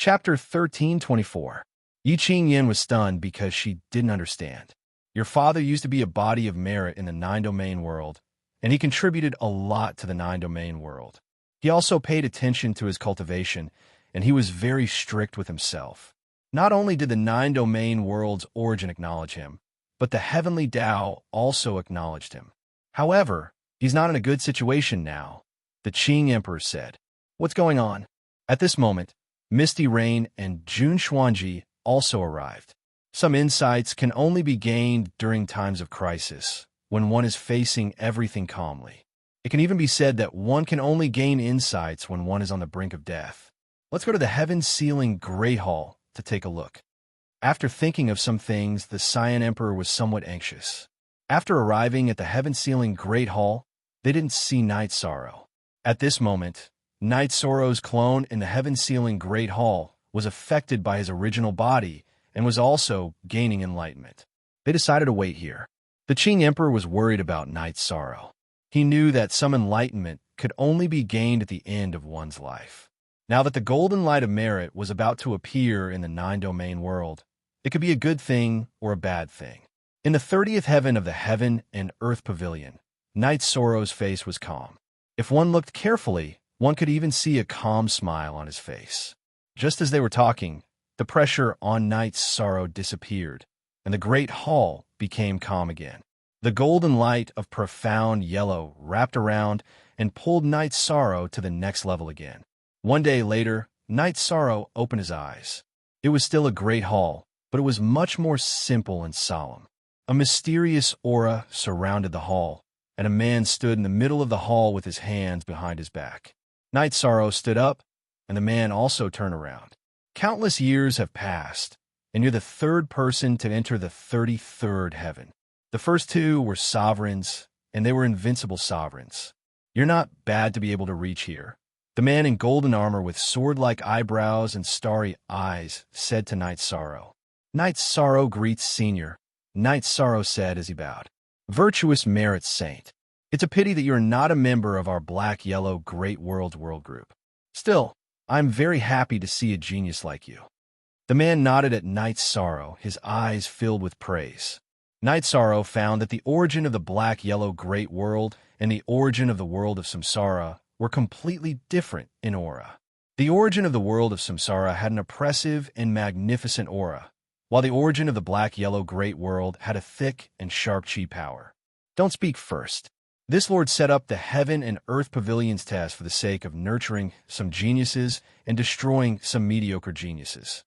Chapter 1324. Yi Qingyan was stunned because she didn't understand. Your father used to be a body of merit in the nine-domain world, and he contributed a lot to the nine-domain world. He also paid attention to his cultivation, and he was very strict with himself. Not only did the nine-domain world's origin acknowledge him, but the heavenly Tao also acknowledged him. However, he's not in a good situation now, the Qing Emperor said. What's going on? At this moment, Misty Rain and Jun Xuanji also arrived. Some insights can only be gained during times of crisis, when one is facing everything calmly. It can even be said that one can only gain insights when one is on the brink of death. Let's go to the heaven-sealing Great Hall to take a look. After thinking of some things, the Cyan Emperor was somewhat anxious. After arriving at the heaven-sealing Great Hall, they didn't see Night Sorrow. At this moment, Night Sorrow's clone in the heaven-sealing Great Hall was affected by his original body and was also gaining enlightenment. They decided to wait here. The Qing Emperor was worried about Night Sorrow. He knew that some enlightenment could only be gained at the end of one's life. Now that the golden light of merit was about to appear in the nine-domain world, it could be a good thing or a bad thing. In the 30th heaven of the Heaven and Earth Pavilion, Night Sorrow's face was calm. If one looked carefully, one could even see a calm smile on his face. Just as they were talking, the pressure on Night Sorrow disappeared, and the great hall became calm again. The golden light of profound yellow wrapped around and pulled Night Sorrow to the next level again. One day later, Night Sorrow opened his eyes. It was still a great hall, but it was much more simple and solemn. A mysterious aura surrounded the hall, and a man stood in the middle of the hall with his hands behind his back. Night Sorrow stood up, and the man also turned around. Countless years have passed, and you're the third person to enter the 33rd heaven. The first two were sovereigns, and they were invincible sovereigns. You're not bad to be able to reach here. The man in golden armor with sword-like eyebrows and starry eyes said to Night Sorrow. Night Sorrow greets Senior, Night Sorrow said as he bowed. Virtuous merit saint. It's a pity that you're not a member of our black-yellow Great World group. Still, I'm very happy to see a genius like you. The man nodded at Night Sorrow, his eyes filled with praise. Night Sorrow found that the origin of the black-yellow Great World and the origin of the world of Samsara were completely different in aura. The origin of the world of Samsara had an oppressive and magnificent aura, while the origin of the black-yellow Great World had a thick and sharp chi power. Don't speak first. This lord set up the Heaven and Earth Pavilions test for the sake of nurturing some geniuses and destroying some mediocre geniuses.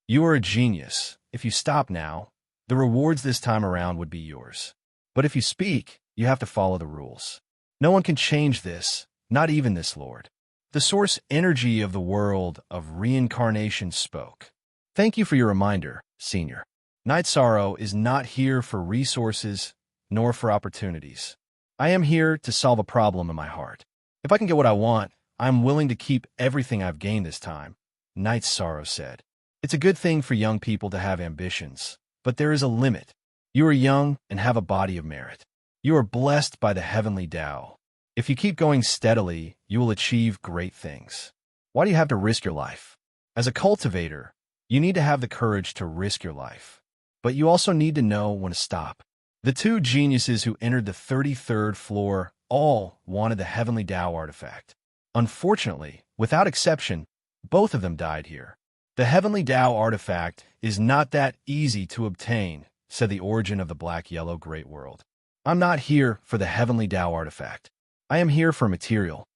You are a genius. If you stop now, the rewards this time around would be yours. But if you speak, you have to follow the rules. No one can change this, not even this lord. The source energy of the world of reincarnation spoke. Thank you for your reminder, Senior. Night Sorrow is not here for resources nor for opportunities. I am here to solve a problem in my heart. If I can get what I want, I'm willing to keep everything I've gained this time, Night Sorrow said. It's a good thing for young people to have ambitions, but there is a limit. You are young and have a body of merit. You are blessed by the heavenly Tao. If you keep going steadily, you will achieve great things. Why do you have to risk your life? As a cultivator, you need to have the courage to risk your life. But you also need to know when to stop. The two geniuses who entered the 33rd floor all wanted the heavenly Tao artifact. Unfortunately, without exception, both of them died here. The heavenly Tao artifact is not that easy to obtain, said the origin of the black-yellow Great World. I'm not here for the heavenly Tao artifact. I am here for material.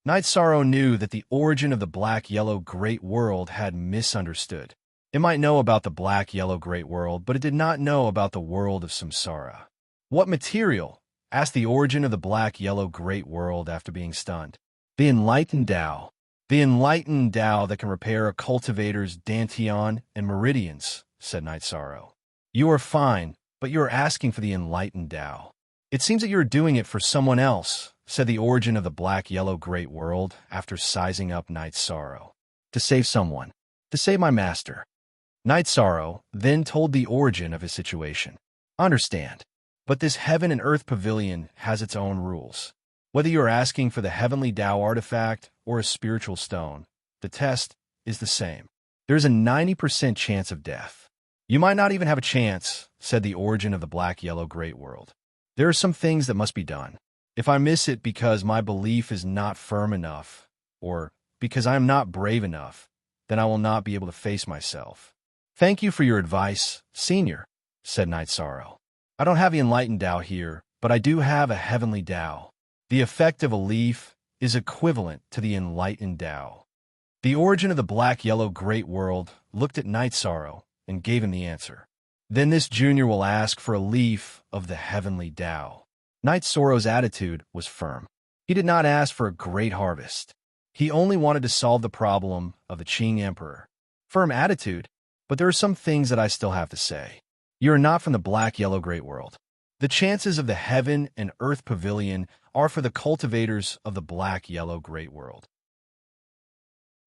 Night Sorrow knew that the origin of the black-yellow Great World had misunderstood. It might know about the black-yellow Great World, but it did not know about the world of Samsara. What material? Asked the origin of the black-yellow Great World after being stunned. The enlightened Tao. The enlightened Tao that can repair a cultivator's dantian and meridians, said Night Sorrow. You are fine, but you are asking for the enlightened Tao. It seems that you are doing it for someone else, said the origin of the black-yellow Great World after sizing up Night Sorrow. To save someone. To save my master. Night Sorrow then told the origin of his situation. Understand, but this Heaven and Earth Pavilion has its own rules. Whether you are asking for the heavenly Tao artifact or a spiritual stone, the test is the same. There's a 90% chance of death. You might not even have a chance, said the origin of the black-yellow great world. There are some things that must be done. If I miss it because my belief is not firm enough, or because I am not brave enough, then I will not be able to face myself. Thank you for your advice, Senior, said Night Sorrow. I don't have the enlightened Tao here, but I do have a heavenly Tao. The effect of a leaf is equivalent to the enlightened Tao. The origin of the black-yellow great world looked at Night Sorrow and gave him the answer. Then this junior will ask for a leaf of the heavenly Tao. Night Sorrow's attitude was firm. He did not ask for a great harvest. He only wanted to solve the problem of the Qing Emperor. Firm attitude, but there are some things that I still have to say. You are not from the black-yellow great world. The chances of the heaven and earth pavilion are for the cultivators of the black-yellow great world.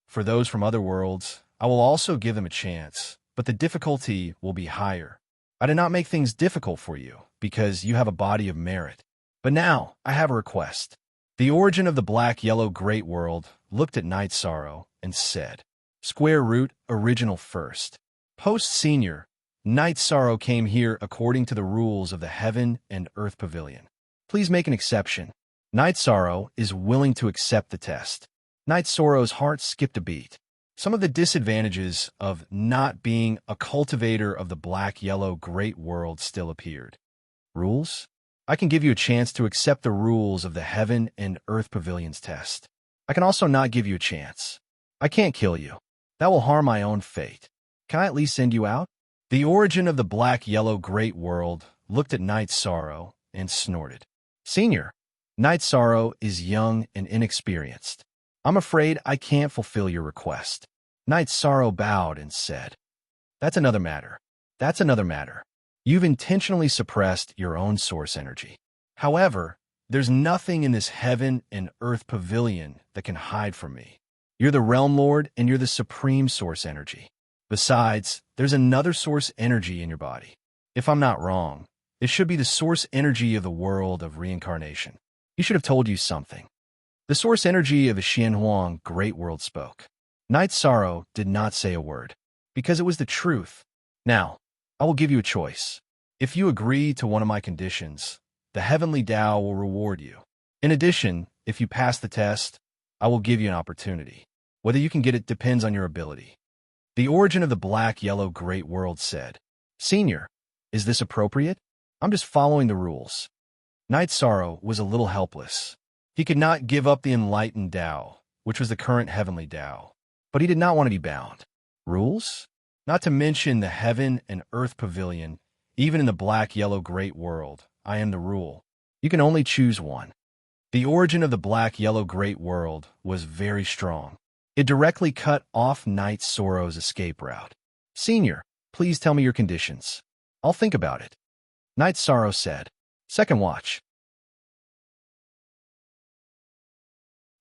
For those from other worlds, I will also give them a chance, but the difficulty will be higher. I did not make things difficult for you, because you have a body of merit. But now, I have a request. The origin of the black-yellow great world looked at Night Sorrow and said, Square root, original first. Post-senior, Night Sorrow came here according to the rules of the heaven and earth pavilion. Please make an exception. Night Sorrow is willing to accept the test. Night Sorrow's heart skipped a beat. Some of the disadvantages of not being a cultivator of the black-yellow great world still appeared. Rules? I can give you a chance to accept the rules of the heaven and earth pavilion's test. I can also not give you a chance. I can't kill you. That will harm my own fate. Can I at least send you out? The origin of the black-yellow great world looked at Night Sorrow and snorted. Senior, Night Sorrow is young and inexperienced. I'm afraid I can't fulfill your request. Night Sorrow bowed and said, That's another matter. That's another matter. You've intentionally suppressed your own source energy. However, there's nothing in this heaven and earth pavilion that can hide from me. You're the Realm Lord and you're the supreme source energy. Besides, there's another source energy in your body. If I'm not wrong, it should be the source energy of the world of reincarnation. He should have told you something. The source energy of the Xianhuang Great World spoke. Night Sorrow did not say a word, because it was the truth. Now, I will give you a choice. If you agree to one of my conditions, the heavenly Tao will reward you. In addition, if you pass the test, I will give you an opportunity. Whether you can get it depends on your ability. The origin of the black-yellow great world said, Senior, is this appropriate? I'm just following the rules. Night Sorrow was a little helpless. He could not give up the enlightened Tao, which was the current heavenly Tao, but he did not want to be bound. Rules? Not to mention the heaven and earth pavilion, even in the black-yellow great world, I am the rule. You can only choose one. The origin of the black-yellow great world was very strong. It directly cut off Night Sorrow's escape route. Senior, please tell me your conditions. I'll think about it. Night Sorrow said. Second watch.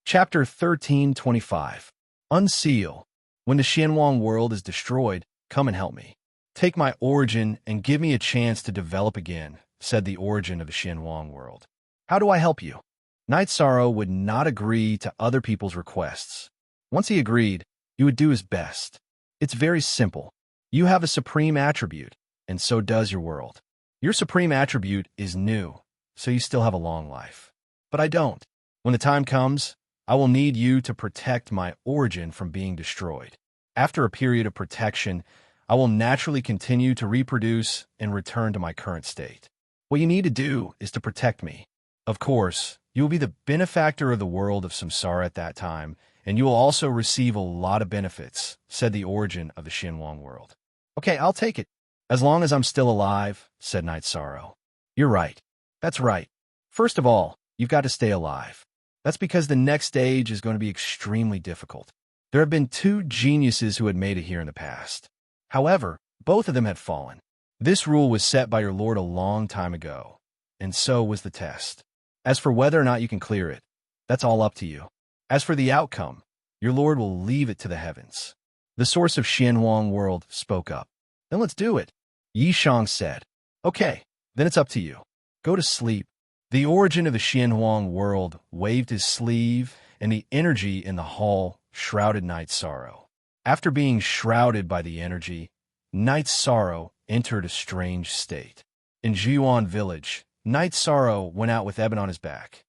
Chapter 1325. Unseal. When the Xianhuang world is destroyed, come and help me. Take my origin and give me a chance to develop again, said the origin of the Xianhuang world. How do I help you? Night Sorrow would not agree to other people's requests. Once he agreed, he would do his best. It's very simple. You have a supreme attribute, and so does your world. Your supreme attribute is new, so you still have a long life. But I don't. When the time comes, I will need you to protect my origin from being destroyed. After a period of protection, I will naturally continue to reproduce and return to my current state. What you need to do is to protect me. Of course, you will be the benefactor of the world of samsara at that time, and you will also receive a lot of benefits, said the origin of the Xianhuang world. Okay, I'll take it. As long as I'm still alive, said Night Sorrow. You're right. That's right. First of all, you've got to stay alive. That's because the next stage is going to be extremely difficult. There have been 2 geniuses who had made it here in the past. However, both of them had fallen. This rule was set by your lord a long time ago, and so was the test. As for whether or not you can clear it, that's all up to you. As for the outcome, your lord will leave it to the heavens. The source of Xianhuang world spoke up. Then let's do it. Yi Shang said. Okay, then it's up to you. Go to sleep. The origin of the Xianhuang world waved his sleeve, and the energy in the hall shrouded Night Sorrow. After being shrouded by the energy, Night Sorrow entered a strange state. In Jiuan village, Night Sorrow went out with Eben on his back.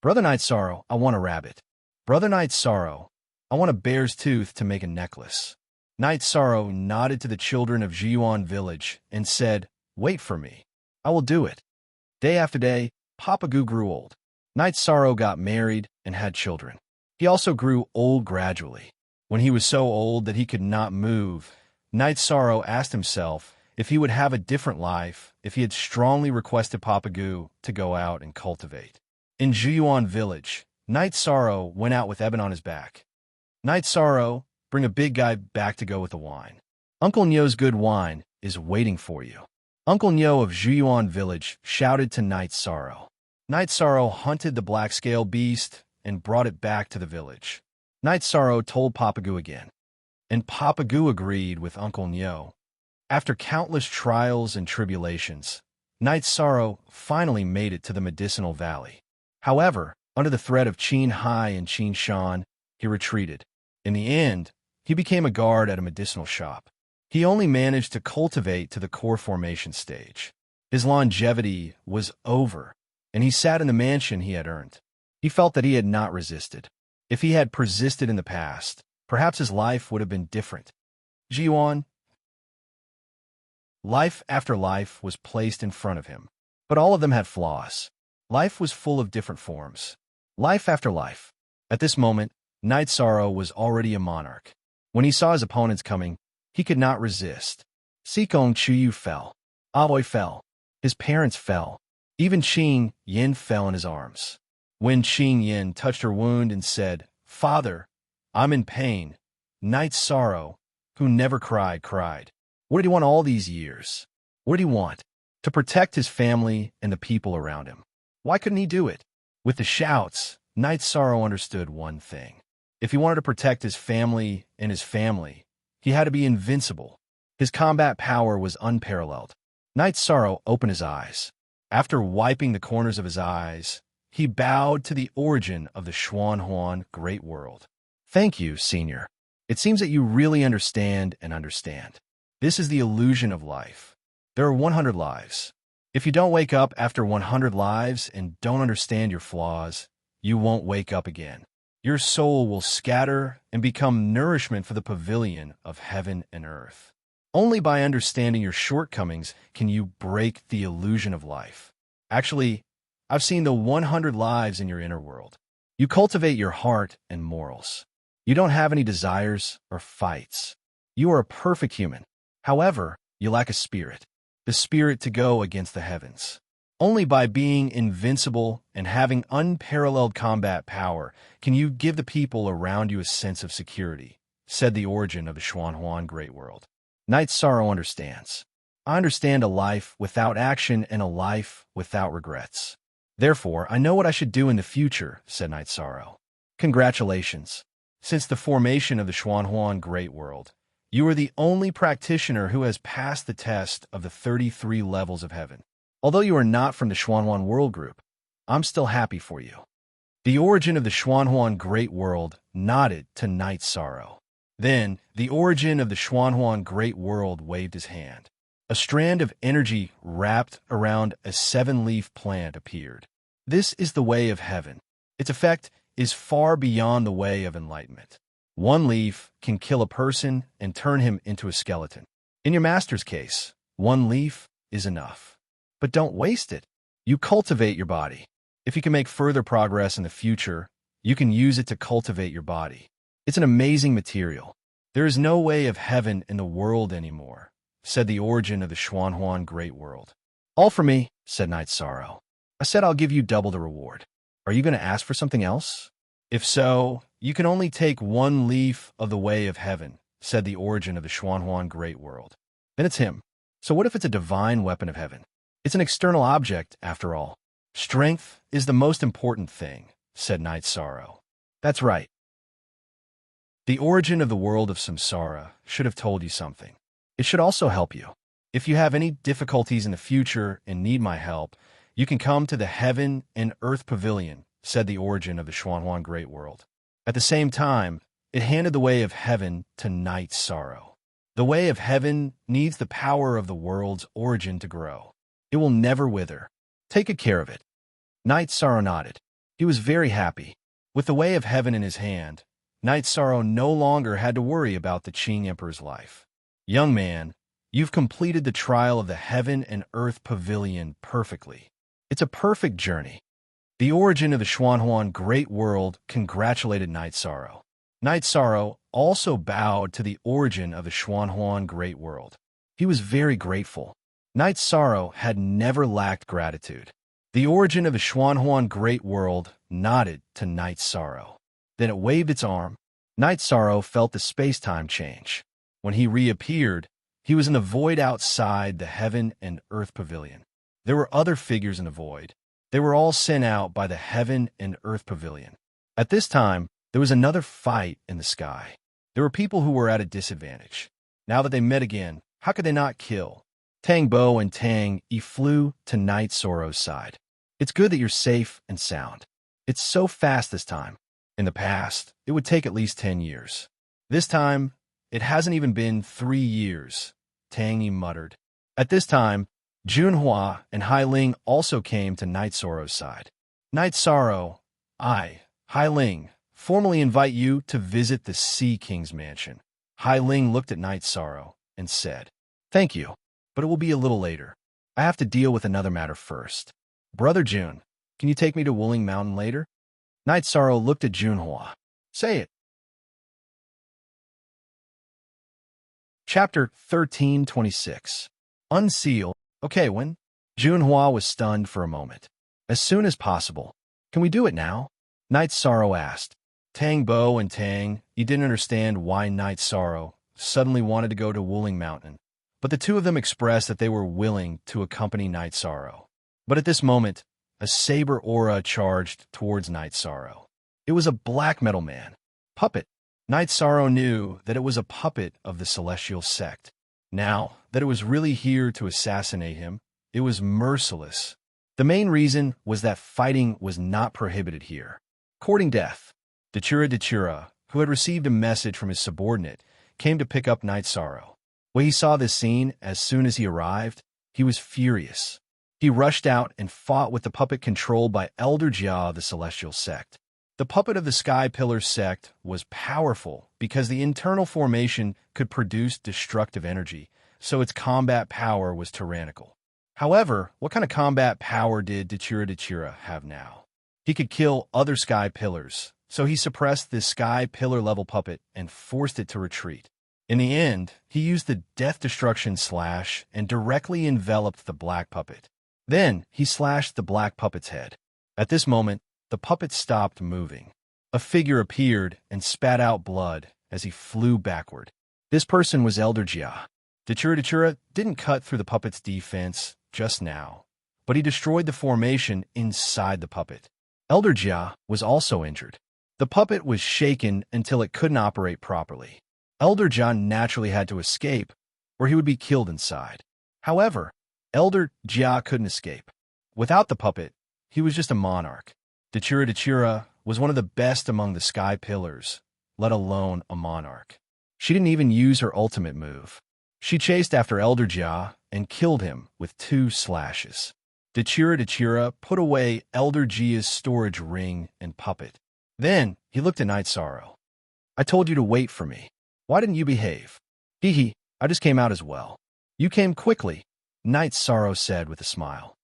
"Brother Night Sorrow, I want a rabbit." "Brother Night Sorrow, I want a bear's tooth to make a necklace." Night Sorrow nodded to the children of Jiuan village and said, "Wait for me. I will do it." Day after day, Papa Goo grew old. Night Sorrow got married and had children. He also grew old gradually. When he was so old that he could not move, Night Sorrow asked himself if he would have a different life if he had strongly requested Papa Goo to go out and cultivate. In Jiuan village, Night Sorrow went out with Eben on his back. "Night Sorrow, bring a big guy back to go with the wine. Uncle Nyo's good wine is waiting for you." Uncle Nyo of Jiuan village shouted to Night Sorrow. Night Sorrow hunted the black-scale beast and brought it back to the village. Night Sorrow told Papa Goo again, and Papa Goo agreed with Uncle Nyo. After countless trials and tribulations, Night Sorrow finally made it to the medicinal valley. However, under the threat of Qin Hai and Qin Shan, he retreated. In the end, he became a guard at a medicinal shop. He only managed to cultivate to the core formation stage. His longevity was over, and he sat in the mansion he had earned. He felt that he had not resisted. If he had persisted in the past, perhaps his life would have been different. Jiuan. Life after life was placed in front of him, but all of them had flaws. Life was full of different forms. Life after life. At this moment, Night Sorrow was already a monarch. When he saw his opponents coming, he could not resist. Sikong Chuyu fell. Aboy fell. His parents fell. Even Qing Yin fell in his arms. When Qing Yin touched her wound and said, "Father, I'm in pain," Night Sorrow, who never cried, cried. What did he want all these years? What did he want? To protect his family and the people around him. Why couldn't he do it? With the shouts, Night Sorrow understood one thing. If he wanted to protect his family and his family, he had to be invincible. His combat power was unparalleled. Night Sorrow opened his eyes. After wiping the corners of his eyes, he bowed to the origin of the Xuanhuan Great World. "Thank you, Senior. It seems that you really understand and understand. This is the illusion of life. There are 100 lives. If you don't wake up after 100 lives and don't understand your flaws, you won't wake up again. Your soul will scatter and become nourishment for the pavilion of heaven and earth. Only by understanding your shortcomings can you break the illusion of life. Actually, I've seen the 100 lives in your inner world. You cultivate your heart and morals. You don't have any desires or fights. You are a perfect human. However, you lack a spirit, the spirit to go against the heavens. Only by being invincible and having unparalleled combat power can you give the people around you a sense of security," said the origin of the Xuanhuan Great World. Night Sorrow understands. "I understand a life without action and a life without regrets. Therefore, I know what I should do in the future," said Night Sorrow. "Congratulations. Since the formation of the Xuanhuan Great World, you are the only practitioner who has passed the test of the 33 levels of heaven. Although you are not from the Xuanhuan World Group, I'm still happy for you." The origin of the Xuanhuan Great World nodded to Night Sorrow. Then, the origin of the Xuanhuan Great World waved his hand. A strand of energy wrapped around a 7-leaf plant appeared. This is the way of heaven. Its effect is far beyond the way of enlightenment. One leaf can kill a person and turn him into a skeleton. In your master's case, one leaf is enough. But don't waste it. You cultivate your body. If you can make further progress in the future, you can use it to cultivate your body. It's an amazing material. There is no way of heaven in the world anymore, said the origin of the Xuanhuan Great World. All for me, said Night Sorrow. I said I'll give you double the reward. Are you going to ask for something else? If so, you can only take one leaf of the way of heaven, said the origin of the Xuanhuan Great World. Then it's him. So what if it's a divine weapon of heaven? It's an external object, after all. Strength is the most important thing, said Night Sorrow. That's right. The origin of the world of samsara should have told you something. It should also help you. If you have any difficulties in the future and need my help, you can come to the Heaven and Earth Pavilion, said the origin of the Xuanhuan Great World. At the same time, It handed the way of heaven to Night Sorrow. The way of heaven needs the power of the world's origin to grow. It will never wither. Take good care of it. Night Sorrow nodded. He was very happy. With the way of heaven in his hand, Night Sorrow no longer had to worry about the Qing Emperor's life. Young man, you've completed the trial of the Heaven and Earth Pavilion perfectly. It's a perfect journey. The origin of the Xuanhuan Great World congratulated Night Sorrow. Night Sorrow also bowed to the origin of the Xuanhuan Great World. He was very grateful. Night Sorrow had never lacked gratitude. The origin of the Xuanhuan Great World nodded to Night Sorrow. Then it waved its arm. Night Sorrow felt the space-time change. When he reappeared, he was in the void outside the Heaven and Earth Pavilion. There were other figures in the void. They were all sent out by the Heaven and Earth Pavilion. At this time, there was another fight in the sky. There were people who were at a disadvantage. Now that they met again, how could they not kill? Tang Bo and Tang Yi flew to Night Sorrow's side. It's good that you're safe and sound. It's so fast this time. In the past, it would take at least 10 years. This time, it hasn't even been 3 years, Tang Yi muttered. At this time, Junhua and Hai Ling also came to Night Sorrow's side. Night Sorrow, I, Hai Ling, formally invite you to visit the Sea King's mansion. Hai Ling looked at Night Sorrow and said, Thank you, but it will be a little later. I have to deal with another matter first. Brother Jun, can you take me to Wuling Mountain later? Night Sorrow looked at Junhua. Say it. Chapter 1326. Unseal. Okay, when? Junhua was stunned for a moment. As soon as possible. Can we do it now? Night Sorrow asked. Tang Bo and Tang, he didn't understand why Night Sorrow suddenly wanted to go to Wuling Mountain, but the two of them expressed that they were willing to accompany Night Sorrow. But at this moment, a saber aura charged towards Night Sorrow. It was a black metal man. Puppet. Night Sorrow knew that it was a puppet of the celestial sect. Now that it was really here to assassinate him, it was merciless. The main reason was that fighting was not prohibited here. Courting death. Dachura, who had received a message from his subordinate, came to pick up Night Sorrow. When he saw this scene, as soon as he arrived, he was furious. He rushed out and fought with the puppet controlled by Elder Jia of the Celestial Sect. The puppet of the Sky Pillar sect was powerful because the internal formation could produce destructive energy, so its combat power was tyrannical. However, what kind of combat power did Dachura have now? He could kill other Sky Pillars, so he suppressed this Sky Pillar-level puppet and forced it to retreat. In the end, he used the Death Destruction Slash and directly enveloped the black puppet. Then, he slashed the black puppet's head. At this moment, the puppet stopped moving. A figure appeared and spat out blood as he flew backward. This person was Elder Jia. Dachura didn't cut through the puppet's defense just now, but he destroyed the formation inside the puppet. Elder Jia was also injured. The puppet was shaken until it couldn't operate properly. Elder Jia naturally had to escape, or he would be killed inside. However, Elder Jia couldn't escape. Without the puppet, he was just a monarch. Dachura was one of the best among the Sky Pillars, let alone a monarch. She didn't even use her ultimate move. She chased after Elder Jia and killed him with 2 slashes. Dachura put away Elder Jia's storage ring and puppet. Then he looked at Night Sorrow. I told you to wait for me. Why didn't you behave? Hee, I just came out as well. You came quickly, Night Sorrow said with a smile.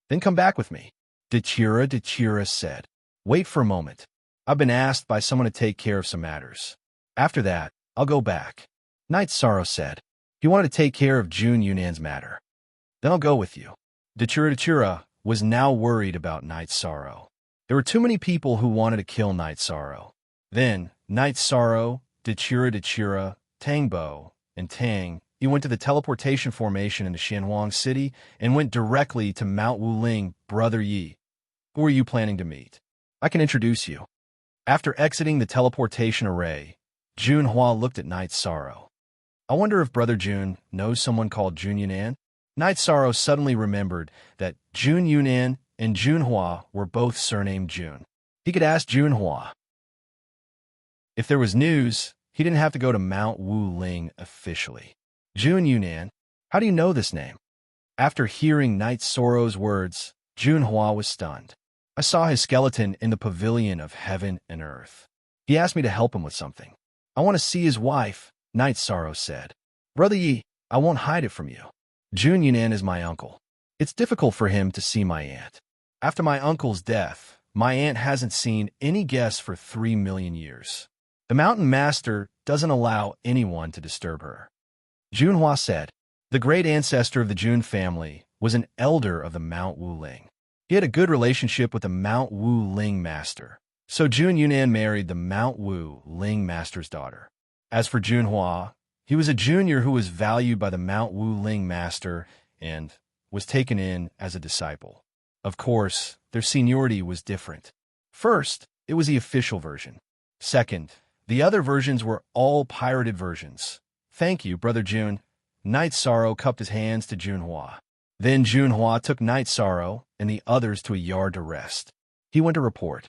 Then come back with me. Dachura said. Wait for a moment. I've been asked by someone to take care of some matters. After that, I'll go back. Night Sorrow said. He wanted to take care of Jun Yunan's matter. Then I'll go with you. Dachura was now worried about Night Sorrow. There were too many people who wanted to kill Night Sorrow. Then, Night Sorrow, Dachura, Tang Bo, and Tang, he went to the teleportation formation in the Xianhuang City and went directly to Mount Wuling, Brother Yi. Who are you planning to meet? I can introduce you. After exiting the teleportation array, Junhua looked at Night Sorrow. I wonder if Brother Jun knows someone called Jun Yunan? Night Sorrow suddenly remembered that Jun Yunan and Junhua were both surnamed Jun. He could ask Junhua. If there was news, he didn't have to go to Mount Wu Ling officially. Jun Yunan, how do you know this name? After hearing Knight Sorrow's words, Junhua was stunned. I saw his skeleton in the pavilion of heaven and earth. He asked me to help him with something. I want to see his wife, Knight Sorrow said. Brother Yi, I won't hide it from you. Jun Yunan is my uncle. It's difficult for him to see my aunt. After my uncle's death, my aunt hasn't seen any guests for 3 million years. The Mountain Master doesn't allow anyone to disturb her. Junhua said, the great ancestor of the Jun family was an elder of the Mount Wu Ling. He had a good relationship with the Mount Wu Ling Master, so Jun Yunan married the Mount Wu Ling Master's daughter. As for Junhua, he was a junior who was valued by the Mount Wu Ling Master and was taken in as a disciple. Of course, their seniority was different. First, it was the official version. Second, the other versions were all pirated versions. Thank you, Brother Jun. Knight Sorrow cupped his hands to Junhua. Then Junhua took Knight Sorrow and the others to a yard to rest. He went to report.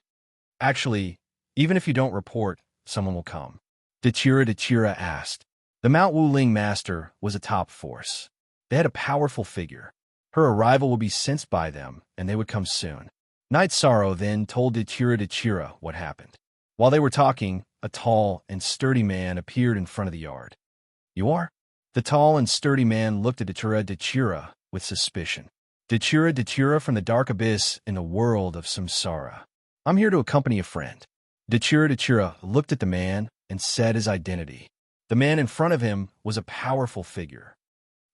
Actually, even if you don't report, someone will come. Dechira asked. The Mount Wu Ling Master was a top force. They had a powerful figure. Her arrival would be sensed by them, and they would come soon. Knight Sorrow then told Dechira what happened. While they were talking, a tall and sturdy man appeared in front of the yard. You are? The tall and sturdy man looked at Dechira with suspicion. Dechira from the dark abyss in the world of samsara. I'm here to accompany a friend. Dechira looked at the man and said his identity. The man in front of him was a powerful figure.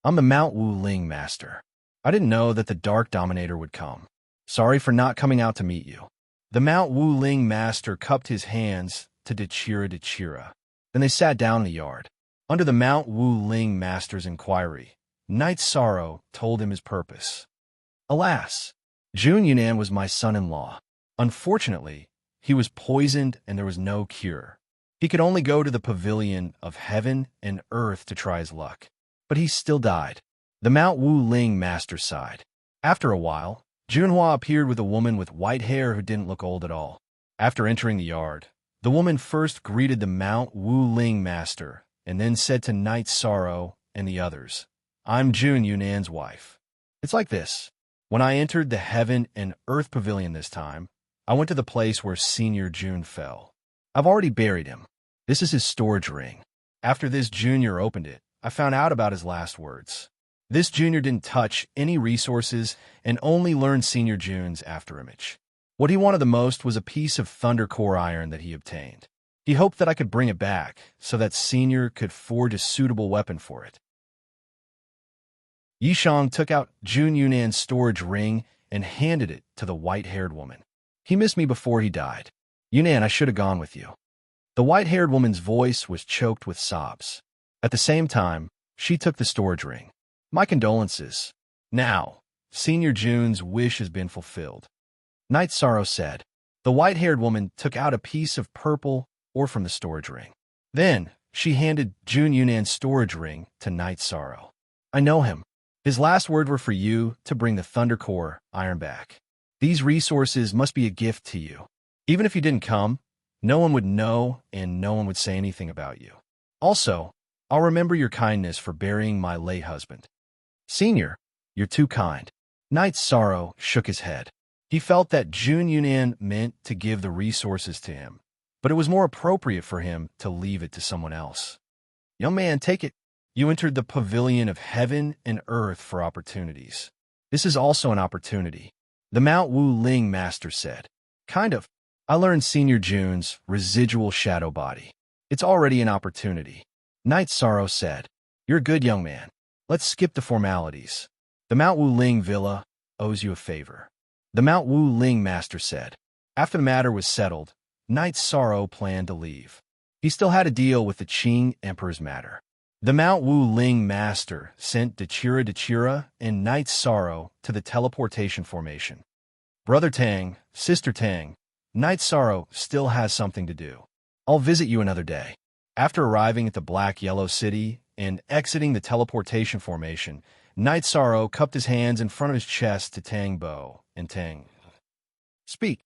I'm the Mount Wu Ling Master. I didn't know that the Dark Dominator would come. Sorry for not coming out to meet you. The Mount Wu Ling Master cupped his hands to Dechira. Then they sat down in the yard. Under the Mount Wu Ling Master's inquiry, Knight Sorrow told him his purpose. Alas, Jun Yunan was my son-in-law. Unfortunately, he was poisoned and there was no cure. He could only go to the pavilion of heaven and earth to try his luck. But he still died. The Mount Wu Ling Master sighed. After a while, Junhua appeared with a woman with white hair who didn't look old at all. After entering the yard, the woman first greeted the Mount Wu Ling Master and then said to Knight Sorrow and the others, I'm Jun Yunan's wife. It's like this. When I entered the heaven and earth pavilion this time, I went to the place where Senior Jun fell. I've already buried him. This is his storage ring. After this junior opened it, I found out about his last words. This junior didn't touch any resources and only learned Senior Jun's afterimage. What he wanted the most was a piece of thunder core iron that he obtained. He hoped that I could bring it back so that Senior could forge a suitable weapon for it. Yishang took out Jun Yunan's storage ring and handed it to the white-haired woman. He missed me before he died. Yunan, I should have gone with you. The white-haired woman's voice was choked with sobs. At the same time, she took the storage ring. My condolences. Now, Senior Jun's wish has been fulfilled. Knight Sorrow said. The white-haired woman took out a piece of purple ore from the storage ring. Then, she handed Jun Yunan's storage ring to Knight Sorrow. I know him. His last words were for you to bring the Thunder Core iron back. These resources must be a gift to you. Even if you didn't come, no one would know and no one would say anything about you. Also, I'll remember your kindness for burying my late husband. Senior, you're too kind. Knight Sorrow shook his head. He felt that Jun Yunan meant to give the resources to him, but it was more appropriate for him to leave it to someone else. Young man, take it. You entered the pavilion of heaven and earth for opportunities. This is also an opportunity. The Mount Wu Ling Master said. Kind of. I learned Senior Jun's residual shadow body. It's already an opportunity. Knight Sorrow said. You're a good young man. Let's skip the formalities. The Mount Wu Ling Villa owes you a favor. The Mount Wu Ling Master said. After the matter was settled, Knight Sorrow planned to leave. He still had to deal with the Qing Emperor's matter. The Mount Wu Ling Master sent Dechira and Knight Sorrow to the teleportation formation. Brother Tang, Sister Tang, Knight Sorrow still has something to do. I'll visit you another day. After arriving at the Black Yellow City and exiting the teleportation formation, Knight Sorrow cupped his hands in front of his chest to Tang Bo and Tang. Speak.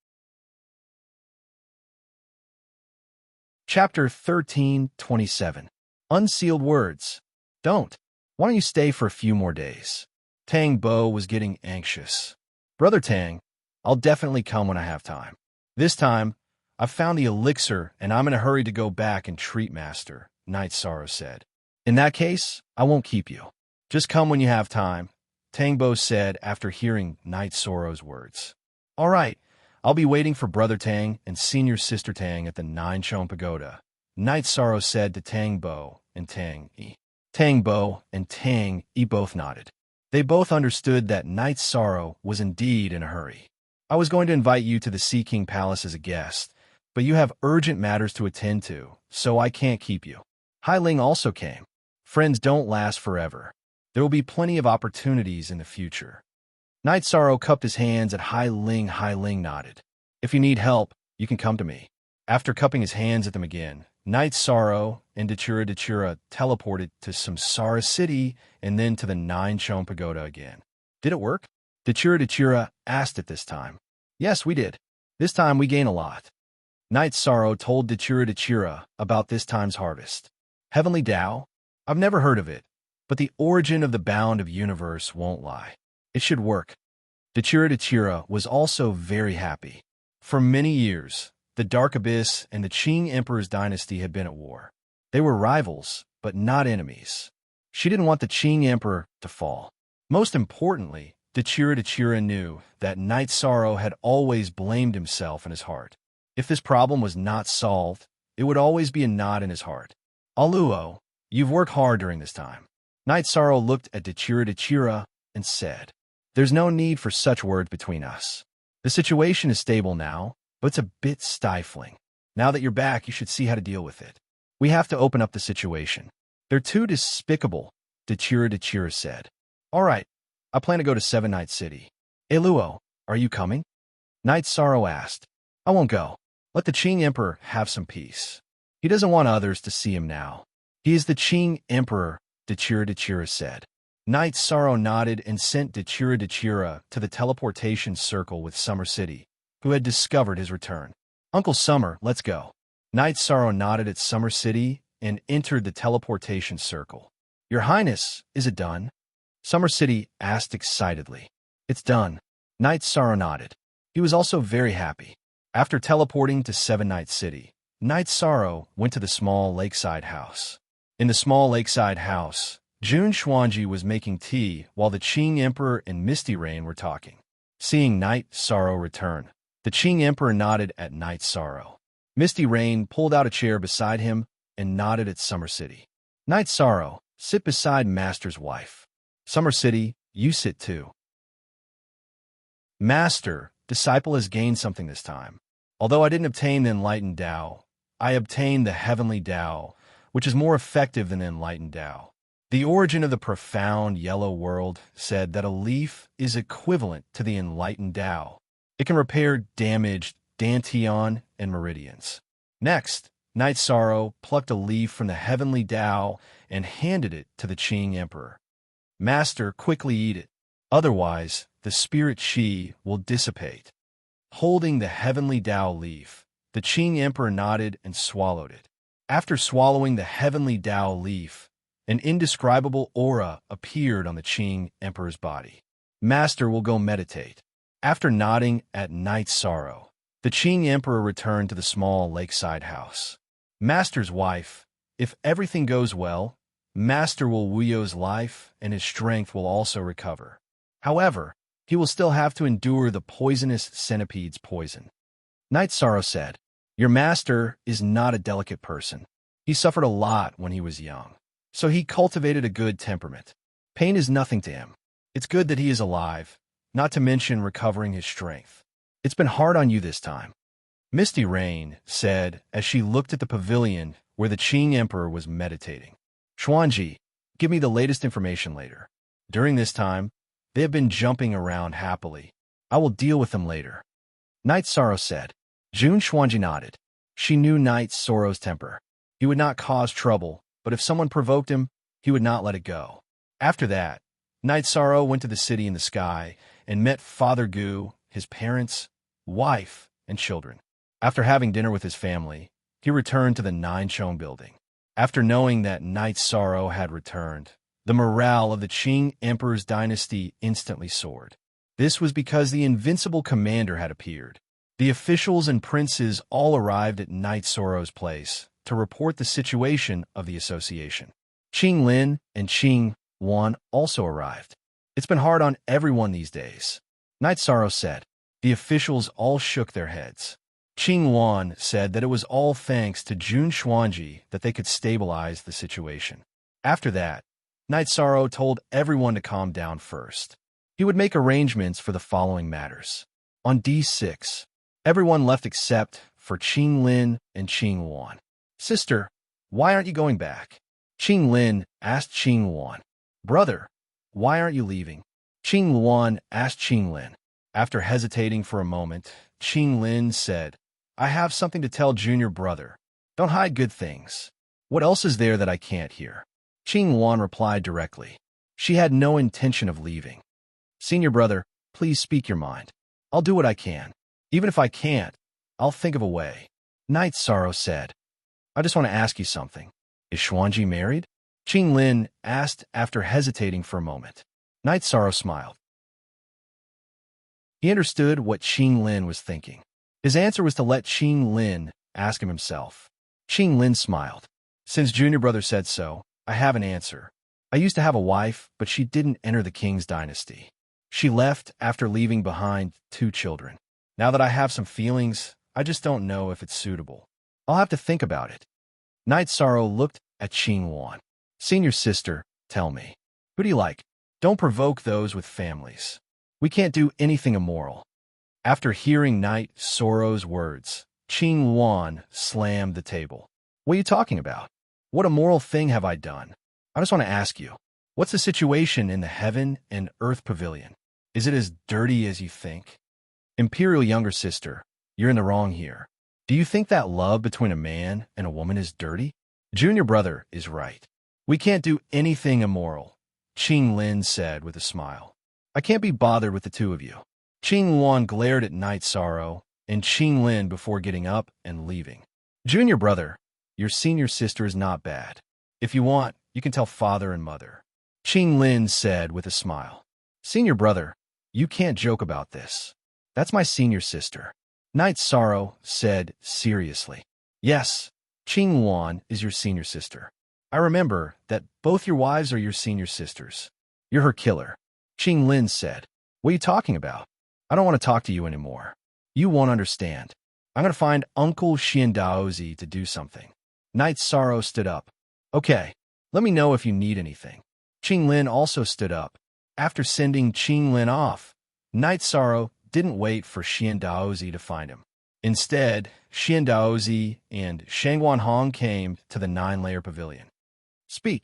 Chapter 13:27. Unsealed Words. Don't. Why don't you stay for a few more days? Tang Bo was getting anxious. Brother Tang, I'll definitely come when I have time. This time, I've found the elixir and I'm in a hurry to go back and treat Master, Night Sorrow said. In that case, I won't keep you. Just come when you have time, Tang Bo said after hearing Night Sorrow's words. All right, I'll be waiting for Brother Tang and Senior Sister Tang at the Nine-Chong Pagoda, Night Sorrow said to Tang Bo and Tang E. Tang Bo and Tang E both nodded. They both understood that Night Sorrow was indeed in a hurry. I was going to invite you to the Sea King Palace as a guest, but you have urgent matters to attend to, so I can't keep you. Hai Ling also came. Friends don't last forever. There will be plenty of opportunities in the future. Night Sorrow cupped his hands at Hai Ling nodded. If you need help, you can come to me. After cupping his hands at them again, Night Sorrow and Dachura teleported to Samsara City and then to the Nine-Chong Pagoda again. Did it work? Dachura asked it this time. Yes, we did. This time we gain a lot. Night Sorrow told Dachura about this time's harvest. Heavenly Tao? I've never heard of it, but the origin of the bound of universe won't lie. It should work. Dachura was also very happy. For many years, the Dark Abyss and the Qing Emperor's dynasty had been at war. They were rivals, but not enemies. She didn't want the Qing Emperor to fall. Most importantly, Dachura knew that Night Sorrow had always blamed himself in his heart. If this problem was not solved, it would always be a knot in his heart. Aluo, you've worked hard during this time. Night Sorrow looked at Dachura and said, There's no need for such words between us. The situation is stable now, but it's a bit stifling. Now that you're back, you should see how to deal with it. We have to open up the situation. They're too despicable, Dachura said. All right, I plan to go to Seven Night City. Luo, are you coming? Night Sorrow asked. I won't go. Let the Qing Emperor have some peace. He doesn't want others to see him now. He is the Qing Emperor, Dachura said. Night Sorrow nodded and sent Dachura to the teleportation circle with Summer City, who had discovered his return. Uncle Summer, let's go. Night Sorrow nodded at Summer City and entered the teleportation circle. Your Highness, is it done? Summer City asked excitedly. It's done. Night Sorrow nodded. He was also very happy. After teleporting to Seven Night City, Night Sorrow went to the small lakeside house. In the small lakeside house, Jun Xuanji was making tea while the Qing Emperor and Misty Rain were talking. Seeing Night Sorrow return, the Qing Emperor nodded at Night Sorrow. Misty Rain pulled out a chair beside him and nodded at Summer City. Night Sorrow, sit beside Master's wife. Summer City, you sit too. Master, disciple has gained something this time. Although I didn't obtain the enlightened Tao, I obtained the heavenly Tao, which is more effective than the enlightened Tao. The origin of the profound yellow world said that a leaf is equivalent to the enlightened Tao. It can repair damaged dantian and meridians. Next, Night Sorrow plucked a leaf from the heavenly Tao and handed it to the Qing Emperor. Master, quickly eat it. Otherwise, the spirit qi will dissipate. Holding the heavenly Tao leaf, the Qing Emperor nodded and swallowed it. After swallowing the heavenly Tao leaf, an indescribable aura appeared on the Qing Emperor's body. Master will go meditate. After nodding at Night Sorrow, the Qing Emperor returned to the small lakeside house. Master's wife, if everything goes well, Master will Wuyo's life and his strength will also recover. However, he will still have to endure the poisonous centipede's poison. Night Sorrow said, Your master is not a delicate person. He suffered a lot when he was young, so he cultivated a good temperament. Pain is nothing to him. It's good that he is alive, not to mention recovering his strength. It's been hard on you this time. Misty Rain said as she looked at the pavilion where the Qing Emperor was meditating. Xuanji, give me the latest information later. During this time, they have been jumping around happily. I will deal with them later. Night Sorrow said. Jun Xuanji nodded. She knew Night Sorrow's temper. He would not cause trouble, but if someone provoked him, he would not let it go. After that, Night Sorrow went to the city in the sky and met Father Gu, his parents, wife, and children. After having dinner with his family, he returned to the Nine Chong building. After knowing that Night Sorrow had returned, the morale of the Qing Emperor's dynasty instantly soared. This was because the invincible commander had appeared. The officials and princes all arrived at Night Sorrow's place to report the situation of the association. Qing Lin and Qing Wan also arrived. It's been hard on everyone these days, Night Sorrow said. The officials all shook their heads. Qing Wan said that it was all thanks to Jun Xuanji that they could stabilize the situation. After that, Night Sorrow told everyone to calm down first. He would make arrangements for the following matters. On D6, everyone left except for Qing Lin and Qing Wan. Sister, why aren't you going back? Qing Lin asked Qing Wan. Brother, why aren't you leaving? Qing Wan asked Qing Lin. After hesitating for a moment, Qing Lin said, I have something to tell junior brother. Don't hide good things. What else is there that I can't hear? Qing Wan replied directly. She had no intention of leaving. Senior brother, please speak your mind. I'll do what I can. Even if I can't, I'll think of a way. Night Sorrow said. I just want to ask you something. Is Xuanji married? Qing Lin asked after hesitating for a moment. Night Sorrow smiled. He understood what Qing Lin was thinking. His answer was to let Qing Lin ask him himself. Qing Lin smiled. Since junior brother said so, I have an answer. I used to have a wife, but she didn't enter the king's dynasty. She left after leaving behind 2 children. Now that I have some feelings, I just don't know if it's suitable. I'll have to think about it. Night Sorrow looked at Qing Wan. Senior sister, tell me. Who do you like? Don't provoke those with families. We can't do anything immoral. After hearing Night Sorrow's words, Qing Wan slammed the table. What are you talking about? What immoral thing have I done? I just want to ask you, what's the situation in the Heaven and Earth Pavilion? Is it as dirty as you think? Imperial younger sister, you're in the wrong here. Do you think that love between a man and a woman is dirty? Junior brother is right. We can't do anything immoral, Qing Lin said with a smile. I can't be bothered with the two of you. Qing Wan glared at Night Sorrow and Qing Lin before getting up and leaving. Junior brother, your senior sister is not bad. If you want, you can tell father and mother. Qing Lin said with a smile. Senior brother, you can't joke about this. That's my senior sister. Night Sorrow said seriously. Yes, Qing Wan is your senior sister. I remember that both your wives are your senior sisters. You're her killer. Qing Lin said. What are you talking about? I don't want to talk to you anymore. You won't understand. I'm going to find Uncle Xiandaozi to do something. Night Sorrow stood up. Okay, let me know if you need anything. Qing Lin also stood up. After sending Qing Lin off, Night Sorrow didn't wait for Xiandaozi to find him. Instead, Xiandaozi and Shangguan Hong came to the 9-layer pavilion. Speak.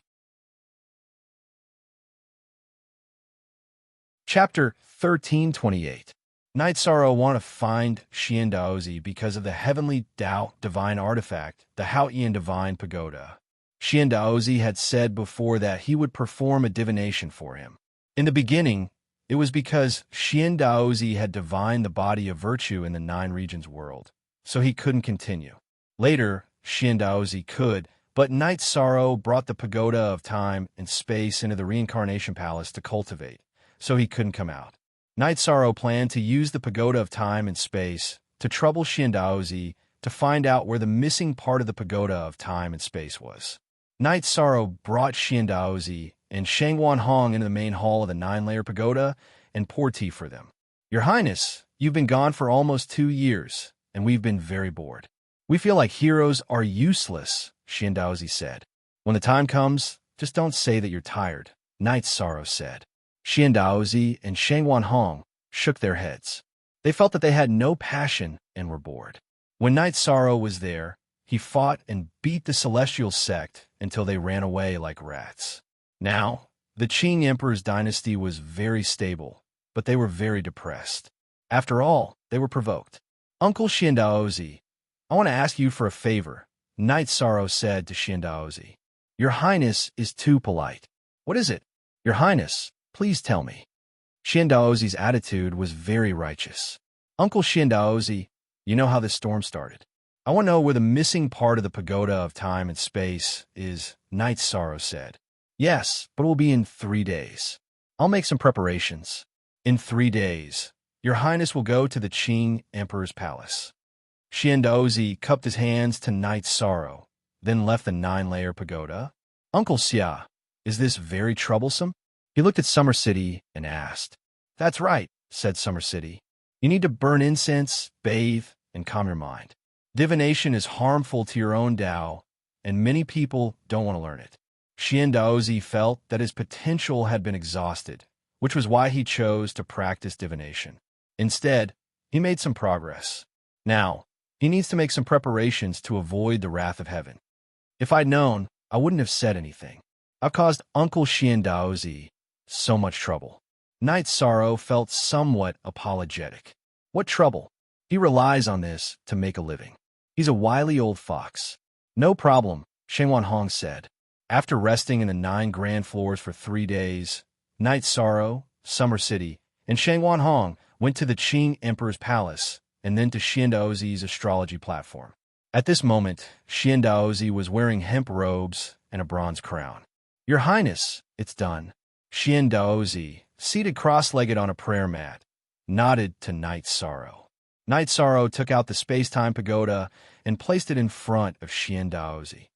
Chapter 1328. Night Sorrow wanted to find Xiandaozi because of the heavenly Dao divine artifact, the Haoyan divine pagoda. Xiandaozi had said before that he would perform a divination for him. In the beginning, it was because Xiandaozi had divined the body of virtue in the 9 regions world, so he couldn't continue. Later, Xiandaozi could, but Night Sorrow brought the pagoda of time and space into the reincarnation palace to cultivate, so he couldn't come out. Night Sorrow planned to use the pagoda of time and space to trouble Xiandaozi to find out where the missing part of the pagoda of time and space was. Night Sorrow brought Xiandaozi and Shangguan Hong into the main hall of the 9-layer pagoda and poured tea for them. Your Highness, you've been gone for almost 2 years, and we've been very bored. We feel like heroes are useless, Xiandaozi said. When the time comes, just don't say that you're tired, Night Sorrow said. Xiandaozi and Shangguan Hong shook their heads. They felt that they had no passion and were bored. When Night Sorrow was there, he fought and beat the celestial sect until they ran away like rats. Now, the Qing Emperor's dynasty was very stable, but they were very depressed. After all, they were provoked. Uncle Xiandaozi, I want to ask you for a favor, Night Sorrow said to Xiandaozi. Your Highness is too polite. What is it? Your Highness, please tell me. Xiandaozi's attitude was very righteous. Uncle Xiandaozi, you know how this storm started. I want to know where the missing part of the pagoda of time and space is, Night Sorrow said. Yes, but it will be in 3 days. I'll make some preparations. In 3 days, Your Highness will go to the Qing Emperor's palace. Xiandaozi cupped his hands to Night Sorrow, then left the 9-layer pagoda. Uncle Xia, is this very troublesome? He looked at Summer City and asked. That's right, said Summer City. You need to burn incense, bathe, and calm your mind. Divination is harmful to your own Tao, and many people don't want to learn it. Xiandaozi felt that his potential had been exhausted, which was why he chose to practice divination. Instead, he made some progress. Now, he needs to make some preparations to avoid the wrath of heaven. If I'd known, I wouldn't have said anything. I've caused Uncle Xiandaozi so much trouble. Night Sorrow felt somewhat apologetic. What trouble? He relies on this to make a living. He's a wily old fox. No problem, Shengwan Hong said. After resting in the 9 grand floors for 3 days, Night Sorrow, Summer City, and Shengwan Hong went to the Qing Emperor's palace and then to Xiandaozi's astrology platform. At this moment, Xiandaozi was wearing hemp robes and a bronze crown. Your Highness, it's done. Xiandaozi, seated cross-legged on a prayer mat, nodded to Night Sorrow. Night Sorrow took out the space-time pagoda and placed it in front of Xiandaozi.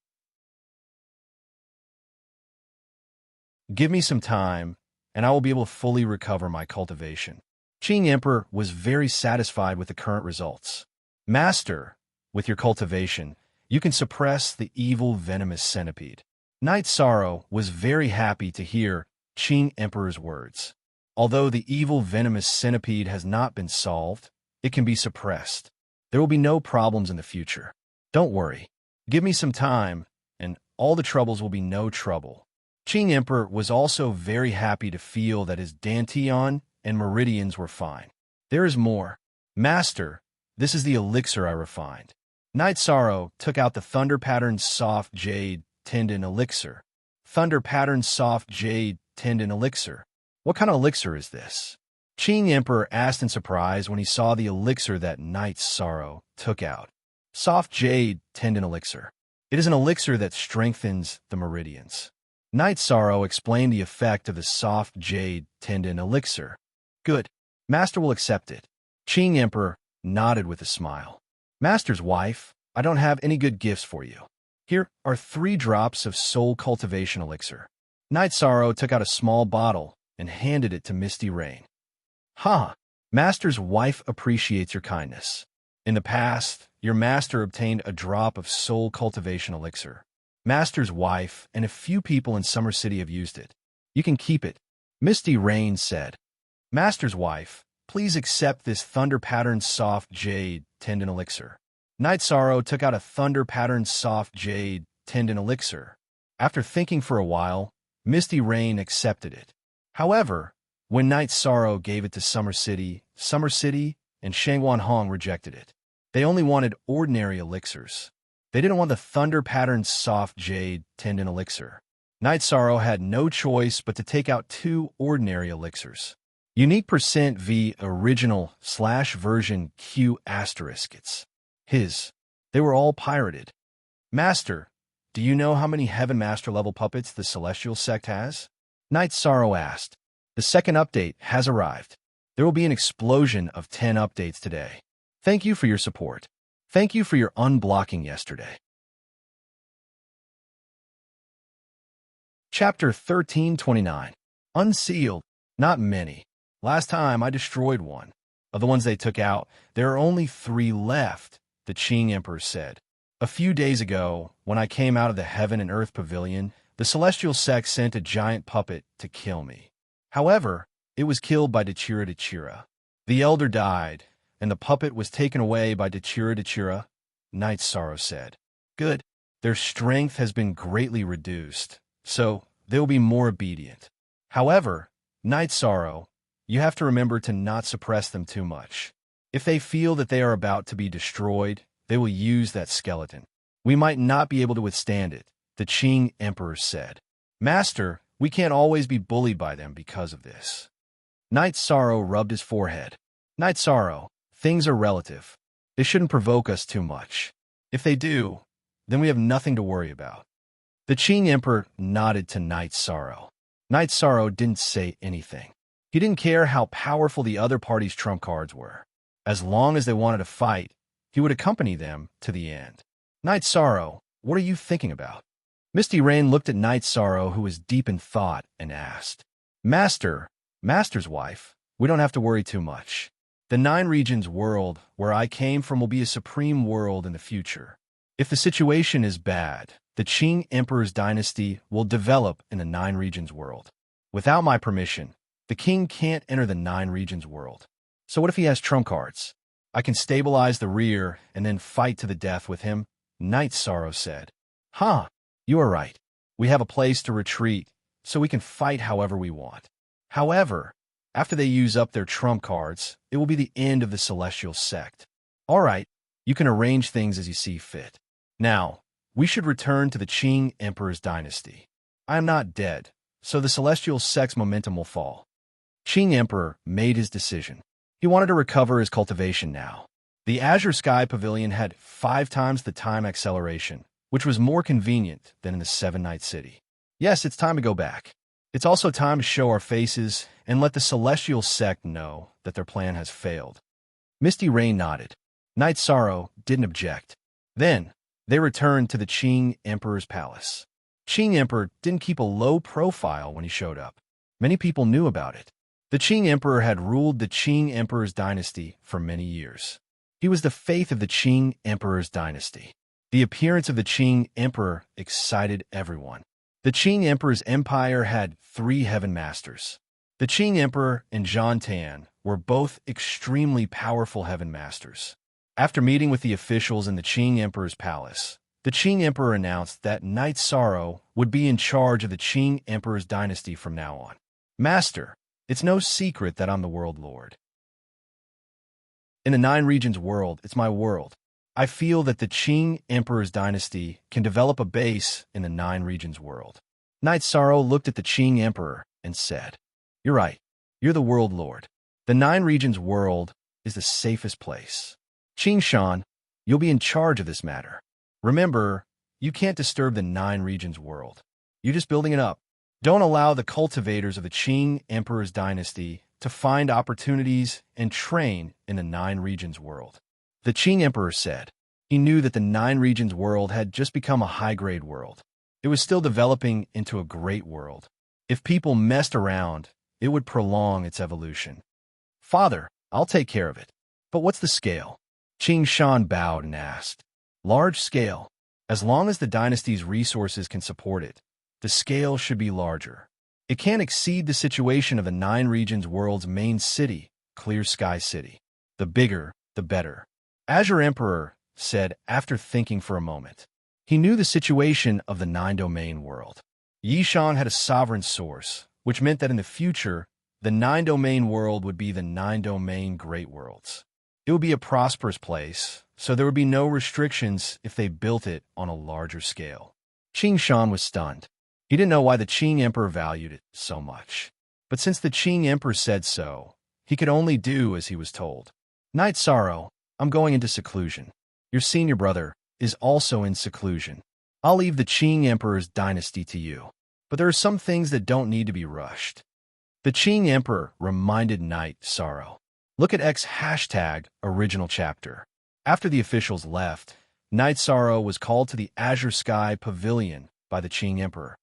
Give me some time, and I will be able to fully recover my cultivation. Qing Emperor was very satisfied with the current results. Master, with your cultivation, you can suppress the evil venomous centipede. Night Sorrow was very happy to hear Qing Emperor's words. Although the evil venomous centipede has not been solved, it can be suppressed. There will be no problems in the future. Don't worry. Give me some time, and all the troubles will be no trouble. Qing Emperor was also very happy to feel that his dantian and meridians were fine. There is more. Master, this is the elixir I refined. Night Sorrow took out the Thunder Pattern Soft Jade Tendon Elixir. Thunder Pattern Soft Jade Tendon Elixir. What kind of elixir is this? Qing Emperor asked in surprise when he saw the elixir that Night Sorrow took out. Soft Jade Tendon Elixir. It is an elixir that strengthens the meridians. Night Sorrow explained the effect of the Soft Jade Tendon Elixir. Good. Master will accept it. Qing Emperor nodded with a smile. Master's wife, I don't have any good gifts for you. Here are 3 drops of soul cultivation elixir. Night Sorrow took out a small bottle and handed it to Misty Rain. Ha! Master's wife appreciates your kindness. In the past, your master obtained a drop of soul cultivation elixir. Master's wife and a few people in Summer City have used it. You can keep it. Misty Rain said. Master's wife, please accept this Thunder Pattern Soft Jade Tendon Elixir. Night Sorrow took out a Thunder Pattern Soft Jade Tendon Elixir. After thinking for a while, Misty Rain accepted it. However, when Night Sorrow gave it to Summer City and Shengwan Hong rejected it. They only wanted ordinary elixirs. They didn't want the Thunder Pattern Soft Jade Tendon Elixir. Night Sorrow had no choice but to take out 2 ordinary elixirs. Unique %V original /version Q asterisk. It's his. They were all pirated. Master, do you know how many Heaven Master level puppets the Celestial Sect has? Night Sorrow asked. The second update has arrived. There will be an explosion of 10 updates today. Thank you for your support. Thank you for your unblocking yesterday. Chapter 1329. Unsealed. Not many. Last time I destroyed one. Of the ones they took out, there are only 3 left, the Qing Emperor said. A few days ago, when I came out of the Heaven and Earth Pavilion, the Celestial Sect sent a giant puppet to kill me. However, it was killed by Dechira. The Elder died, and the puppet was taken away by Dechira, Night Sorrow said. Good. Their strength has been greatly reduced, so they will be more obedient. However, Night Sorrow, you have to remember to not suppress them too much. If they feel that they are about to be destroyed, they will use that skeleton. We might not be able to withstand it, the Qing Emperor said. Master, we can't always be bullied by them because of this. Night Sorrow rubbed his forehead. Night Sorrow, things are relative. They shouldn't provoke us too much. If they do, then we have nothing to worry about. The Qing Emperor nodded to Knight Sorrow. Knight Sorrow didn't say anything. He didn't care how powerful the other party's trump cards were. As long as they wanted to fight, he would accompany them to the end. Knight Sorrow, what are you thinking about? Misty Rain looked at Knight Sorrow, who was deep in thought, and asked, Master's wife, we don't have to worry too much. The Nine Regions world, where I came from, will be a supreme world in the future. If the situation is bad, the Qing Emperor's dynasty will develop in the Nine Regions world. Without my permission, the king can't enter the Nine Regions world. So what if he has trump cards? I can stabilize the rear and then fight to the death with him, Knight Sorrow said. You are right. We have a place to retreat, so we can fight however we want. However, after they use up their trump cards, it will be the end of the Celestial Sect. All right, you can arrange things as you see fit. Now, we should return to the Qing Emperor's dynasty. I am not dead, so the Celestial Sect's momentum will fall. Qing Emperor made his decision. He wanted to recover his cultivation now. The Azure Sky Pavilion had 5 times the time acceleration, which was more convenient than in the Seven-Night City. Yes, it's time to go back. It's also time to show our faces and let the Celestial Sect know that their plan has failed. Misty Rain nodded. Knight Sorrow didn't object. Then, they returned to the Qing Emperor's palace. Qing Emperor didn't keep a low profile when he showed up. Many people knew about it. The Qing Emperor had ruled the Qing Emperor's dynasty for many years. He was the faith of the Qing Emperor's dynasty. The appearance of the Qing Emperor excited everyone. The Qing Emperor's empire had 3 heaven masters. The Qing Emperor and Zhan Tan were both extremely powerful heaven masters. After meeting with the officials in the Qing Emperor's palace, the Qing Emperor announced that Knight Sorrow would be in charge of the Qing Emperor's dynasty from now on. Master, it's no secret that I'm the world lord. In the Nine Regions world, it's my world. I feel that the Qing Emperor's dynasty can develop a base in the Nine Regions world. Knight Sorrow looked at the Qing Emperor and said, You're right. You're the world lord. The Nine Regions world is the safest place. Qing Shan, you'll be in charge of this matter. Remember, you can't disturb the Nine Regions world. You're just building it up. Don't allow the cultivators of the Qing Emperor's dynasty to find opportunities and train in the Nine Regions world. The Qing Emperor said. He knew that the Nine Regions world had just become a high-grade world. It was still developing into a great world. If people messed around, it would prolong its evolution. Father, I'll take care of it. But what's the scale? Qing Shan bowed and asked. Large scale. As long as the dynasty's resources can support it, the scale should be larger. It can't exceed the situation of the Nine Regions world's main city, Clear Sky City. The bigger, the better. Azure Emperor said after thinking for a moment. He knew the situation of the Nine-Domain world. Yishan had a sovereign source, which meant that in the future, the Nine-Domain world would be the Nine-Domain Great Worlds. It would be a prosperous place, so there would be no restrictions if they built it on a larger scale. Qing Shan was stunned. He didn't know why the Qing Emperor valued it so much. But since the Qing Emperor said so, he could only do as he was told. Knight Sorrow, I'm going into seclusion. Your senior brother is also in seclusion. I'll leave the Qing Emperor's dynasty to you. But there are some things that don't need to be rushed. The Qing Emperor reminded Knight Sorrow. Look at #original chapter. After the officials left, Knight Sorrow was called to the Azure Sky Pavilion by the Qing Emperor.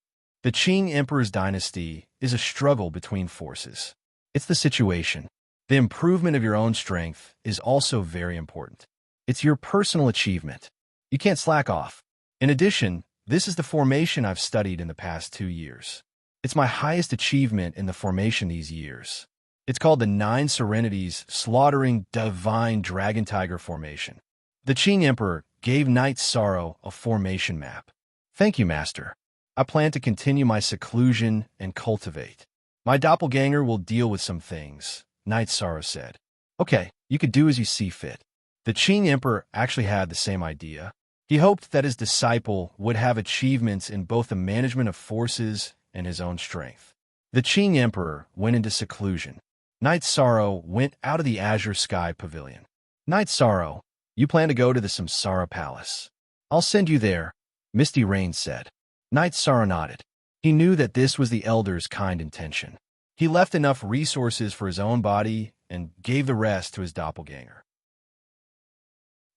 The Qing Emperor's dynasty is a struggle between forces. It's the situation. The improvement of your own strength is also very important. It's your personal achievement. You can't slack off. In addition, this is the formation I've studied in the past 2 years. It's my highest achievement in the formation these years. It's called the Nine Serenities Slaughtering Divine Dragon Tiger Formation. The Qing Emperor gave Knight Sorrow a formation map. Thank you, Master. I plan to continue my seclusion and cultivate. My doppelganger will deal with some things, Knight Sorrow said. Okay, you could do as you see fit. The Qing Emperor actually had the same idea. He hoped that his disciple would have achievements in both the management of forces and his own strength. The Qing Emperor went into seclusion. Knight Sorrow went out of the Azure Sky Pavilion. Knight Sorrow, you plan to go to the Samsara Palace. I'll send you there, Misty Rain said. Knight Sorrow nodded. He knew that this was the Elder's kind intention. He left enough resources for his own body and gave the rest to his doppelganger.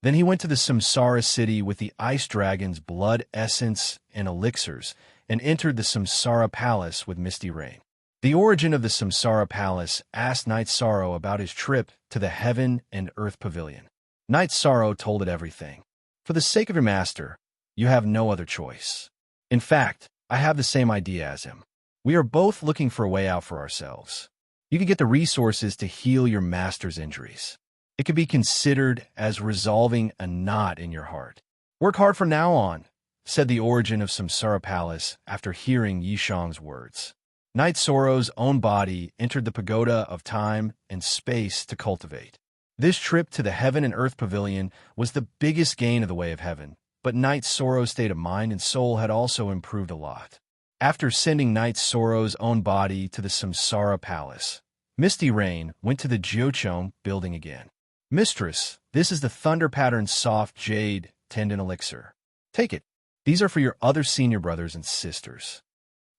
Then he went to the Samsara city with the ice dragon's blood essence and elixirs and entered the Samsara palace with Misty Rain. The origin of the Samsara palace asked Knight Sorrow about his trip to the Heaven and Earth Pavilion. Knight Sorrow told it everything. For the sake of your master, you have no other choice. In fact, I have the same idea as him. We are both looking for a way out for ourselves. You can get the resources to heal your master's injuries. It could be considered as resolving a knot in your heart. Work hard from now on, said the origin of Samsara Palace after hearing Yishang's words. Knight Sorrow's own body entered the pagoda of time and space to cultivate. This trip to the Heaven and Earth Pavilion was the biggest gain of the Way of Heaven, but Knight Sorrow's state of mind and soul had also improved a lot. After sending Knight Sorrow's own body to the Samsara Palace, Misty Rain went to the Jiochong building again. Mistress, this is the Thunder Pattern Soft Jade Tendon Elixir. Take it. These are for your other senior brothers and sisters.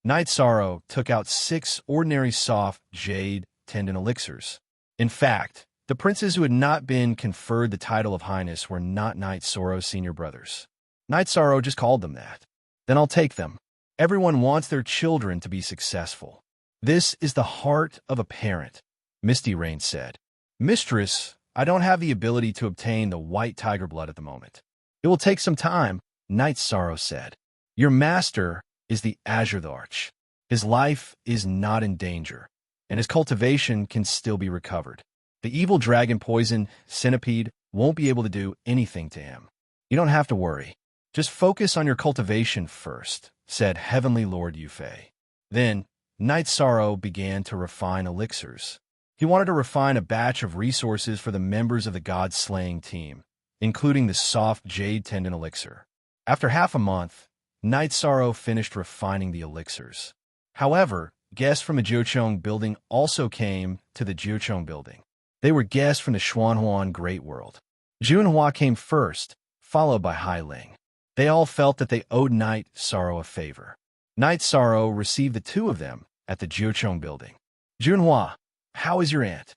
Knight Sorrow took out 6 ordinary soft jade tendon elixirs. In fact, the princes who had not been conferred the title of Highness were not Knight Sorrow's senior brothers. Knight Sorrow just called them that. Then I'll take them. Everyone wants their children to be successful. This is the heart of a parent, Misty Rain said. Mistress, I don't have the ability to obtain the white tiger blood at the moment. It will take some time, Knight Sorrow said. Your master is the Azure Arch. His life is not in danger, and his cultivation can still be recovered. The evil dragon poison centipede won't be able to do anything to him. You don't have to worry. Just focus on your cultivation first, said Heavenly Lord Yufei. Then, Knight Sorrow began to refine elixirs. He wanted to refine a batch of resources for the members of the God-slaying team, including the soft jade tendon elixir. After half a month, Knight Sorrow finished refining the elixirs. However, guests from the Jiochong building also came to the Jiochong building. They were guests from the Xuanhuan Great World. Junhua came first, followed by Hai Ling. They all felt that they owed Knight Sorrow a favor. Knight Sorrow received the 2 of them at the Jiochong building. Junhua, how is your aunt?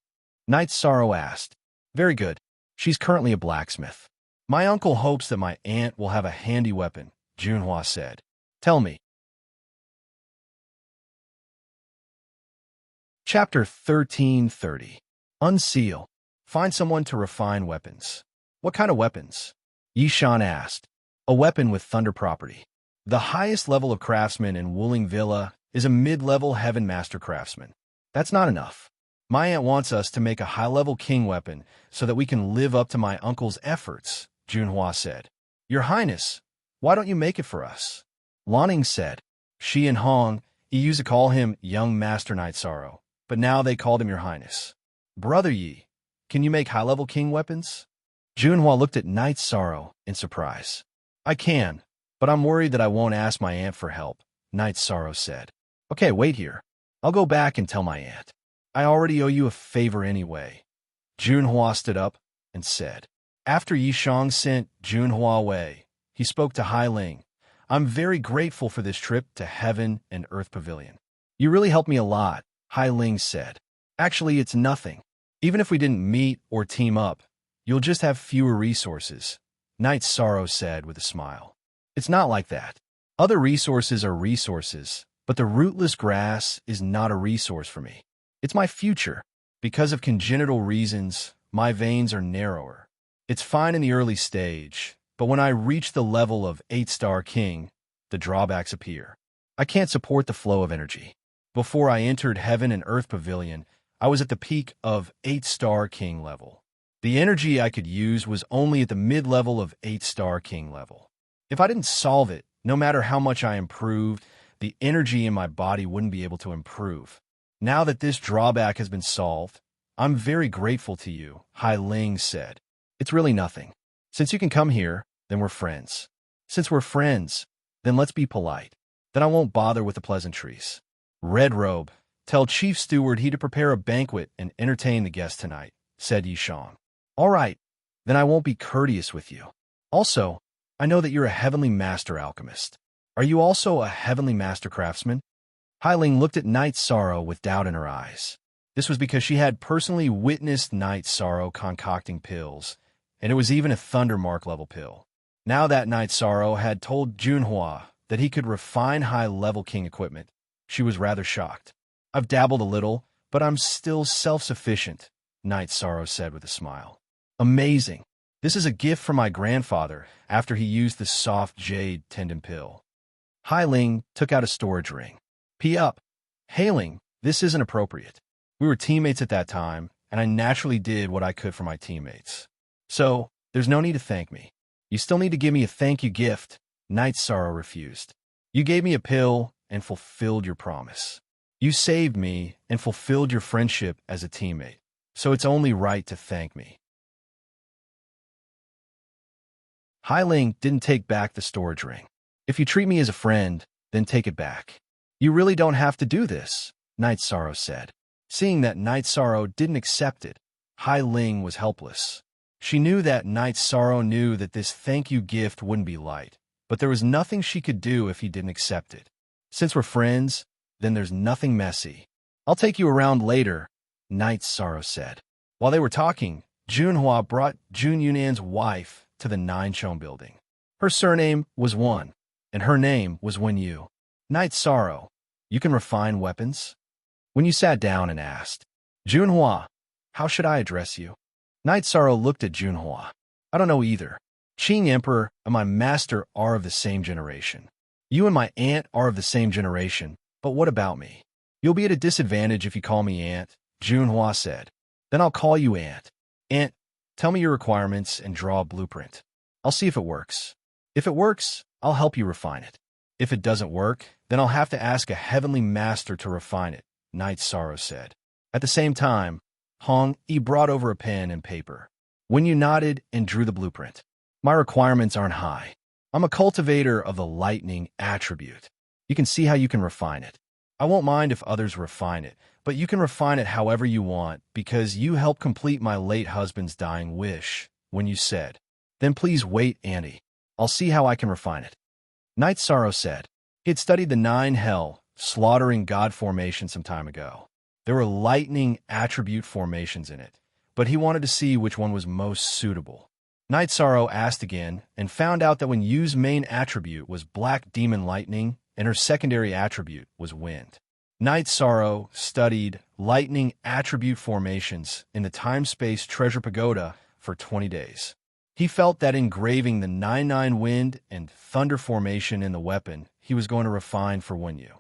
Knight Sorrow asked. Very good. She's currently a blacksmith. My uncle hopes that my aunt will have a handy weapon, Junhua said. Tell me. Chapter 1330. Unseal. Find someone to refine weapons. What kind of weapons? Yishan asked. A weapon with thunder property. The highest level of craftsman in Wuling Villa is a mid-level Heaven Master craftsman. That's not enough. My aunt wants us to make a high-level king weapon so that we can live up to my uncle's efforts, Junhua said. Your Highness, why don't you make it for us? Lanning said. She and Hong, he used to call him Young Master Knight Sorrow, but now they called him Your Highness. Brother Yi, can you make high-level king weapons? Junhua looked at Knight Sorrow in surprise. I can, but I'm worried that I won't ask my aunt for help, Knight Sorrow said. Okay, wait here. I'll go back and tell my aunt. I already owe you a favor anyway. Junhua stood up and said. After Yishang sent Junhua away, he spoke to Hai Ling. I'm very grateful for this trip to Heaven and Earth Pavilion. You really helped me a lot, Hai Ling said. Actually, it's nothing. Even if we didn't meet or team up, you'll just have fewer resources, Knight Sorrow said with a smile. It's not like that. Other resources are resources, but the rootless grass is not a resource for me. It's my future. Because of congenital reasons, my veins are narrower. It's fine in the early stage, but when I reach the level of 8-star king, the drawbacks appear. I can't support the flow of energy. Before I entered Heaven and Earth Pavilion, I was at the peak of 8-star king level. The energy I could use was only at the mid-level of 8-star king level. If I didn't solve it, no matter how much I improved, the energy in my body wouldn't be able to improve. Now that this drawback has been solved, I'm very grateful to you, Hai Ling said. It's really nothing. Since you can come here, then we're friends. Since we're friends, then let's be polite. Then I won't bother with the pleasantries. Red Robe, tell Chief Steward he to prepare a banquet and entertain the guests tonight, said Yishang. All right, then I won't be courteous with you. Also, I know that you're a heavenly master alchemist. Are you also a heavenly master craftsman? Ling looked at Night Sorrow with doubt in her eyes. This was because she had personally witnessed Night Sorrow concocting pills, and it was even a Thunder Mark level pill. Now that Night Sorrow had told Junhua that he could refine high-level king equipment, she was rather shocked. I've dabbled a little, but I'm still self-sufficient, Night Sorrow said with a smile. Amazing. This is a gift from my grandfather after he used the soft jade tendon pill. Ling took out a storage ring. Up. Ling, this isn't appropriate. We were teammates at that time, and I naturally did what I could for my teammates. So, there's no need to thank me. You still need to give me a thank you gift, Night Sorrow refused. You gave me a pill and fulfilled your promise. You saved me and fulfilled your friendship as a teammate, so it's only right to thank me. Ling didn't take back the storage ring. If you treat me as a friend, then take it back. You really don't have to do this, Night Sorrow said. Seeing that Night Sorrow didn't accept it, Ling was helpless. She knew that Night Sorrow knew that this thank you gift wouldn't be light, but there was nothing she could do if he didn't accept it. Since we're friends, then there's nothing messy. I'll take you around later, Night Sorrow said. While they were talking, Junhua brought Jun Yunan's wife to the Nine-Chong building. Her surname was Wan, and her name was Wen Yu. Night Sorrow, you can refine weapons? When you sat down and asked, Junhua, how should I address you? Night Sorrow looked at Junhua. I don't know either. Qing Emperor and my master are of the same generation. You and my aunt are of the same generation, but what about me? You'll be at a disadvantage if you call me aunt, Junhua said. Then I'll call you aunt. Aunt, tell me your requirements and draw a blueprint. I'll see if it works. If it works, I'll help you refine it. If it doesn't work, then I'll have to ask a heavenly master to refine it, Night Sorrow said. At the same time, He brought over a pen and paper. When you nodded and drew the blueprint. My requirements aren't high. I'm a cultivator of the lightning attribute. You can see how you can refine it. I won't mind if others refine it, but you can refine it however you want because you helped complete my late husband's dying wish when you said, then please wait, Annie. I'll see how I can refine it. Night Sorrow said. He had studied the 9 hell, slaughtering god formation some time ago. There were lightning attribute formations in it, but he wanted to see which one was most suitable. Night Sorrow asked again and found out that when Yu's main attribute was black demon lightning and her secondary attribute was wind. Night Sorrow studied lightning attribute formations in the time-space treasure pagoda for 20 days. He felt that engraving the 9-9 wind and thunder formation in the weapon he was going to refine for Wenyu.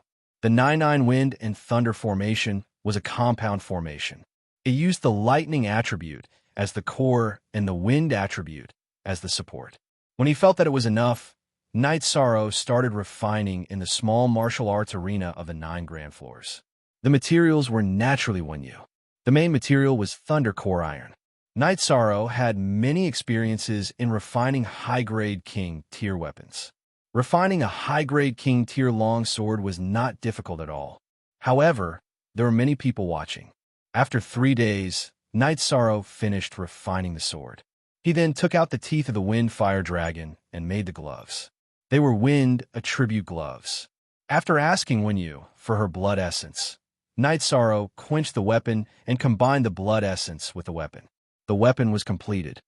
The 9-9 wind and thunder formation was a compound formation. It used the lightning attribute as the core and the wind attribute as the support. When he felt that it was enough, Night Sorrow started refining in the small martial arts arena of the 9 grand floors. The materials were naturally Wenyu. The main material was thunder core iron. Night Sorrow had many experiences in refining high-grade king tier weapons. Refining a high-grade king tier longsword was not difficult at all. However, there were many people watching. After 3 days, Night Sorrow finished refining the sword. He then took out the teeth of the wind fire dragon and made the gloves. They were wind attribute gloves. After asking Wenyu for her blood essence, Night Sorrow quenched the weapon and combined the blood essence with the weapon. The weapon was completed.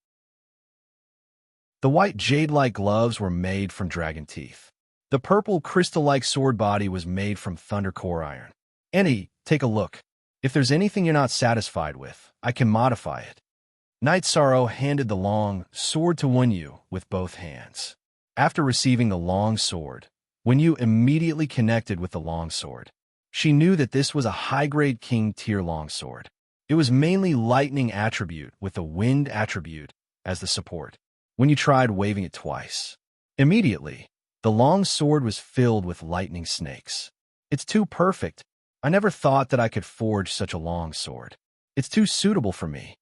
The white jade-like gloves were made from dragon teeth. The purple crystal-like sword body was made from thunder core iron. Annie, take a look. If there's anything you're not satisfied with, I can modify it. Night Sorrow handed the long sword to Wenyu with both hands. After receiving the long sword, Wenyu immediately connected with the long sword. She knew that this was a high-grade king tier long sword. It was mainly lightning attribute with the wind attribute as the support. When you tried waving it twice, immediately, the long sword was filled with lightning snakes. It's too perfect. I never thought that I could forge such a long sword. It's too suitable for me.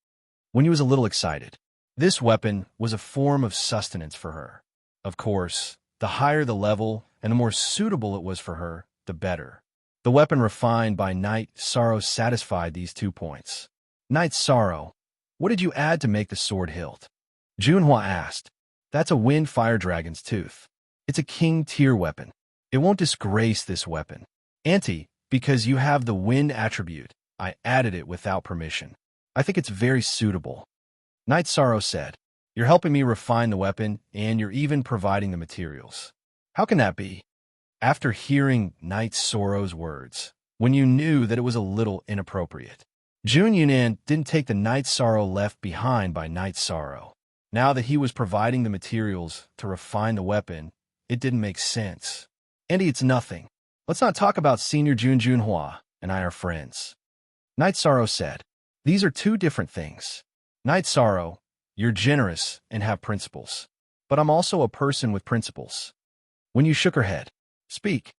When he was a little excited, this weapon was a form of sustenance for her. Of course, the higher the level and the more suitable it was for her, the better. The weapon refined by Night Sorrow satisfied these 2 points. Night Sorrow, what did you add to make the sword hilt? Junhua asked. That's a wind fire dragon's tooth. It's a king tier weapon. It won't disgrace this weapon. Auntie, because you have the wind attribute, I added it without permission. I think it's very suitable. Night Sorrow said, you're helping me refine the weapon, and you're even providing the materials. How can that be? After hearing Night Sorrow's words, when you knew that it was a little inappropriate. Jun Yunan didn't take the Night Sorrow left behind by Night Sorrow. Now that he was providing the materials to refine the weapon, it didn't make sense. Andy, it's nothing. Let's not talk about Senior Jun Junhua and I are friends. Night Sorrow said, these are two different things. Night Sorrow, you're generous and have principles. But I'm also a person with principles. When you shook her head, speak.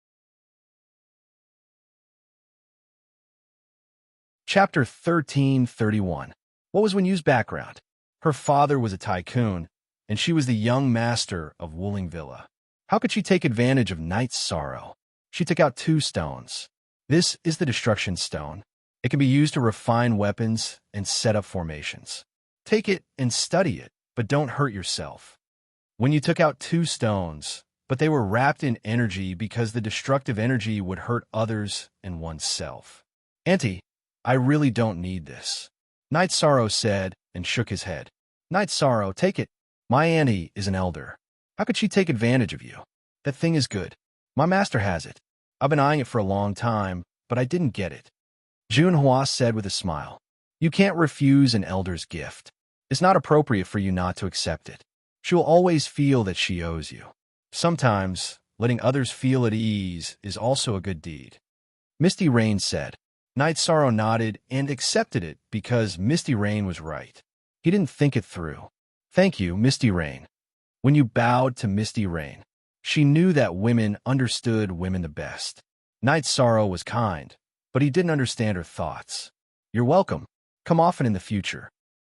Chapter 1331. What was Wen Yu's background? Her father was a tycoon, and she was the young master of Wuling Villa. How could she take advantage of Night Sorrow? She took out 2 stones. This is the Destruction Stone. It can be used to refine weapons and set up formations. Take it and study it, but don't hurt yourself. When you took out 2 stones, but they were wrapped in energy because the destructive energy would hurt others and oneself. Auntie, I really don't need this. Night Sorrow said and shook his head. Night Sorrow, take it. My auntie is an elder. How could she take advantage of you? That thing is good. My master has it. I've been eyeing it for a long time, but I didn't get it. Junhua said with a smile. You can't refuse an elder's gift. It's not appropriate for you not to accept it. She will always feel that she owes you. Sometimes, letting others feel at ease is also a good deed. Misty Rain said. Night Sorrow nodded and accepted it because Misty Rain was right. He didn't think it through. Thank you, Misty Rain. When you bowed to Misty Rain, she knew that women understood women the best. Night Sorrow was kind, but he didn't understand her thoughts. You're welcome. Come often in the future.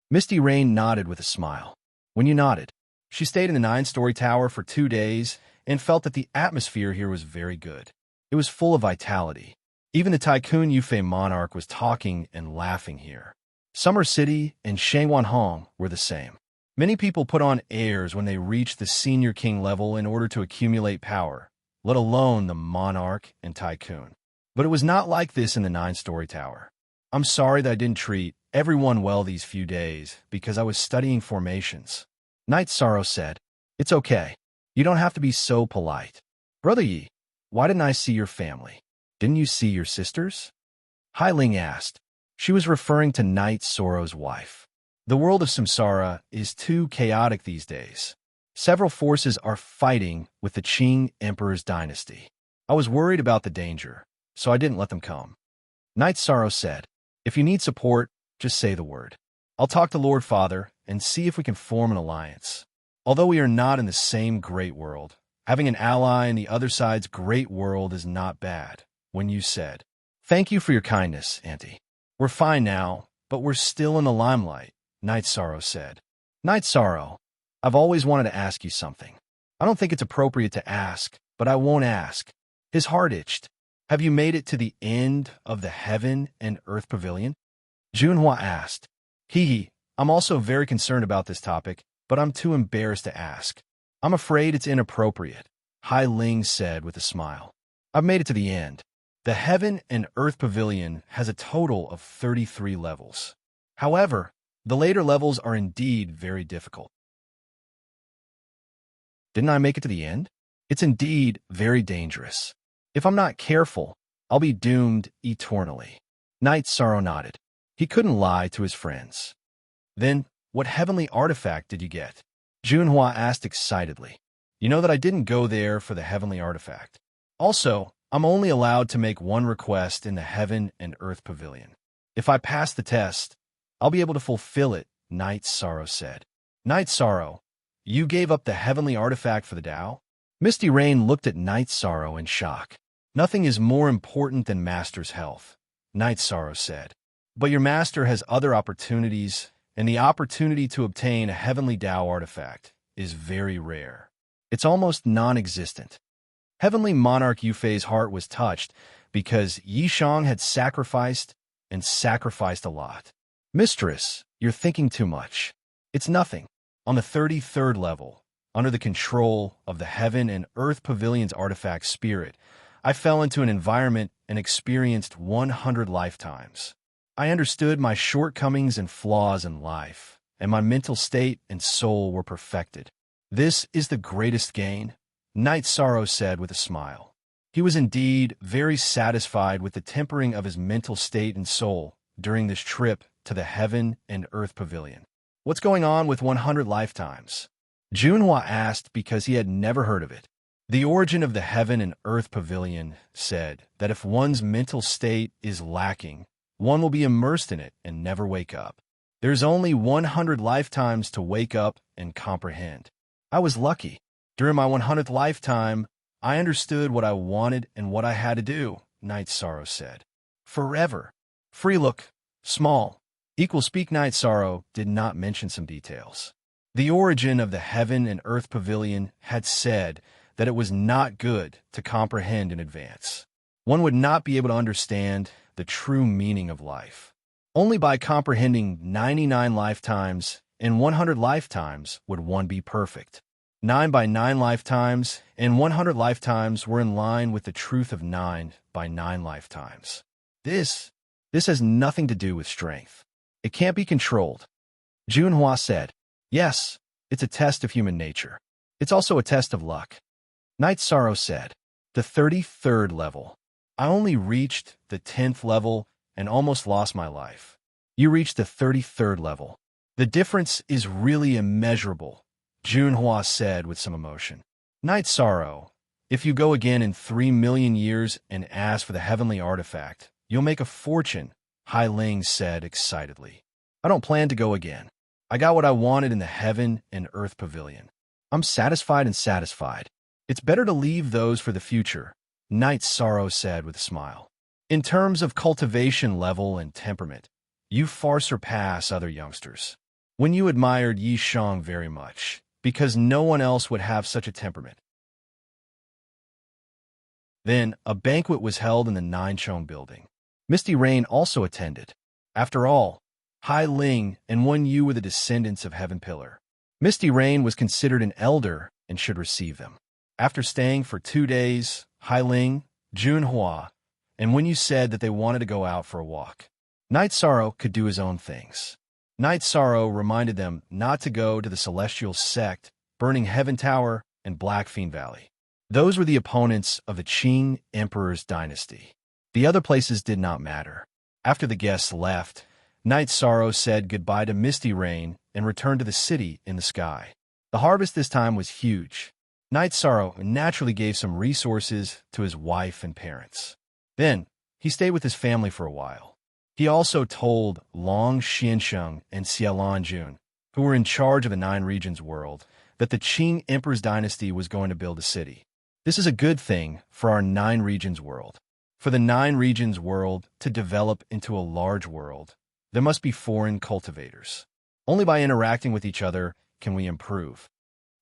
Misty Rain nodded with a smile. When you nodded, she stayed in the 9-story tower for 2 days and felt that the atmosphere here was very good. It was full of vitality. Even the tycoon Yufei monarch was talking and laughing here. Summer City and Shangwanhong were the same. Many people put on airs when they reached the senior king level in order to accumulate power, let alone the monarch and tycoon. But it was not like this in the 9-story tower. I'm sorry that I didn't treat everyone well these few days because I was studying formations. Night Sorrow said, it's okay. You don't have to be so polite. Brother Yi, why didn't I see your family? Didn't you see your sisters? Hai Ling asked. She was referring to Night Sorrow's wife. The world of Samsara is too chaotic these days. Several forces are fighting with the Qing Emperor's dynasty. I was worried about the danger, so I didn't let them come. Night Sorrow said, if you need support, just say the word. I'll talk to Lord Father and see if we can form an alliance. Although we are not in the same great world, having an ally in the other side's great world is not bad. When you said, thank you for your kindness, Auntie. We're fine now, but we're still in the limelight, Night Sorrow said. Night Sorrow, I've always wanted to ask you something. I don't think it's appropriate to ask, but I won't ask. His heart itched. Have you made it to the end of the Heaven and Earth Pavilion? Junhua asked. Hee, I'm also very concerned about this topic, but I'm too embarrassed to ask. I'm afraid it's inappropriate, Hai Ling said with a smile. I've made it to the end. The Heaven and Earth Pavilion has a total of 33 levels. However, the later levels are indeed very difficult. Didn't I make it to the end? It's indeed very dangerous. If I'm not careful, I'll be doomed eternally. Night Sorrow nodded. He couldn't lie to his friends. Then, what heavenly artifact did you get? Junhua asked excitedly. You know that I didn't go there for the heavenly artifact. Also, I'm only allowed to make one request in the Heaven and Earth Pavilion. If I pass the test, I'll be able to fulfill it, Night Sorrow said. Night Sorrow, you gave up the heavenly artifact for the Tao? Misty Rain looked at Night Sorrow in shock. Nothing is more important than Master's health, Night Sorrow said. But your Master has other opportunities, and the opportunity to obtain a heavenly Tao artifact is very rare. It's almost non-existent. Heavenly Monarch Yufei's heart was touched because Yishang had sacrificed a lot. Mistress, you're thinking too much. It's nothing. On the 33rd level, under the control of the Heaven and Earth Pavilion's artifact spirit, I fell into an environment and experienced 100 lifetimes. I understood my shortcomings and flaws in life, and my mental state and soul were perfected. This is the greatest gain, Knight Sorrow said with a smile. He was indeed very satisfied with the tempering of his mental state and soul during this trip to the Heaven and Earth Pavilion. What's going on with 100 lifetimes? Junhua asked because he had never heard of it. The origin of the Heaven and Earth Pavilion said that if one's mental state is lacking, one will be immersed in it and never wake up. There's only 100 lifetimes to wake up and comprehend. I was lucky. During my 100th lifetime, I understood what I wanted and what I had to do, Knight Sorrow said. Forever. Free look. Small. Equal speak Knight Sorrow did not mention some details. The origin of the Heaven and Earth Pavilion had said that it was not good to comprehend in advance. One would not be able to understand the true meaning of life. Only by comprehending 99 lifetimes and 100 lifetimes would one be perfect. 9 by 9 lifetimes and 100 lifetimes were in line with the truth of 9 by 9 lifetimes. This has nothing to do with strength. It can't be controlled. Junhua said, yes, it's a test of human nature. It's also a test of luck. Knight Sorrow said, the 33rd level. I only reached the 10th level and almost lost my life. You reached the 33rd level. The difference is really immeasurable, Junhua said with some emotion. Knight Sorrow, if you go again in 3 million years and ask for the heavenly artifact, you'll make a fortune, Hai Ling said excitedly. I don't plan to go again. I got what I wanted in the Heaven and Earth Pavilion. I'm satisfied and satisfied. It's better to leave those for the future, Knight Sorrow said with a smile. In terms of cultivation level and temperament, you far surpass other youngsters. When you admired Yi Shang very much, because no one else would have such a temperament. Then, a banquet was held in the Ninchong building. Misty Rain also attended. After all, Hai Ling and Wen Yu were the descendants of Heaven Pillar. Misty Rain was considered an elder and should receive them. After staying for 2 days, Hai Ling, Junhua, and Wen Yu said that they wanted to go out for a walk. Knight Sorrow could do his own things. Knight Sorrow reminded them not to go to the Celestial Sect, Burning Heaven Tower, and Black Fiend Valley. Those were the opponents of the Qing Emperor's dynasty. The other places did not matter. After the guests left, Knight Sorrow said goodbye to Misty Rain and returned to the city in the sky. The harvest this time was huge. Knight Sorrow naturally gave some resources to his wife and parents. Then, he stayed with his family for a while. He also told Long Xiansheng and Xiaolan Jun, who were in charge of the 9 Regions world, that the Qing Emperor's dynasty was going to build a city. This is a good thing for our 9 Regions world. For the 9 Regions world to develop into a large world, there must be foreign cultivators. Only by interacting with each other can we improve.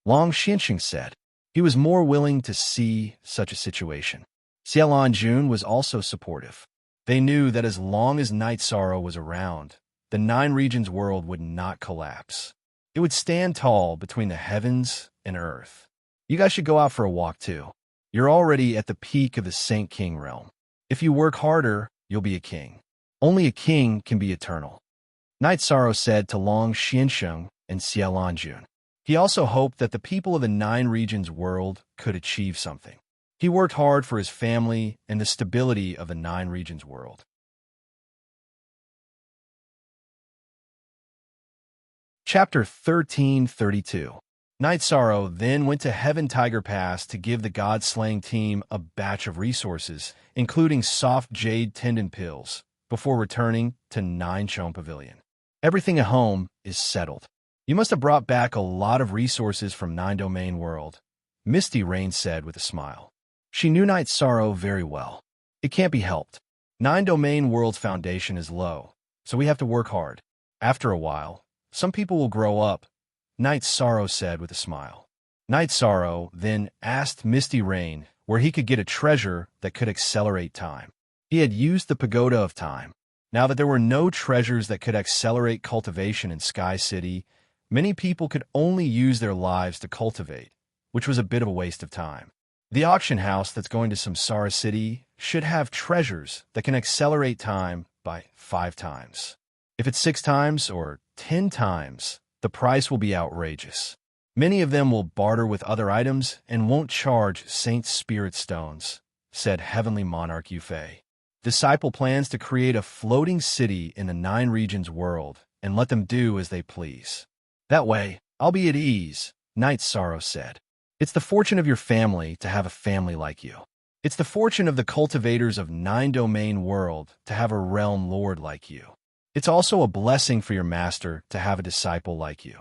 Long Xiansheng said. He was more willing to see such a situation. Xiaolan Jun was also supportive. They knew that as long as Knight Sorrow was around, the 9 Regions world would not collapse. It would stand tall between the heavens and earth. You guys should go out for a walk too. You're already at the peak of the Saint King realm. If you work harder, you'll be a king. Only a king can be eternal. Knight Sorrow said to Long Xiansheng and Xiaolan Jun. He also hoped that the people of the 9 Regions world could achieve something. He worked hard for his family and the stability of the 9 Regions world. Chapter 1332. Knight Sorrow then went to Heaven Tiger Pass to give the God-slaying team a batch of resources, including soft jade tendon pills, before returning to Ninchong Pavilion. Everything at home is settled. You must have brought back a lot of resources from 9 Domain World, Misty Rain said with a smile. She knew Knight Sorrow very well. It can't be helped. 9 Domain World's foundation is low, so we have to work hard. After a while, some people will grow up, Knight Sorrow said with a smile. Knight Sorrow then asked Misty Rain where he could get a treasure that could accelerate time. He had used the Pagoda of Time. Now that there were no treasures that could accelerate cultivation in Sky City, Many people could only use their lives to cultivate, which was a bit of a waste of time. The auction house that's going to Samsara City should have treasures that can accelerate time by 5 times. If it's 6 times or 10 times, the price will be outrageous. Many of them will barter with other items and won't charge Saint Spirit Stones, said Heavenly Monarch Yufei. Disciple plans to create a floating city in the 9 regions world and let them do as they please. That way, I'll be at ease, Night Sorrow said. It's the fortune of your family to have a family like you. It's the fortune of the cultivators of 9-domain world to have a realm lord like you. It's also a blessing for your master to have a disciple like you.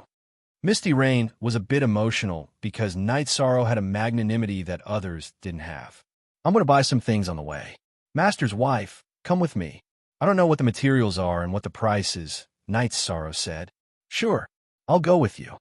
Misty Rain was a bit emotional because Night Sorrow had a magnanimity that others didn't have. I'm going to buy some things on the way. Master's wife, come with me. I don't know what the materials are and what the price is, Night Sorrow said. Sure, I'll go with you.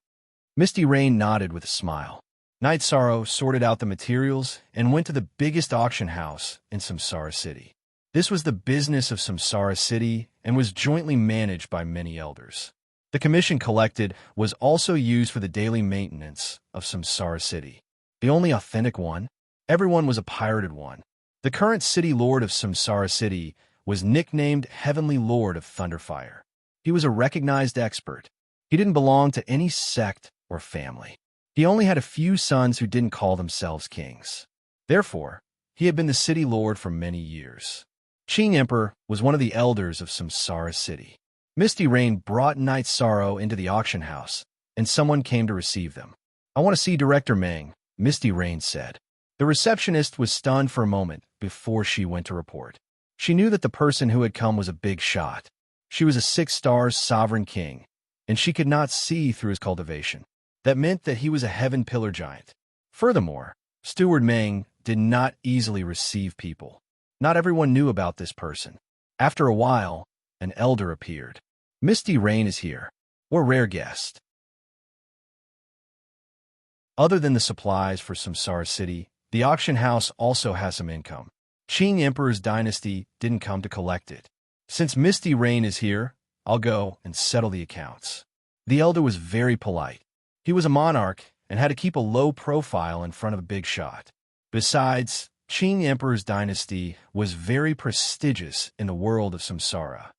Misty Rain nodded with a smile. Night Sorrow sorted out the materials and went to the biggest auction house in Samsara City. This was the business of Samsara City and was jointly managed by many elders. The commission collected was also used for the daily maintenance of Samsara City. The only authentic one? Everyone was a pirated one. The current city lord of Samsara City was nicknamed Heavenly Lord of Thunderfire. He was a recognized expert. He didn't belong to any sect or family. He only had a few sons who didn't call themselves kings. Therefore, he had been the city lord for many years. Qing Emperor was one of the elders of Samsara City. Misty Rain brought Night Sorrow into the auction house, and someone came to receive them. I want to see Director Meng, Misty Rain said. The receptionist was stunned for a moment before she went to report. She knew that the person who had come was a big shot. She was a 6-star sovereign king, and she could not see through his cultivation. That meant that he was a heaven pillar giant. Furthermore, Steward Meng did not easily receive people. Not everyone knew about this person. After a while, an elder appeared. Misty Rain is here, or rare guest. Other than the supplies for Samsara City, the auction house also has some income. Qing Emperor's dynasty didn't come to collect it. Since Misty Rain is here, I'll go and settle the accounts. The elder was very polite. He was a monarch and had to keep a low profile in front of a big shot. Besides, Qing Emperor's dynasty was very prestigious in the world of Samsara.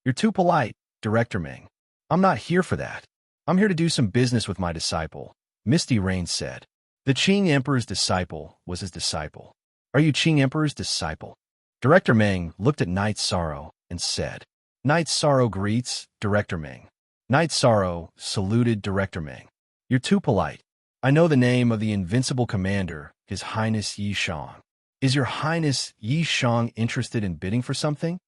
You're too polite, Director Ming. I'm not here for that. I'm here to do some business with my disciple, Misty Rain said. The Qing Emperor's disciple was his disciple. Are you Qing Emperor's disciple? Director Ming looked at Night Sorrow and said. Night Sorrow greets Director Ming. Night Sorrow saluted Director Ming. You're too polite. I know the name of the invincible commander, His Highness Yi Shang. Is Your Highness Yi Shang interested in bidding for something?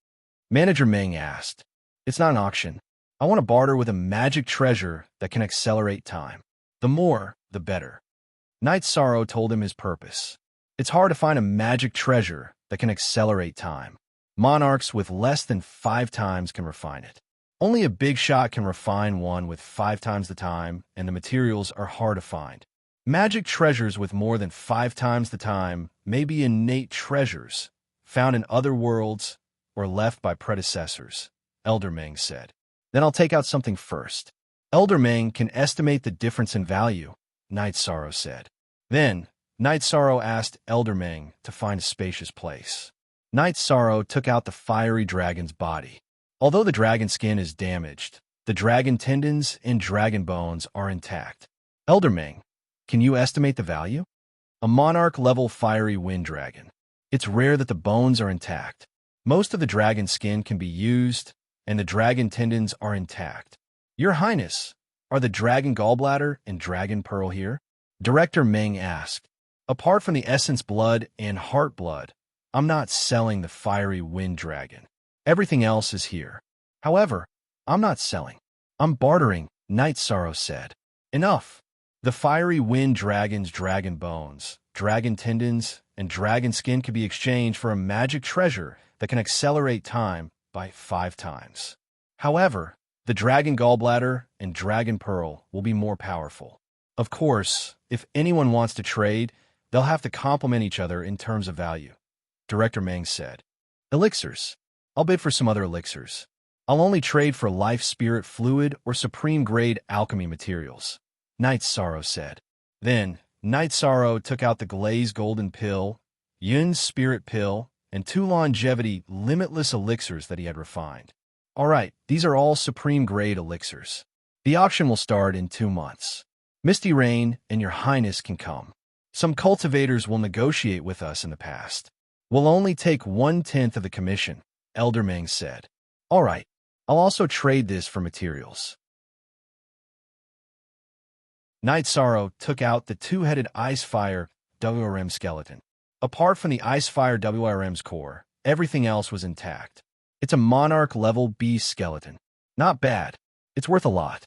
Manager Ming asked. It's not an auction. I want to barter with a magic treasure that can accelerate time. The more, the better. Night Sorrow told him his purpose. It's hard to find a magic treasure that can accelerate time. Monarchs with less than 5 times can refine it. Only a big shot can refine one with 5 times the time, and the materials are hard to find. Magic treasures with more than 5 times the time may be innate treasures, found in other worlds or left by predecessors, Elder Meng said. Then I'll take out something first. Elder Meng can estimate the difference in value, Night Sorrow said. Then, Night Sorrow asked Elder Meng to find a spacious place. Night Sorrow took out the fiery dragon's body. Although the dragon skin is damaged, the dragon tendons and dragon bones are intact. Elder Meng, can you estimate the value? A monarch-level fiery wind dragon. It's rare that the bones are intact. Most of the dragon skin can be used, and the dragon tendons are intact. Your Highness, are the dragon gallbladder and dragon pearl here? Director Meng asked. Apart from the essence blood and heart blood, I'm not selling the fiery wind dragon. Everything else is here. However, I'm not selling. I'm bartering, Night Sorrow said. Enough. The fiery wind dragon's dragon bones, dragon tendons, and dragon skin can be exchanged for a magic treasure that can accelerate time by 5 times. However, the dragon gallbladder and dragon pearl will be more powerful. Of course, if anyone wants to trade, they'll have to complement each other in terms of value, Director Meng said. Elixirs. I'll bid for some other elixirs. I'll only trade for life spirit fluid or supreme-grade alchemy materials, Night Sorrow said. Then, Night Sorrow took out the glazed golden pill, Yun's spirit pill, and 2 longevity limitless elixirs that he had refined. All right, these are all supreme-grade elixirs. The auction will start in 2 months. Misty Rain and your highness can come. Some cultivators will negotiate with us in the past. We'll only take 1/10 of the commission, Elder Meng said. All right, I'll also trade this for materials. Night Sorrow took out the 2-headed Icefire WRM skeleton. Apart from the Icefire WRM's core, everything else was intact. It's a Monarch level B skeleton. Not bad. It's worth a lot.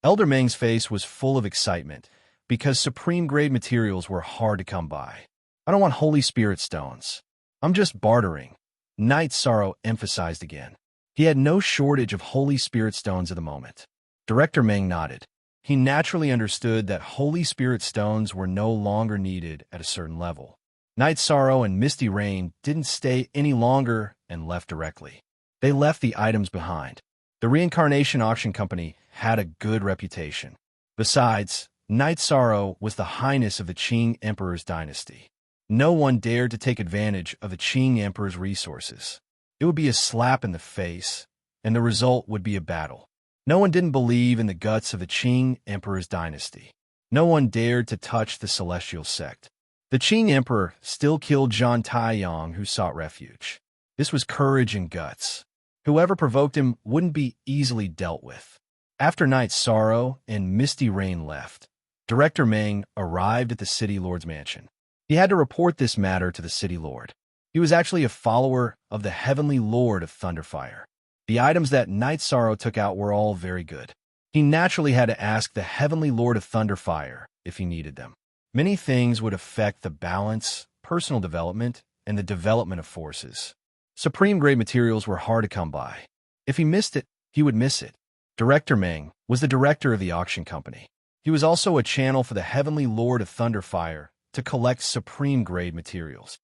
Elder Meng's face was full of excitement because supreme-grade materials were hard to come by. I don't want Holy Spirit stones. I'm just bartering, Night Sorrow emphasized again. He had no shortage of Holy Spirit stones at the moment. Director Meng nodded. He naturally understood that Holy Spirit stones were no longer needed at a certain level. Night Sorrow and Misty Rain didn't stay any longer and left directly. They left the items behind. The Reincarnation Auction Company had a good reputation. Besides, Night Sorrow was the highness of the Qing Emperor's dynasty. No one dared to take advantage of the Qing Emperor's resources. It would be a slap in the face, and the result would be a battle. No one didn't believe in the guts of the Qing Emperor's dynasty. No one dared to touch the celestial sect. The Qing Emperor still killed Zhang Taiyang, who sought refuge. This was courage and guts. Whoever provoked him wouldn't be easily dealt with. After Night Sorrow and Misty Rain left, Director Meng arrived at the City Lord's mansion. He had to report this matter to the City Lord. He was actually a follower of the Heavenly Lord of Thunderfire. The items that Night Sorrow took out were all very good. He naturally had to ask the Heavenly Lord of Thunderfire if he needed them. Many things would affect the balance, personal development, and the development of forces. Supreme-grade materials were hard to come by. If he missed it, he would miss it. Director Meng was the director of the auction company. He was also a channel for the Heavenly Lord of Thunderfire to collect supreme-grade materials.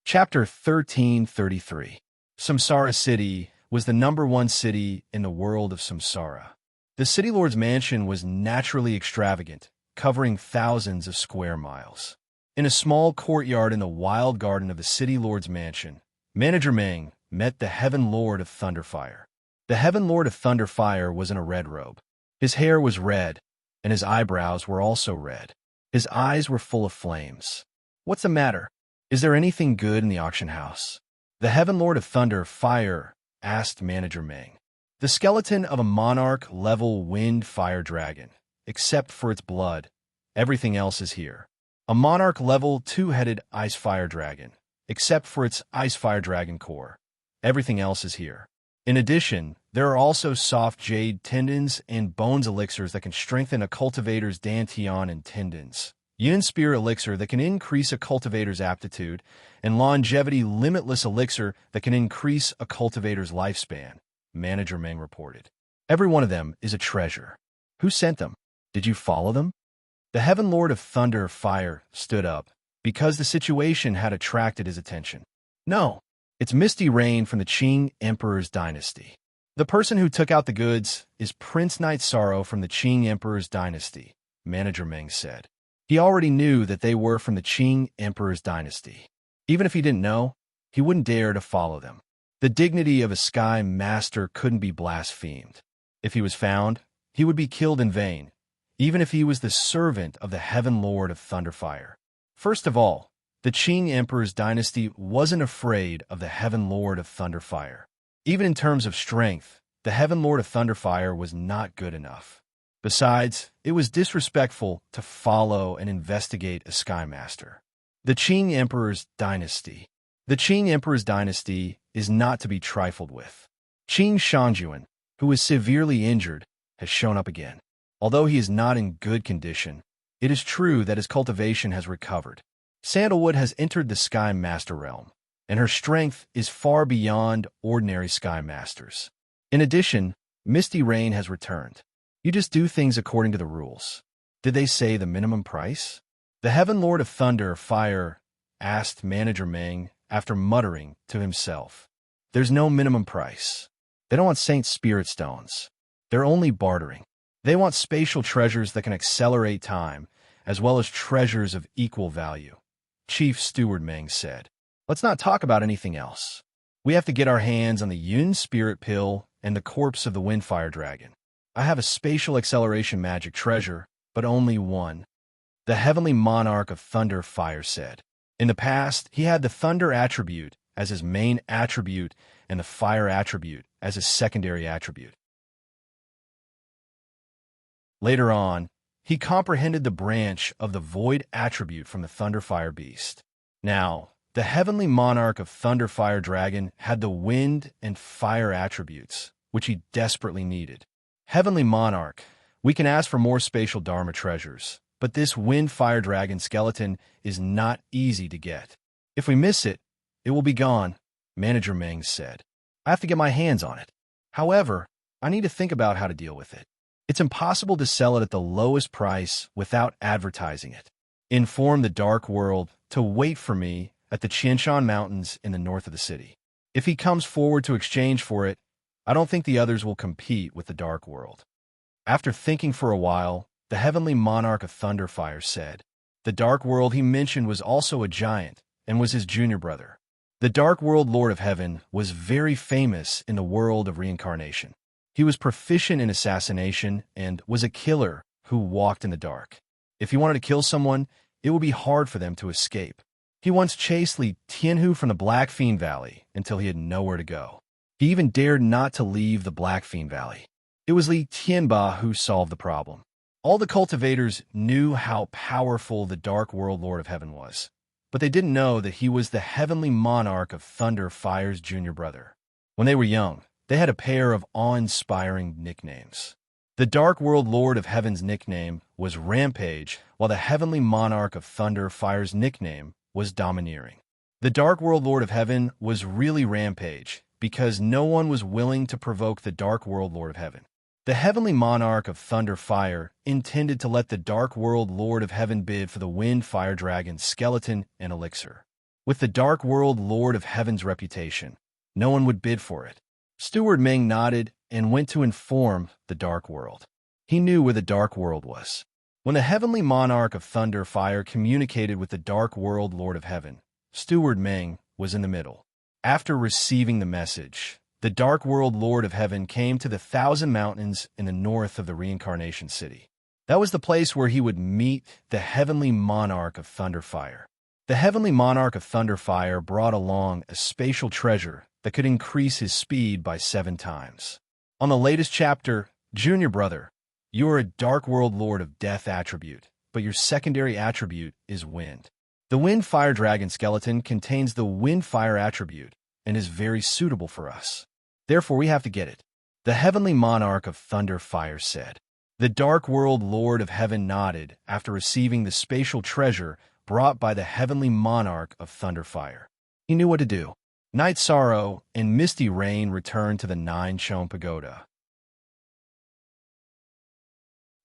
Chapter 1333. Samsara City was the #1 city in the world of Samsara. The City Lord's mansion was naturally extravagant, covering thousands of square miles. In a small courtyard in the wild garden of the City Lord's mansion, Manager Meng met the Heaven Lord of Thunderfire. The Heaven Lord of Thunderfire was in a red robe. His hair was red, and his eyebrows were also red. His eyes were full of flames. What's the matter? Is there anything good in the auction house? The Heaven Lord of Thunderfire asked Manager Meng. The skeleton of a Monarch-level wind-fire dragon, except for its blood. Everything else is here. A Monarch-level 2-headed ice-fire dragon, except for its ice-fire dragon core. Everything else is here. In addition, there are also soft jade tendons and bones elixirs that can strengthen a cultivator's dantian and tendons. Yun Spear Elixir that can increase a cultivator's aptitude, and Longevity Limitless Elixir that can increase a cultivator's lifespan, Manager Meng reported. Every one of them is a treasure. Who sent them? Did you follow them? The Heaven Lord of Thunder Fire stood up, because the situation had attracted his attention. No, it's Misty Rain from the Qing Emperor's dynasty. The person who took out the goods is Prince Night Sorrow from the Qing Emperor's dynasty, Manager Meng said. He already knew that they were from the Qing Emperor's dynasty. Even if he didn't know, he wouldn't dare to follow them. The dignity of a Sky Master couldn't be blasphemed. If he was found, he would be killed in vain, even if he was the servant of the Heaven Lord of Thunderfire. First of all, the Qing Emperor's dynasty wasn't afraid of the Heaven Lord of Thunderfire. Even in terms of strength, the Heaven Lord of Thunderfire was not good enough. Besides, it was disrespectful to follow and investigate a Sky Master. The Qing Emperor's dynasty. The Qing Emperor's dynasty is not to be trifled with. Qing Shangjuan, who is severely injured, has shown up again. Although he is not in good condition, it is true that his cultivation has recovered. Sandalwood has entered the Sky Master realm, and her strength is far beyond ordinary Sky Masters. In addition, Misty Rain has returned. You just do things according to the rules. Did they say the minimum price? The Heaven Lord of Thunder Fire asked Manager Meng after muttering to himself. There's no minimum price. They don't want Saint Spirit Stones. They're only bartering. They want spatial treasures that can accelerate time, as well as treasures of equal value. Chief Steward Meng said, let's not talk about anything else. We have to get our hands on the Yun Spirit Pill and the corpse of the Windfire Dragon. I have a spatial acceleration magic treasure, but only one. The Heavenly Monarch of Thunder Fire said. In the past, he had the Thunder attribute as his main attribute and the Fire attribute as his secondary attribute. Later on, he comprehended the branch of the Void attribute from the Thunderfire Beast. Now, the Heavenly Monarch of Thunderfire Dragon had the Wind and Fire attributes, which he desperately needed. Heavenly Monarch, we can ask for more spatial Dharma treasures, but this Wind-Fire Dragon skeleton is not easy to get. If we miss it, it will be gone, Manager Meng said. I have to get my hands on it. However, I need to think about how to deal with it. It's impossible to sell it at the lowest price without advertising it. Inform the Dark World to wait for me at the Qianshan Mountains in the north of the city. If he comes forward to exchange for it, I don't think the others will compete with the Dark World. After thinking for a while, the Heavenly Monarch of Thunderfire said, the Dark World he mentioned was also a giant and was his junior brother. The Dark World Lord of Heaven was very famous in the world of reincarnation. He was proficient in assassination and was a killer who walked in the dark. If he wanted to kill someone, it would be hard for them to escape. He once chased Li Tianhu from the Black Fiend Valley until he had nowhere to go. He even dared not to leave the Black Fiend Valley. It was Li Tianba who solved the problem. All the cultivators knew how powerful the Dark World Lord of Heaven was, but they didn't know that he was the Heavenly Monarch of Thunder Fire's junior brother. When they were young, they had a pair of awe-inspiring nicknames. The Dark World Lord of Heaven's nickname was Rampage, while the Heavenly Monarch of Thunder Fire's nickname was Domineering. The Dark World Lord of Heaven was really Rampage, because no one was willing to provoke the Dark World Lord of Heaven. The Heavenly Monarch of Thunder Fire intended to let the Dark World Lord of Heaven bid for the Wind Fire Dragon's skeleton and elixir. With the Dark World Lord of Heaven's reputation, no one would bid for it. Steward Meng nodded and went to inform the Dark World. He knew where the Dark World was. When the Heavenly Monarch of Thunder Fire communicated with the Dark World Lord of Heaven, Steward Meng was in the middle. After receiving the message, the Dark World Lord of Heaven came to the 1,000 Mountains in the north of the Reincarnation City. That was the place where he would meet the Heavenly Monarch of Thunderfire. The Heavenly Monarch of Thunderfire brought along a spatial treasure that could increase his speed by 7 times. On the latest chapter, Junior Brother, you are a Dark World Lord of Death attribute, but your secondary attribute is Wind. The Wind Fire Dragon skeleton contains the Wind Fire attribute and is very suitable for us. Therefore, we have to get it. The Heavenly Monarch of Thunder Fire said. The Dark World Lord of Heaven nodded after receiving the spatial treasure brought by the Heavenly Monarch of Thunder Fire. He knew what to do. Night Sorrow and Misty Rain returned to the Nine Chon Pagoda.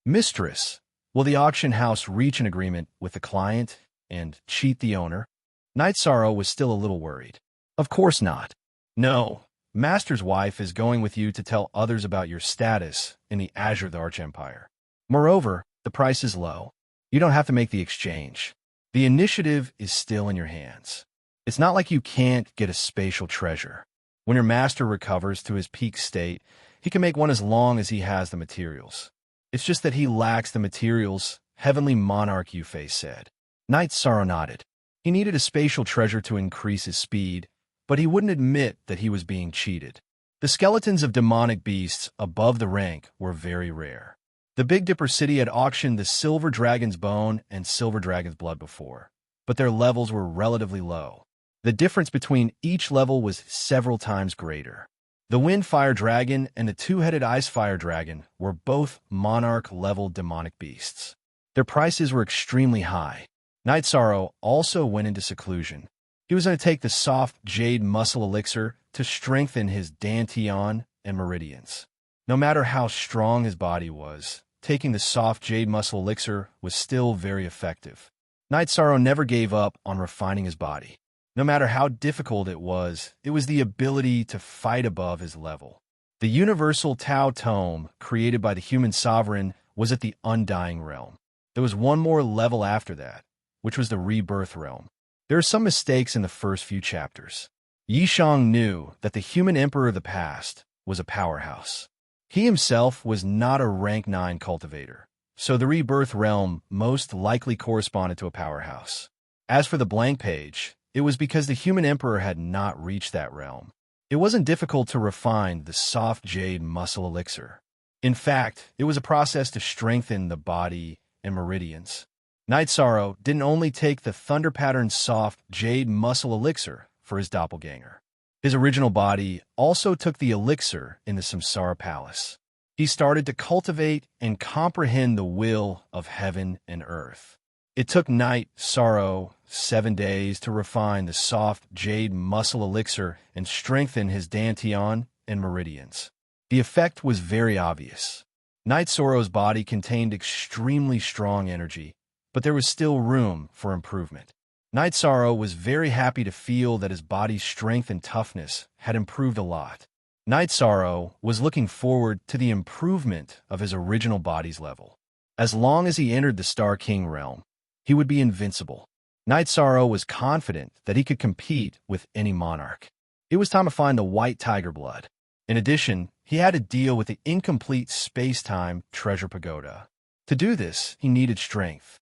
Mistress, will the auction house reach an agreement with the client and cheat the owner? Night Sorrow was still a little worried. Of course not. No, Master's wife is going with you to tell others about your status in the Azure of the Archempire. Moreover, the price is low. You don't have to make the exchange. The initiative is still in your hands. It's not like you can't get a spatial treasure. When your master recovers to his peak state, he can make one as long as he has the materials. It's just that he lacks the materials, Heavenly Monarch Yufei said. Night Sorrow nodded. He needed a spatial treasure to increase his speed, but he wouldn't admit that he was being cheated. The skeletons of demonic beasts above the rank were very rare. The Big Dipper City had auctioned the Silver Dragon's Bone and Silver Dragon's Blood before, but their levels were relatively low. The difference between each level was several times greater. The Wind Fire Dragon and the Two-Headed Ice Fire Dragon were both Monarch-level demonic beasts. Their prices were extremely high. Night Sorrow also went into seclusion. He was going to take the soft Jade Muscle Elixir to strengthen his Dantian and Meridians. No matter how strong his body was, taking the soft Jade Muscle Elixir was still very effective. Night Sorrow never gave up on refining his body. No matter how difficult it was the ability to fight above his level. The universal Tao Tome, created by the human sovereign, was at the Undying Realm. There was one more level after that, which was the Rebirth Realm. There are some mistakes in the first few chapters. Yishang knew that the human emperor of the past was a powerhouse. He himself was not a rank 9 cultivator, so the Rebirth Realm most likely corresponded to a powerhouse. As for the blank page, it was because the human emperor had not reached that realm. It wasn't difficult to refine the soft jade muscle elixir. In fact, it was a process to strengthen the body and meridians. Night Sorrow didn't only take the thunder-patterned soft jade muscle elixir for his doppelganger. His original body also took the elixir in the Samsara Palace. He started to cultivate and comprehend the will of heaven and earth. It took Night Sorrow 7 days to refine the soft jade muscle elixir and strengthen his dantian and meridians. The effect was very obvious. Night Sorrow's body contained extremely strong energy, but there was still room for improvement. Night Sorrow was very happy to feel that his body's strength and toughness had improved a lot. Night Sorrow was looking forward to the improvement of his original body's level. As long as he entered the Star King realm, he would be invincible. Night Sorrow was confident that he could compete with any monarch. It was time to find the white tiger blood. In addition, he had to deal with the incomplete space-time treasure pagoda. To do this, he needed strength.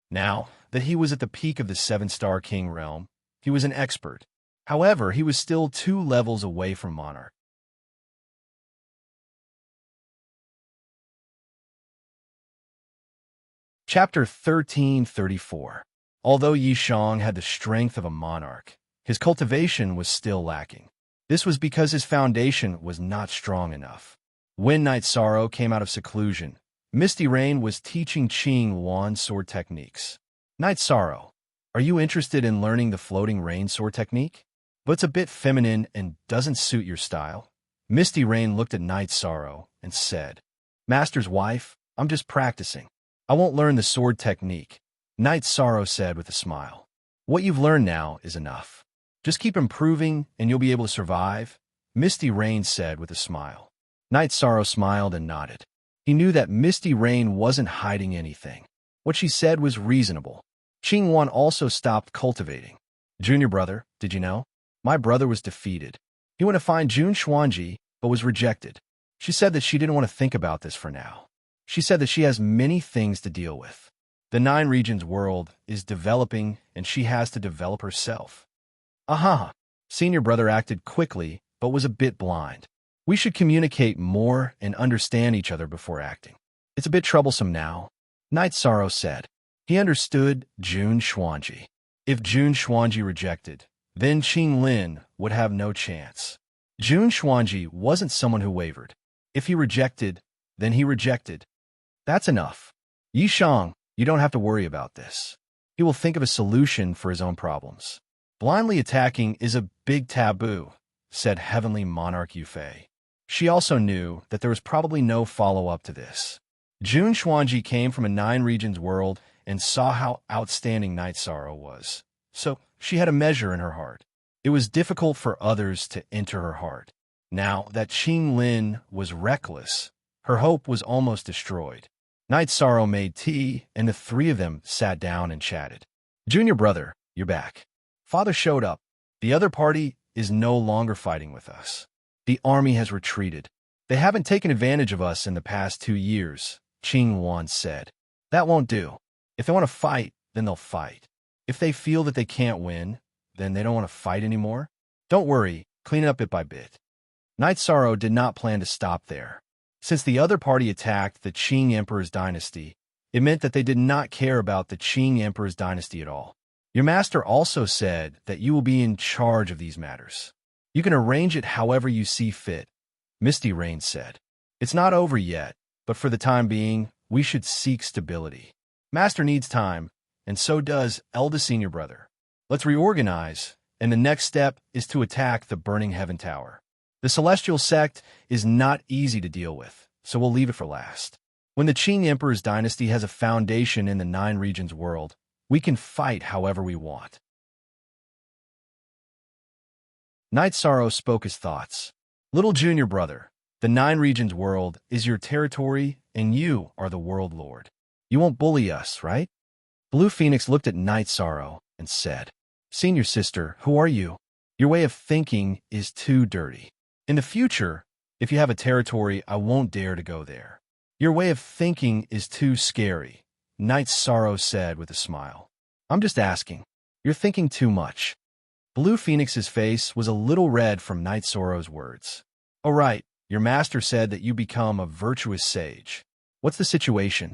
Now that he was at the peak of the 7-star king realm, he was an expert. However, he was still 2 levels away from monarch. Chapter 1334. Although Yishang had the strength of a monarch, his cultivation was still lacking. This was because his foundation was not strong enough. When Night Sorrow came out of seclusion, Misty Rain was teaching Qing Yuan sword techniques. Night Sorrow, are you interested in learning the floating rain sword technique? But it's a bit feminine and doesn't suit your style. Misty Rain looked at Night Sorrow and said, Master's wife, I'm just practicing. I won't learn the sword technique. Night Sorrow said with a smile. What you've learned now is enough. Just keep improving and you'll be able to survive, Misty Rain said with a smile. Night Sorrow smiled and nodded. He knew that Misty Rain wasn't hiding anything. What she said was reasonable. Qing Yuan also stopped cultivating. Junior brother, did you know? My brother was defeated. He went to find Jun Xuanji, but was rejected. She said that she didn't want to think about this for now. She said that she has many things to deal with. The 9 regions world is developing and she has to develop herself. Aha! Senior brother acted quickly, but was a bit blind. We should communicate more and understand each other before acting. It's a bit troublesome now, Night Sorrow said. He understood Jun Xuanji. If Jun Xuanji rejected, then Qing Lin would have no chance. Jun Xuanji wasn't someone who wavered. If he rejected, then he rejected. That's enough. Yishang, you don't have to worry about this. He will think of a solution for his own problems. Blindly attacking is a big taboo, said Heavenly Monarch Yufei. She also knew that there was probably no follow-up to this. Jun Xuanji came from a 9 regions world and saw how outstanding Night Sorrow was. So she had a measure in her heart. It was difficult for others to enter her heart. Now that Qing Lin was reckless, her hope was almost destroyed. Night Sorrow made tea, and the 3 of them sat down and chatted. Junior brother, you're back. Father showed up. The other party is no longer fighting with us. The army has retreated. They haven't taken advantage of us in the past 2 years, Qing Yuan said. That won't do. If they want to fight, then they'll fight. If they feel that they can't win, then they don't want to fight anymore. Don't worry, clean it up bit by bit. Night Sorrow did not plan to stop there. Since the other party attacked the Qing Emperor's dynasty, it meant that they did not care about the Qing Emperor's dynasty at all. Your master also said that you will be in charge of these matters. You can arrange it however you see fit, Misty Rain said. It's not over yet, but for the time being, we should seek stability. Master needs time, and so does eldest senior brother. Let's reorganize, and the next step is to attack the Burning Heaven Tower. The Celestial Sect is not easy to deal with, so we'll leave it for last. When the Qing Emperor's dynasty has a foundation in the Nine Regions world, we can fight however we want. Knight Sorrow spoke his thoughts. Little junior brother, the Nine Regions world is your territory, and you are the world lord. You won't bully us, right? Blue Phoenix looked at Knight Sorrow and said, Senior sister, who are you? Your way of thinking is too dirty. In the future, if you have a territory, I won't dare to go there. Your way of thinking is too scary, Knight Sorrow said with a smile. I'm just asking. You're thinking too much. Blue Phoenix's face was a little red from Knight Sorrow's words. Oh right, your master said that you become a virtuous sage. What's the situation?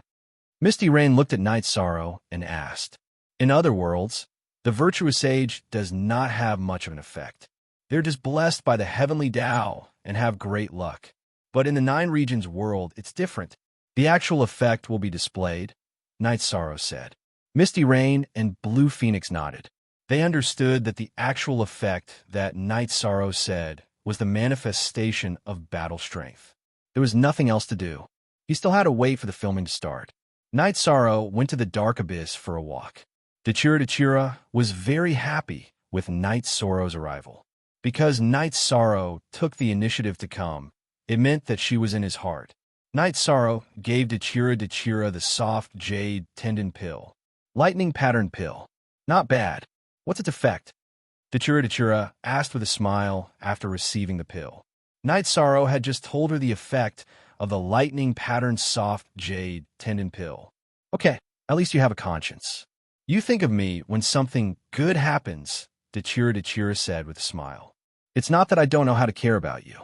Misty Rain looked at Knight Sorrow and asked. In other worlds, the virtuous sage does not have much of an effect. They're just blessed by the heavenly Tao and have great luck. But in the Nine Regions world, it's different. The actual effect will be displayed, Knight Sorrow said. Misty Rain and Blue Phoenix nodded. They understood that the actual effect that Knight Sorrow said was the manifestation of battle strength. There was nothing else to do. He still had to wait for the filming to start. Knight Sorrow went to the dark abyss for a walk. Dachira was very happy with Knight Sorrow's arrival. Because Knight Sorrow took the initiative to come, it meant that she was in his heart. Knight Sorrow gave Dachira the soft jade tendon pill. Lightning pattern pill. Not bad. What's its effect? Dachira asked with a smile after receiving the pill. Knight Sorrow had just told her the effect of the lightning pattern soft jade tendon pill. Okay, at least you have a conscience. You think of me when something good happens, Dachira said with a smile. It's not that I don't know how to care about you.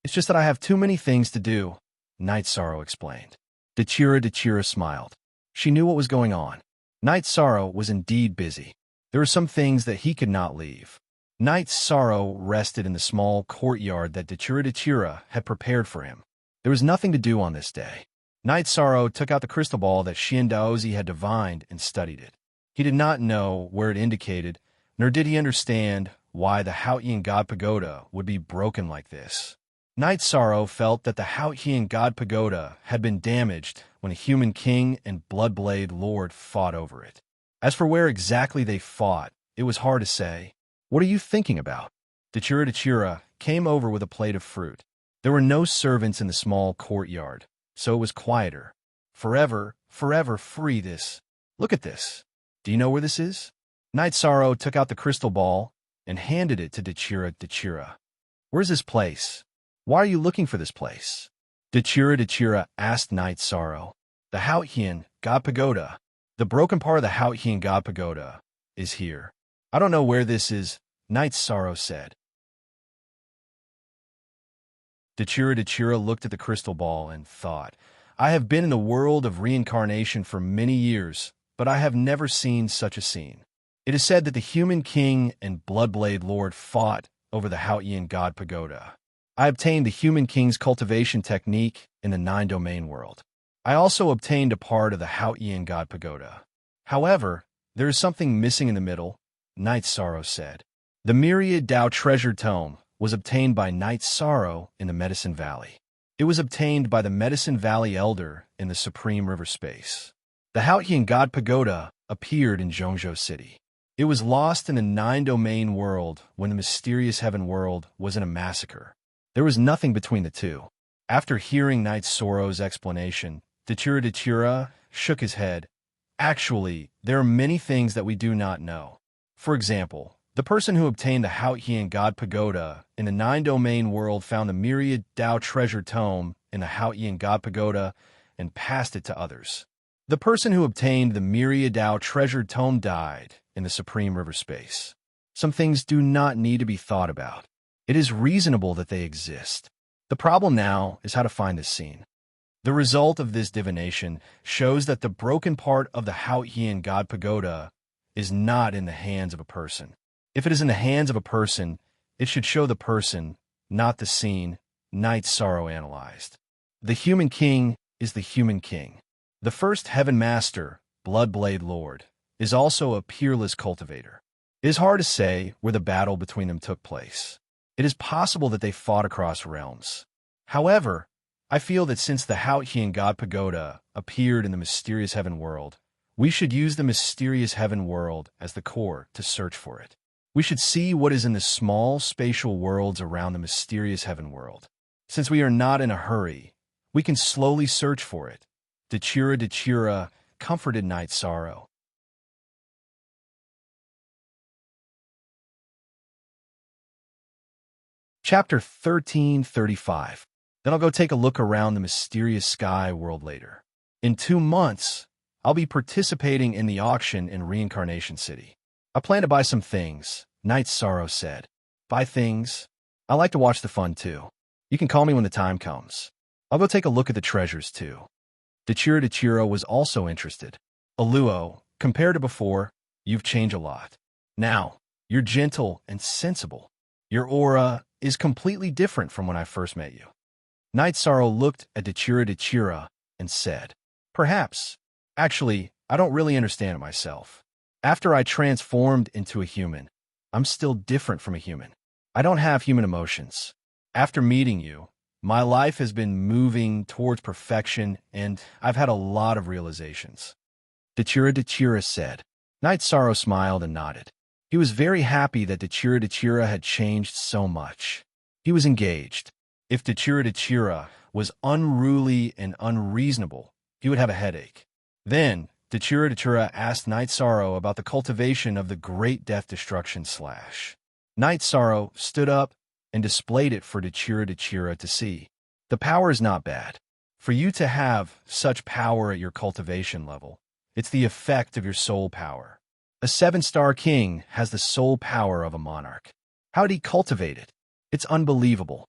It's just that I have too many things to do, Knight Sorrow explained. Dachira smiled. She knew what was going on. Knight Sorrow was indeed busy. There were some things that he could not leave. Knight Sorrow rested in the small courtyard that Dachira had prepared for him. There was nothing to do on this day. Knight Sorrow took out the crystal ball that Xian Daozi had divined and studied it. He did not know where it indicated, nor did he understand why the Haotian God Pagoda would be broken like this. Knight Sorrow felt that the Haotian God Pagoda had been damaged when a human king and Bloodblade Lord fought over it. As for where exactly they fought, it was hard to say. What are you thinking about? Dachira came over with a plate of fruit. There were no servants in the small courtyard, so it was quieter. Forever free this. Look at this. Do you know where this is? Knight Sorrow took out the crystal ball and handed it to Dachira. Where's this place? Why are you looking for this place? Dachira asked Knight Sorrow. The Haotian God Pagoda. The broken part of the Haotian God Pagoda is here. I don't know where this is, Knight Sorrow said. Dachira looked at the crystal ball and thought, I have been in the world of reincarnation for many years, but I have never seen such a scene. It is said that the human king and Bloodblade Lord fought over the Haotian God Pagoda. I obtained the human king's cultivation technique in the nine-domain world. I also obtained a part of the Haotian God Pagoda. However, there is something missing in the middle, Knight Sorrow said. The Myriad Dao treasure tome was obtained by Knight Sorrow in the Medicine Valley. It was obtained by the Medicine Valley Elder in the Supreme River Space. The Haotian God Pagoda appeared in Zhongzhou City. It was lost in the nine-domain world when the mysterious heaven world was in a massacre. There was nothing between the two. After hearing Knight Sorrow's explanation, Dachira shook his head. Actually, there are many things that we do not know. For example, the person who obtained the Haotian God Pagoda in the nine-domain world found the Myriad Dao treasure tome in the Haotian God Pagoda and passed it to others. The person who obtained the Myriad Dao treasure tome died in the Supreme River Space. Some things do not need to be thought about. It is reasonable that they exist. The problem now is how to find this scene. The result of this divination shows that the broken part of the Haotian God Pagoda is not in the hands of a person. If it is in the hands of a person, it should show the person, not the scene, Knight Sorrow analyzed. The human king is the human king. The first heaven master, Bloodblade Lord, is also a peerless cultivator. It is hard to say where the battle between them took place. It is possible that they fought across realms. However, I feel that since the Hautian God Pagoda appeared in the mysterious heaven world, we should use the mysterious heaven world as the core to search for it. We should see what is in the small spatial worlds around the mysterious heaven world. Since we are not in a hurry, we can slowly search for it. Dechira comforted Night Sorrow. Chapter 1335. Then I'll go take a look around the mysterious sky world later. In 2 months, I'll be participating in the auction in Reincarnation City. I plan to buy some things, Night Sorrow said. Buy things? I like to watch the fun too. You can call me when the time comes. I'll go take a look at the treasures too. Dechira was also interested. Aluo, compared to before, you've changed a lot. Now, you're gentle and sensible. Your aura is completely different from when I first met you. Night Sorrow looked at Dechira and said, Perhaps. Actually, I don't really understand it myself. After I transformed into a human, I'm still different from a human. I don't have human emotions. After meeting you, my life has been moving towards perfection, and I've had a lot of realizations. Dechira said. Night Sorrow smiled and nodded. He was very happy that Dechira had changed so much. He was engaged. If Dechira was unruly and unreasonable, he would have a headache. Then, Dechira asked Night Sorrow about the cultivation of the Great Death Destruction Slash. Night Sorrow stood up and displayed it for Dechira to see. The power is not bad. For you to have such power at your cultivation level, it's the effect of your soul power. A 7-star king has the soul power of a monarch. How'd he cultivate it? It's unbelievable.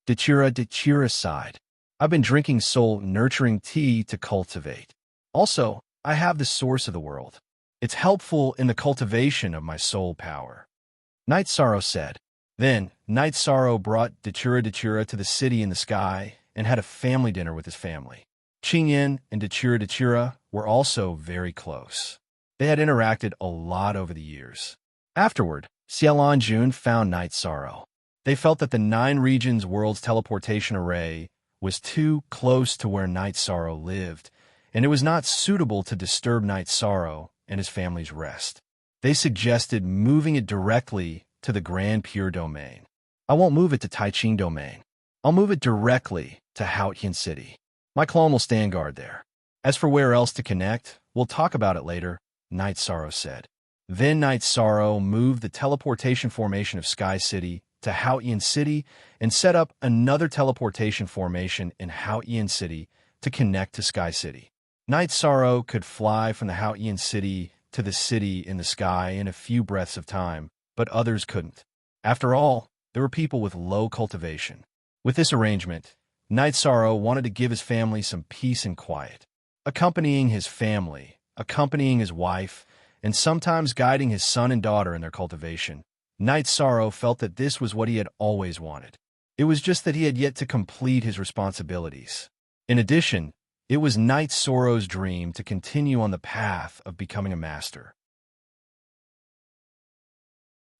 Dechira sighed. I've been drinking soul-nurturing tea to cultivate. Also, I have the source of the world. It's helpful in the cultivation of my soul power. Night Sorrow said. Then, Night Sorrow brought Dechira to the city in the sky and had a family dinner with his family. Qingyan and Dechira were also very close. They had interacted a lot over the years. Afterward, Xiaolan Jun found Night Sorrow. They felt that the 9 regions world's teleportation array was too close to where Night Sorrow lived, and it was not suitable to disturb Night Sorrow and his family's rest. They suggested moving it directly to the Grand Pure Domain. I won't move it to Taiqing Domain. I'll move it directly to Hautian City. My clone will stand guard there. As for where else to connect, we'll talk about it later, Night Sorrow said. Then Night Sorrow moved the teleportation formation of Sky City to Hautian City and set up another teleportation formation in Hautian City to connect to Sky City. Night Sorrow could fly from the Hautian City to the city in the sky in a few breaths of time, but others couldn't. After all, there were people with low cultivation. With this arrangement, Night Sorrow wanted to give his family some peace and quiet. Accompanying his family, accompanying his wife, and sometimes guiding his son and daughter in their cultivation, Night Sorrow felt that this was what he had always wanted. It was just that he had yet to complete his responsibilities. In addition, it was Night Sorrow's dream to continue on the path of becoming a master.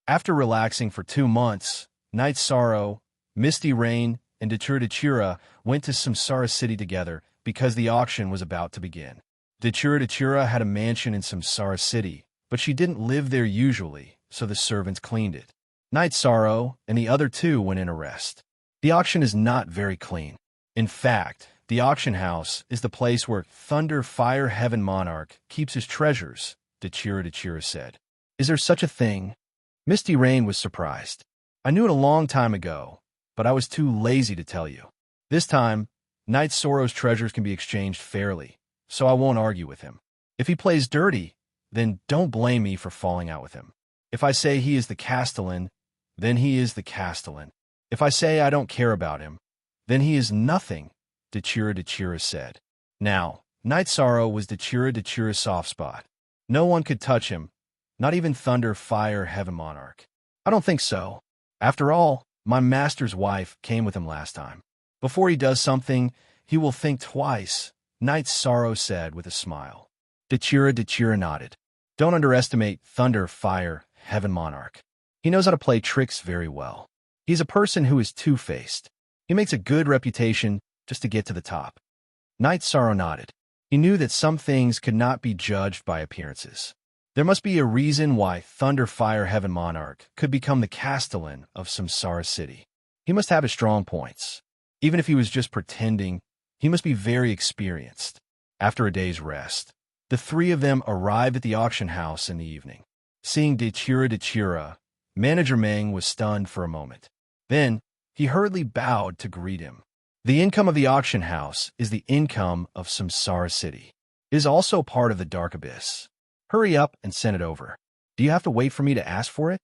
After relaxing for 2 months, Night Sorrow, Misty Rain, and Dechira went to Samsara City together because the auction was about to begin. Dechira had a mansion in Samsara City, but she didn't live there usually, so the servants cleaned it. Night Sorrow and the other 2 went in a rest. The auction is not very clean. In fact, the auction house is the place where Thunder Fire Heaven Monarch keeps his treasures, Dechira said. Is there such a thing? Misty Rain was surprised. I knew it a long time ago, but I was too lazy to tell you. This time, Night Sorrow's treasures can be exchanged fairly, so I won't argue with him. If he plays dirty, then don't blame me for falling out with him. If I say he is the Castellan, then he is the Castellan. If I say I don't care about him, then he is nothing, Dechira said. Now, Night Sorrow was Dechira's soft spot. No one could touch him, not even Thunder Fire Heaven Monarch. I don't think so. After all, my master's wife came with him last time. Before he does something, he will think twice, Night Sorrow said with a smile. Dechira nodded. Don't underestimate Thunder Fire Heaven Monarch. He knows how to play tricks very well. He's a person who is two-faced. He makes a good reputation just to get to the top. Knight Sorrow nodded. He knew that some things could not be judged by appearances. There must be a reason why Thunder Fire Heaven Monarch could become the Castellan of Samsara City. He must have his strong points. Even if he was just pretending, he must be very experienced. After a day's rest, the three of them arrived at the auction house in the evening. Seeing Dechira, Manager Meng was stunned for a moment. Then, he hurriedly bowed to greet him. The income of the auction house is the income of Samsara City. It is also part of the Dark Abyss. Hurry up and send it over. Do you have to wait for me to ask for it?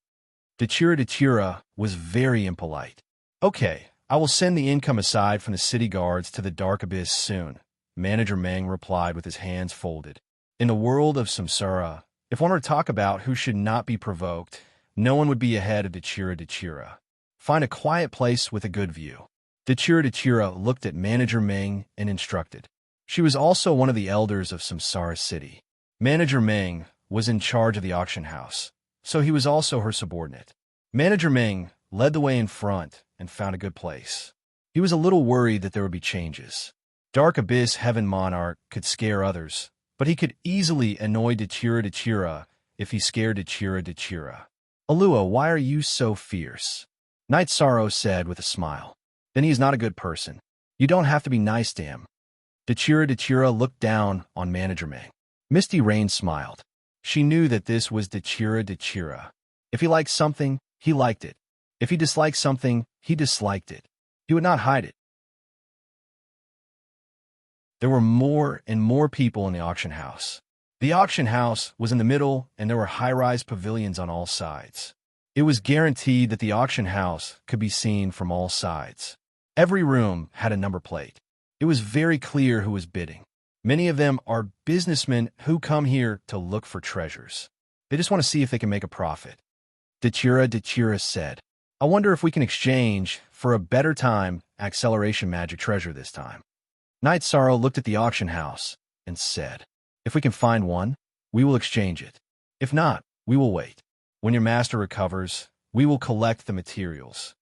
Dechira was very impolite. Okay, I will send the income aside from the city guards to the Dark Abyss soon, Manager Meng replied with his hands folded. In the world of Samsara, if one were to talk about who should not be provoked, no one would be ahead of Dechira. Find a quiet place with a good view. Dechira looked at Manager Meng and instructed. She was also one of the elders of Samsara City. Manager Meng was in charge of the auction house, so he was also her subordinate. Manager Meng led the way in front and found a good place. He was a little worried that there would be changes. Dark Abyss Heaven Monarch could scare others, but he could easily annoy Dechira if he scared Dechira. Alua, why are you so fierce? Knight Sorrow said with a smile. Then he is not a good person. You don't have to be nice to him. Dechira looked down on Manager Meng. Misty Rain smiled. She knew that this was Dechira. If he liked something, he liked it. If he disliked something, he disliked it. He would not hide it. There were more and more people in the auction house. The auction house was in the middle, and there were high-rise pavilions on all sides. It was guaranteed that the auction house could be seen from all sides. Every room had a number plate. It was very clear who was bidding. Many of them are businessmen who come here to look for treasures. They just want to see if they can make a profit. Dechira said, I wonder if we can exchange for a better time acceleration magic treasure this time. Knight Sorrow looked at the auction house and said, if we can find one, we will exchange it. If not, we will wait. When your master recovers, we will collect the materials.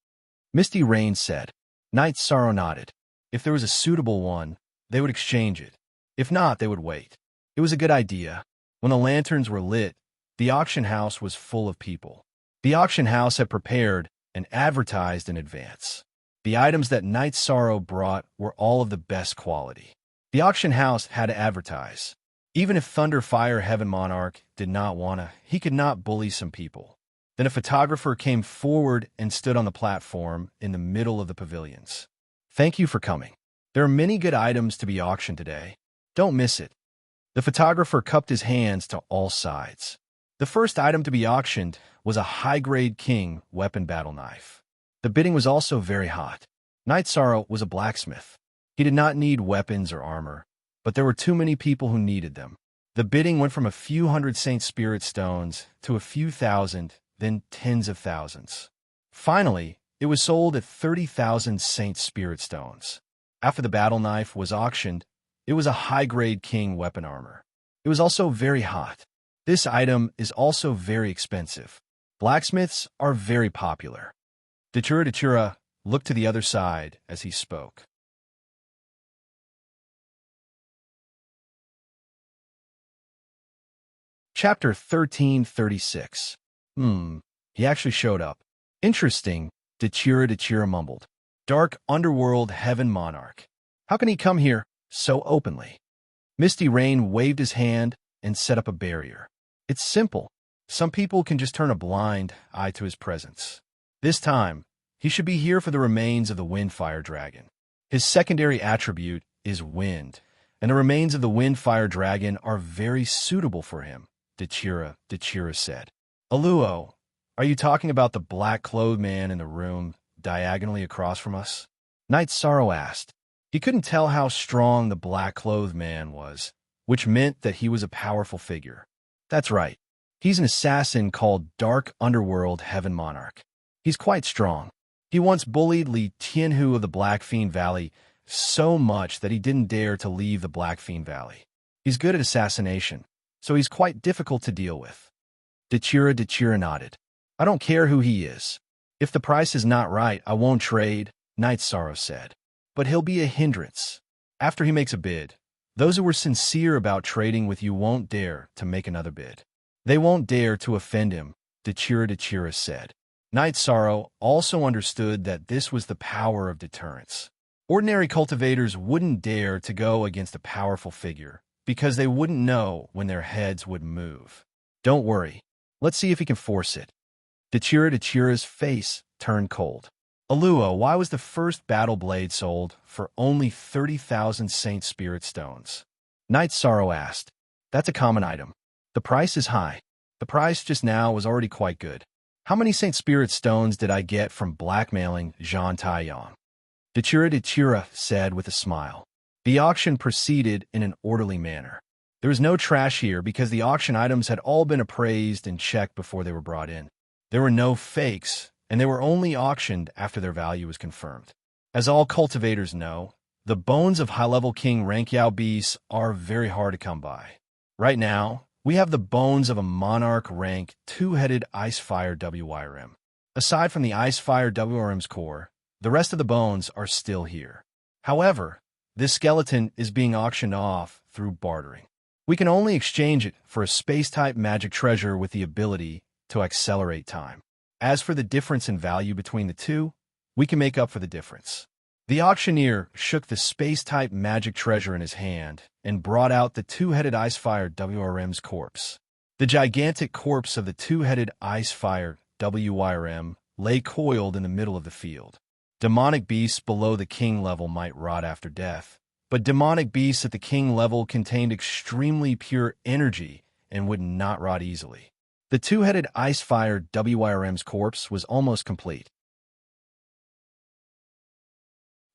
Misty Rain said. Knight Sorrow nodded. If there was a suitable one, they would exchange it. If not, they would wait. It was a good idea. When the lanterns were lit, the auction house was full of people. The auction house had prepared and advertised in advance. The items that Knight Sorrow brought were all of the best quality. The auction house had to advertise. Even if Thunder Fire Heaven Monarch did not wanna, he could not bully some people. Then a photographer came forward and stood on the platform in the middle of the pavilions. Thank you for coming. There are many good items to be auctioned today. Don't miss it. The photographer cupped his hands to all sides. The first item to be auctioned was a high-grade king weapon battle knife. The bidding was also very hot. Knight Sorrow was a blacksmith. He did not need weapons or armor, but there were too many people who needed them. The bidding went from a few hundred Saint Spirit stones to a few thousand, then tens of thousands. Finally, it was sold at 30,000 Saint Spirit stones. After the battle knife was auctioned, it was a high-grade king weapon armor. It was also very hot. This item is also very expensive. Blacksmiths are very popular. Dechira looked to the other side as he spoke. Chapter 1336. He actually showed up. Interesting, Dechira mumbled. Dark Underworld Heaven Monarch. How can he come here so openly? Misty Rain waved his hand and set up a barrier. It's simple. Some people can just turn a blind eye to his presence. This time, he should be here for the remains of the Windfire Dragon. His secondary attribute is wind, and the remains of the Windfire Dragon are very suitable for him, Dechira said. Aluo, are you talking about the black-clothed man in the room diagonally across from us? Knight Sorrow asked. He couldn't tell how strong the black-clothed man was, which meant that he was a powerful figure. That's right. He's an assassin called Dark Underworld Heaven Monarch. He's quite strong. He once bullied Li Tianhu of the Black Fiend Valley so much that he didn't dare to leave the Black Fiend Valley. He's good at assassination, so he's quite difficult to deal with. Dechira nodded. I don't care who he is. If the price is not right, I won't trade, Knight Sorrow said. but he'll be a hindrance. After he makes a bid, those who were sincere about trading with you won't dare to make another bid. They won't dare to offend him, Dechira said. Knight Sorrow also understood that this was the power of deterrence. Ordinary cultivators wouldn't dare to go against a powerful figure because they wouldn't know when their heads would move. Don't worry. Let's see if he can force it. Dechira's face turned cold. Alua, why was the first battle blade sold for only 30,000 Saint Spirit Stones? Knight Sorrow asked. That's a common item. The price is high. The price just now was already quite good. How many Saint Spirit Stones did I get from blackmailing Jean Taiyong? Dechira said with a smile. The auction proceeded in an orderly manner. There was no trash here because the auction items had all been appraised and checked before they were brought in. There were no fakes, and they were only auctioned after their value was confirmed. As all cultivators know, the bones of high-level King Rankyao beasts are very hard to come by. Right now, we have the bones of a monarch rank two-headed Icefire WYRM. Aside from the Icefire WRM's core, the rest of the bones are still here. However, this skeleton is being auctioned off through bartering. We can only exchange it for a space-type magic treasure with the ability to accelerate time. As for the difference in value between the two, we can make up for the difference. The auctioneer shook the space-type magic treasure in his hand and brought out the two-headed Icefire WRM's corpse. The gigantic corpse of the two-headed Icefire WYRM lay coiled in the middle of the field. Demonic beasts below the king level might rot after death, but demonic beasts at the king level contained extremely pure energy and would not rot easily. The two-headed Icefire WYRM's corpse was almost complete.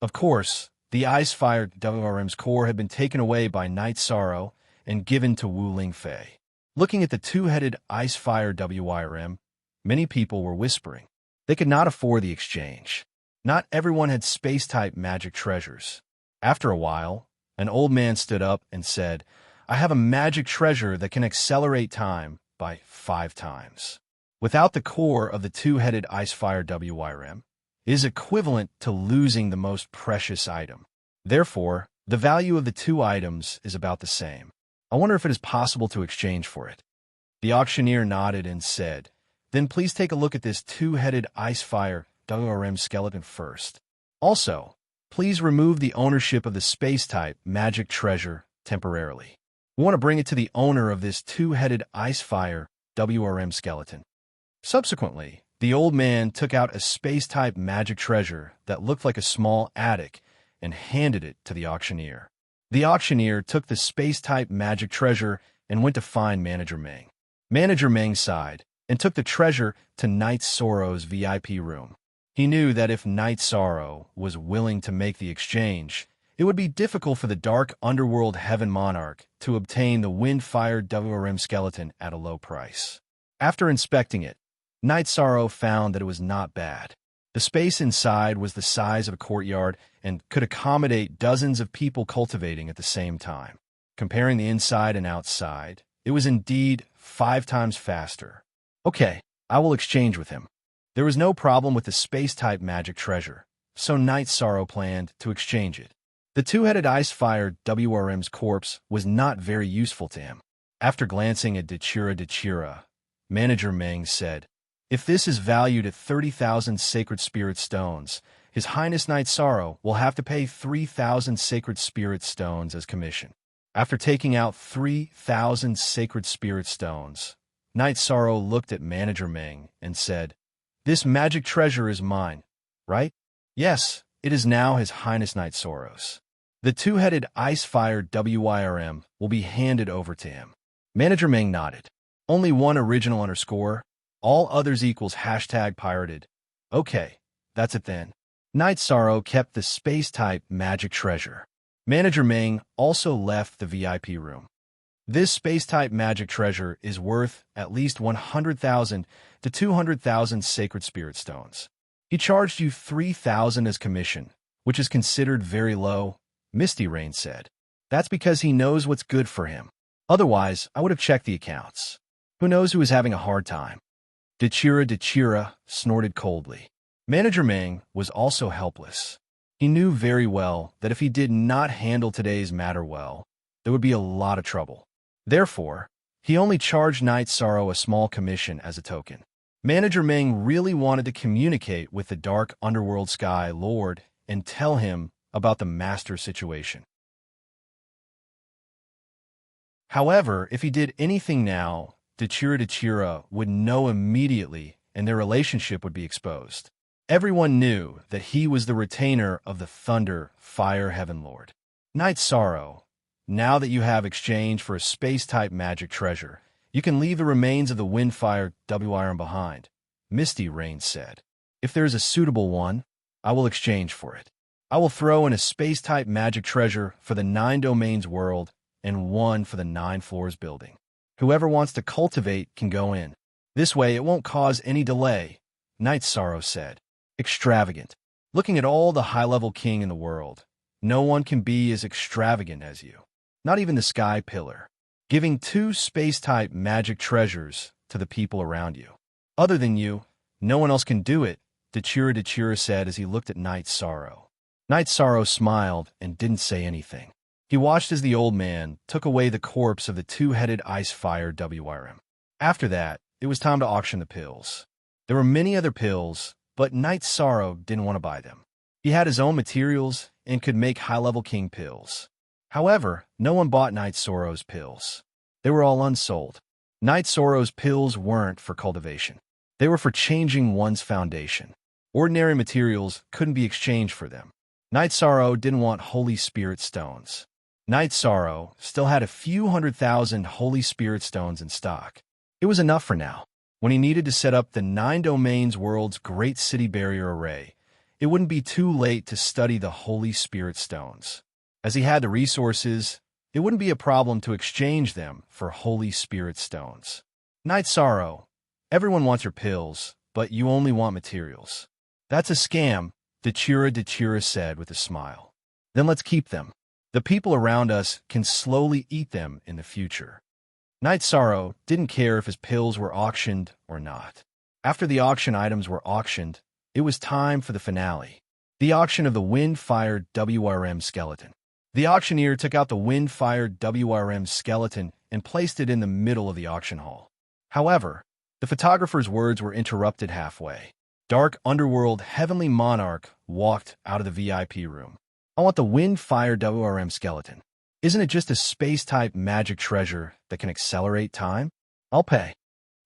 Of course, the Icefire WRM's core had been taken away by Knight Sorrow and given to Wu Lingfei. Looking at the two-headed Icefire WYRM, many people were whispering. They could not afford the exchange. Not everyone had space-type magic treasures. After a while, an old man stood up and said, I have a magic treasure that can accelerate time by 5 times. Without the core of the two-headed Icefire WYRM, it is equivalent to losing the most precious item. Therefore, the value of the two items is about the same. I wonder if it is possible to exchange for it. The auctioneer nodded and said, Then please take a look at this two-headed Icefire WRM skeleton first. Also, please remove the ownership of the space-type magic treasure temporarily. We want to bring it to the owner of this two-headed Icefire WRM skeleton. Subsequently, the old man took out a space-type magic treasure that looked like a small attic and handed it to the auctioneer. The auctioneer took the space-type magic treasure and went to find Manager Meng. Manager Meng sighed and took the treasure to Knight Sorrow's VIP room. He knew that if Knight Sorrow was willing to make the exchange, it would be difficult for the Dark Underworld Heaven Monarch to obtain the Windfire WRM skeleton at a low price. After inspecting it, Knight Sorrow found that it was not bad. The space inside was the size of a courtyard and could accommodate dozens of people cultivating at the same time. Comparing the inside and outside, it was indeed 5 times faster. Okay, I will exchange with him. There was no problem with the space-type magic treasure, so Knight Sorrow planned to exchange it. The two-headed Icefire WRM's corpse was not very useful to him. After glancing at Dechira, Manager Meng said, If this is valued at 30,000 Sacred Spirit Stones, His Highness Knight Sorrow will have to pay 3,000 Sacred Spirit Stones as commission. After taking out 3,000 Sacred Spirit Stones, Knight Sorrow looked at Manager Meng and said, This magic treasure is mine, right? Yes, it is now His Highness Knight Sorrow's. The two-headed Icefire WYRM will be handed over to him. Manager Meng nodded. Only one original underscore. All others equals #pirated. Okay, that's it then. Knight Sorrow kept the space-type magic treasure. Manager Meng also left the VIP room. This space-type magic treasure is worth at least 100,000 to 200,000 Sacred Spirit Stones. He charged you 3,000 as commission, which is considered very low, Misty Rain said. That's because he knows what's good for him. Otherwise, I would have checked the accounts. Who knows who is having a hard time? Dechira snorted coldly. Manager Meng was also helpless. He knew very well that if he did not handle today's matter well, there would be a lot of trouble. Therefore, he only charged Knight Sorrow a small commission as a token. Manager Ming really wanted to communicate with the Dark Underworld Sky Lord and tell him about the master situation. However, if he did anything now, Dechira would know immediately and their relationship would be exposed. Everyone knew that he was the retainer of the Thunder Fire Heaven Lord. Knight Sorrow, now that you have exchanged for a space-type magic treasure, you can leave the remains of the Windfire WIRM behind, Misty Rain said. If there is a suitable one, I will exchange for it. I will throw in a space-type magic treasure for the 9 domains world and one for the 9 floors building. Whoever wants to cultivate can go in. This way it won't cause any delay, Knight Sorrow said. Extravagant. Looking at all the high-level king in the world, no one can be as extravagant as you. Not even the Sky Pillar. Giving 2 space-type magic treasures to the people around you. Other than you, no one else can do it, Dechira said as he looked at Knight Sorrow. Knight Sorrow smiled and didn't say anything. He watched as the old man took away the corpse of the 2-headed Ice Fire WIRM. After that, it was time to auction the pills. There were many other pills, but Knight Sorrow didn't want to buy them. He had his own materials and could make high-level king pills. However, no one bought Knight Sorrow's pills. They were all unsold. Knight Sorrow's pills weren't for cultivation. They were for changing one's foundation. Ordinary materials couldn't be exchanged for them. Knight Sorrow didn't want Holy Spirit stones. Knight Sorrow still had a few 100,000 Holy Spirit stones in stock. It was enough for now. When he needed to set up the 9 domains world's Great City Barrier Array, it wouldn't be too late to study the Holy Spirit stones. As he had the resources, it wouldn't be a problem to exchange them for Holy Spirit stones. Knight Sorrow, everyone wants your pills, but you only want materials. That's a scam, Dechira said with a smile. Then let's keep them. The people around us can slowly eat them in the future. Knight Sorrow didn't care if his pills were auctioned or not. After the auction items were auctioned, it was time for the finale. The auction of the Windfire WIRM skeleton. The auctioneer took out the Windfire WIRM skeleton and placed it in the middle of the auction hall. However, the photographer's words were interrupted halfway. Dark Underworld Heavenly Monarch walked out of the VIP room. I want the Windfire WIRM skeleton. Isn't it just a space-type magic treasure that can accelerate time? I'll pay.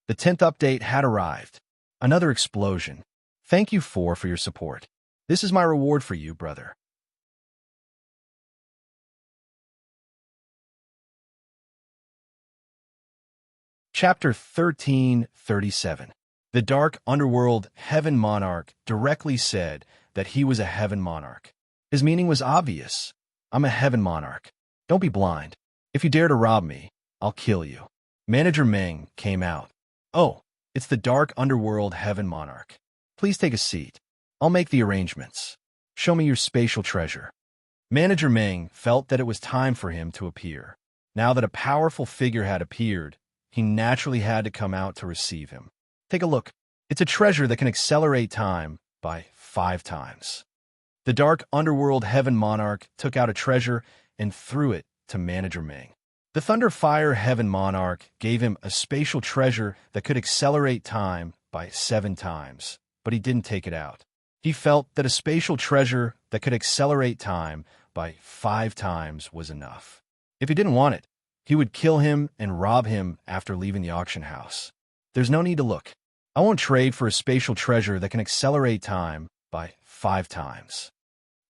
The 10th update had arrived. Another explosion. Thank you for your support. This is my reward for you, brother. Chapter 1337. The Dark Underworld Heaven Monarch directly said that he was a Heaven Monarch. His meaning was obvious. I'm a Heaven Monarch. Don't be blind. If you dare to rob me, I'll kill you. Manager Ming came out. Oh, it's the Dark Underworld Heaven Monarch. Please take a seat. I'll make the arrangements. Show me your spatial treasure. Manager Ming felt that it was time for him to appear. Now that a powerful figure had appeared, he naturally had to come out to receive him. Take a look. It's a treasure that can accelerate time by 5 times. The Dark Underworld Heaven Monarch took out a treasure and threw it to Manager Ming. The Thunder Fire Heaven Monarch gave him a spatial treasure that could accelerate time by 7 times, but he didn't take it out. He felt that a spatial treasure that could accelerate time by 5 times was enough. If he didn't want it, he would kill him and rob him after leaving the auction house. There's no need to look. I won't trade for a spatial treasure that can accelerate time by 5 times.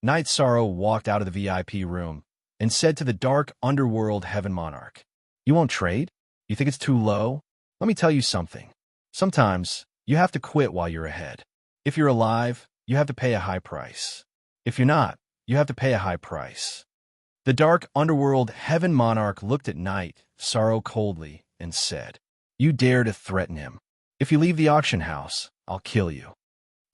Knight Sorrow walked out of the VIP room and said to the Dark Underworld Heaven Monarch, "You won't trade? You think it's too low? Let me tell you something. Sometimes you have to quit while you're ahead. If you're alive, you have to pay a high price. If you're not, you have to pay a high price." The Dark Underworld Heaven Monarch looked at Knight Sorrow coldly and said, "You dare to threaten him. If you leave the auction house, I'll kill you."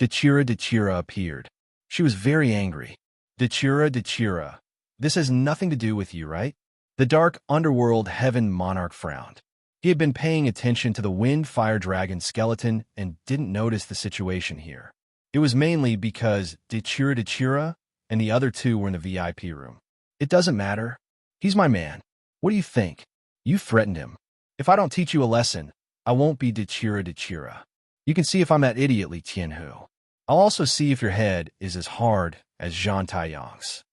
Dechira appeared. She was very angry. Dechira, this has nothing to do with you, right? The Dark Underworld Heaven Monarch frowned. He had been paying attention to the Wind Fire Dragon skeleton and didn't notice the situation here. It was mainly because Dechira and the other two were in the VIP room. It doesn't matter. He's my man. What do you think? You threatened him. If I don't teach you a lesson, I won't be Dechira. You can see if I'm that idiot Li Tianhu. I'll also see if your head is as hard as Zhang Taiyang's.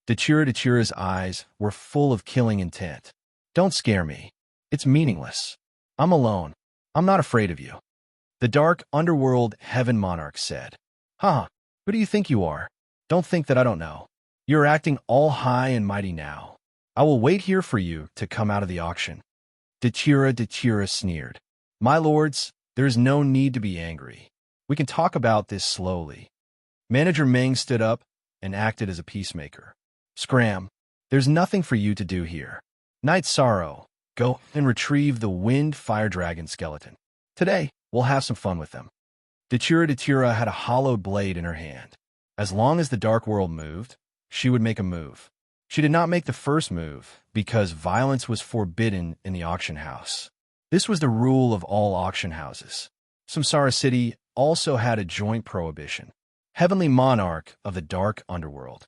Dechira's eyes were full of killing intent. Don't scare me. It's meaningless. I'm alone. I'm not afraid of you. The dark underworld heaven monarch said. Huh, who do you think you are? Don't think that I don't know. You're acting all high and mighty now. I will wait here for you to come out of the auction. Dechira sneered. My lords, there is no need to be angry. We can talk about this slowly. Manager Meng stood up and acted as a peacemaker. Scram, there's nothing for you to do here. Night Sorrow, go and retrieve the wind fire dragon skeleton. Today, we'll have some fun with them. Dechira had a hollowed blade in her hand. As long as the dark world moved, she would make a move. She did not make the first move because violence was forbidden in the auction house. This was the rule of all auction houses. Samsara City also had a joint prohibition. Heavenly Monarch of the Dark Underworld.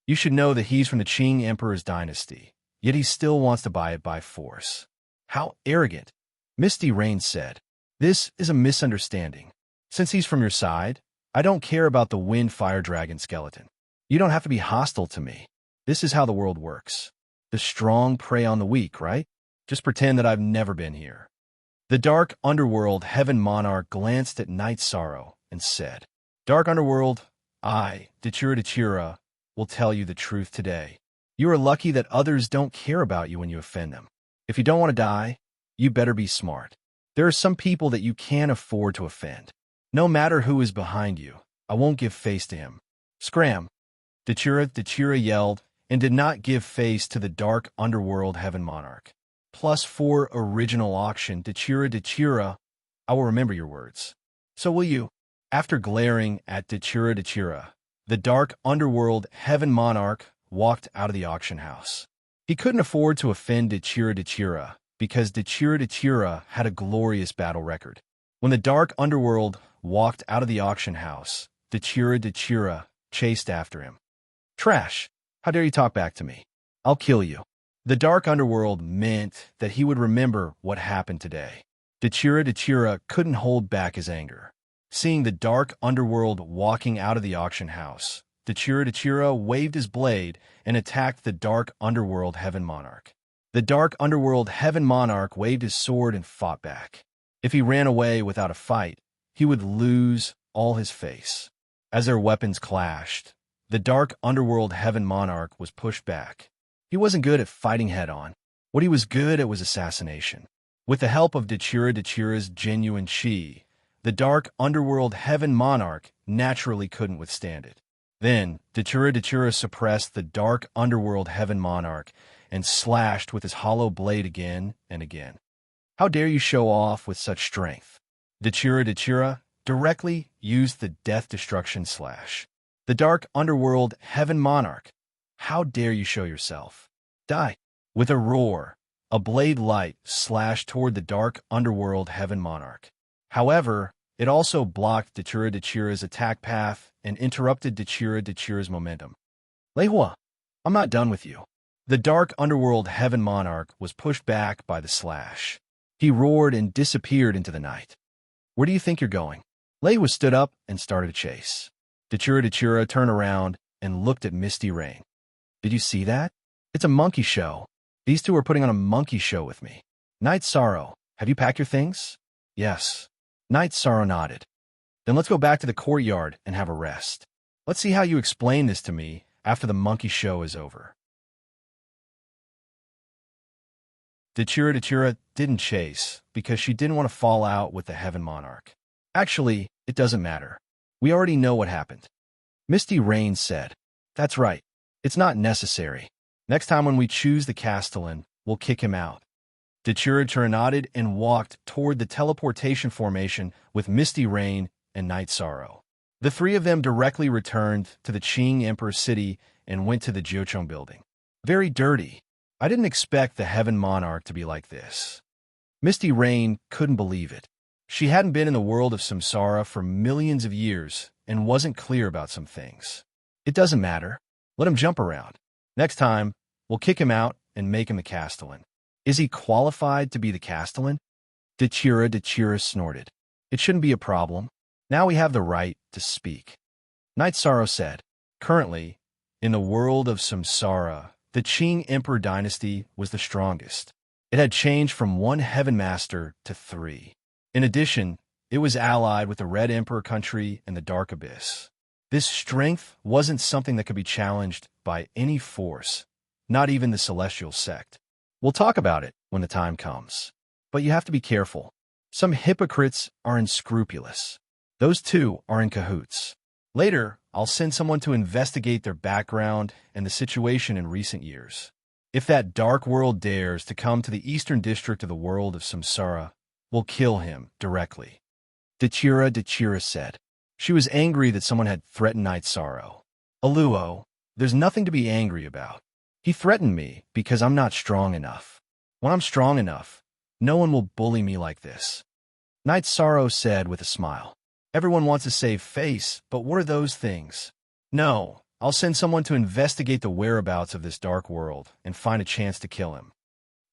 You should know that he's from the Qing Emperor's dynasty, yet he still wants to buy it by force. How arrogant, Misty Rain said. This is a misunderstanding. Since he's from your side, I don't care about the wind fire dragon skeleton. You don't have to be hostile to me. This is how the world works. The strong prey on the weak, right? Just pretend that I've never been here. The dark underworld heaven monarch glanced at Night Sorrow and said, Dark underworld, I, Dechira, will tell you the truth today. You are lucky that others don't care about you when you offend them. If you don't want to die, you better be smart. There are some people that you can't afford to offend. No matter who is behind you, I won't give face to him. Scram! Dechira yelled and did not give face to the dark underworld heaven monarch. +4 original auction, Dechira, I will remember your words. So will you. After glaring at Dechira, the dark underworld heaven monarch walked out of the auction house. He couldn't afford to offend Dechira because Dechira had a glorious battle record. When the dark underworld walked out of the auction house, Dechira chased after him. Trash! How dare you talk back to me? I'll kill you. The dark underworld meant that he would remember what happened today. Dechira couldn't hold back his anger. Seeing the dark underworld walking out of the auction house, Dechira waved his blade and attacked the dark underworld heaven monarch. The dark underworld heaven monarch waved his sword and fought back. If he ran away without a fight, he would lose all his face. As their weapons clashed, the dark underworld heaven monarch was pushed back. He wasn't good at fighting head-on. What he was good at was assassination. With the help of Dechira's genuine chi, the dark underworld heaven monarch naturally couldn't withstand it. Then, Dechira suppressed the dark underworld heaven monarch and slashed with his hollow blade again and again. How dare you show off with such strength? Dechira directly used the death destruction slash. The dark underworld heaven monarch, how dare you show yourself? Die! With a roar, a blade light slashed toward the dark underworld heaven monarch. However, it also blocked Dechira's attack path and interrupted Dechira's momentum. Lei Hua, I'm not done with you. The dark underworld heaven monarch was pushed back by the slash. He roared and disappeared into the night. Where do you think you're going? Lei Hua stood up and started a chase. Dechira turned around and looked at Misty Rain. Did you see that? It's a monkey show. These two are putting on a monkey show with me. Night Sorrow, have you packed your things? Yes. Night Sorrow nodded. Then let's go back to the courtyard and have a rest. Let's see how you explain this to me after the monkey show is over. Dechira didn't chase because she didn't want to fall out with the Heaven Monarch. Actually, it doesn't matter. We already know what happened. Misty Rain said, That's right. It's not necessary. Next time when we choose the Castellan, we'll kick him out. Dechira nodded and walked toward the teleportation formation with Misty Rain and Night Sorrow. The three of them directly returned to the Qing Emperor City and went to the Jiucheng building. Very dirty. I didn't expect the Heaven Monarch to be like this. Misty Rain couldn't believe it. She hadn't been in the world of samsara for millions of years, and wasn't clear about some things. It doesn't matter. Let him jump around. Next time, we'll kick him out and make him the castellan. Is he qualified to be the castellan? Dechira snorted. It shouldn't be a problem. Now we have the right to speak. Knight Sorrow said, currently, in the world of Samsara, the Qing Emperor dynasty was the strongest. It had changed from 1 Heaven Master to 3. In addition, it was allied with the Red Emperor country and the Dark Abyss. This strength wasn't something that could be challenged by any force, not even the Celestial Sect. We'll talk about it when the time comes. But you have to be careful. Some hypocrites are unscrupulous. Those two are in cahoots. Later, I'll send someone to investigate their background and the situation in recent years. If that dark world dares to come to the eastern district of the world of Samsara, we'll kill him directly. Dechira said. She was angry that someone had threatened Knight Sorrow. Aluo, there's nothing to be angry about. He threatened me because I'm not strong enough. When I'm strong enough, no one will bully me like this. Knight Sorrow said with a smile. Everyone wants to save face, but what are those things? No, I'll send someone to investigate the whereabouts of this dark world and find a chance to kill him.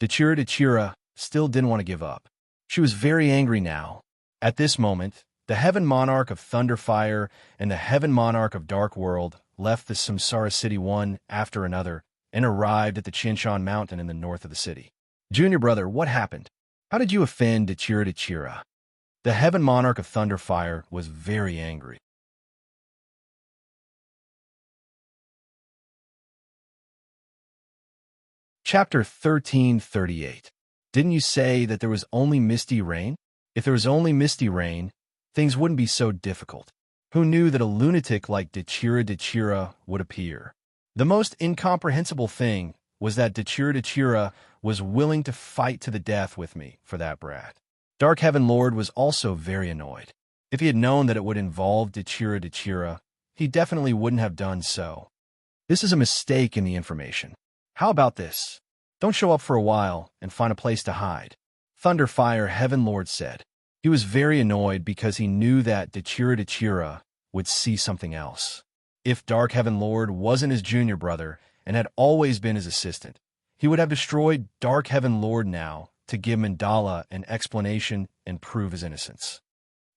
Dechira still didn't want to give up. She was very angry now. At this moment, the Heaven Monarch of Thunderfire and the Heaven Monarch of Dark World left the Samsara city one after another and arrived at the Qinshan Mountain in the north of the city. Junior brother, what happened? How did you offend Dechira? The Heaven Monarch of Thunderfire was very angry. Chapter 1338. Didn't you say that there was only misty rain? If there was only misty rain, things wouldn't be so difficult. Who knew that a lunatic like Dechira would appear? The most incomprehensible thing was that Dechira was willing to fight to the death with me for that brat. Dark Heaven Lord was also very annoyed. If he had known that it would involve Dechira, he definitely wouldn't have done so. This is a mistake in the information. How about this? Don't show up for a while and find a place to hide. Thunderfire Heaven Lord said. He was very annoyed because he knew that Dechira would see something else. If Dark Heaven Lord wasn't his junior brother and had always been his assistant, he would have destroyed Dark Heaven Lord now to give Mandala an explanation and prove his innocence.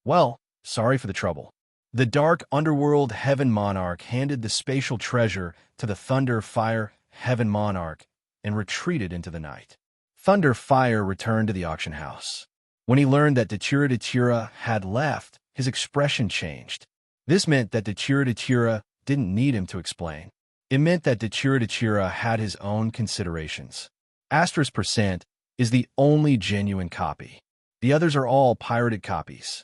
Well, sorry for the trouble. The Dark Underworld Heaven Monarch handed the spatial treasure to the Thunderfire Heaven Monarch and retreated into the night. Thunderfire returned to the auction house. When he learned that Dechira had left, his expression changed. This meant that Dechira didn't need him to explain. It meant that Dechira had his own considerations. *% is the only genuine copy. The others are all pirated copies.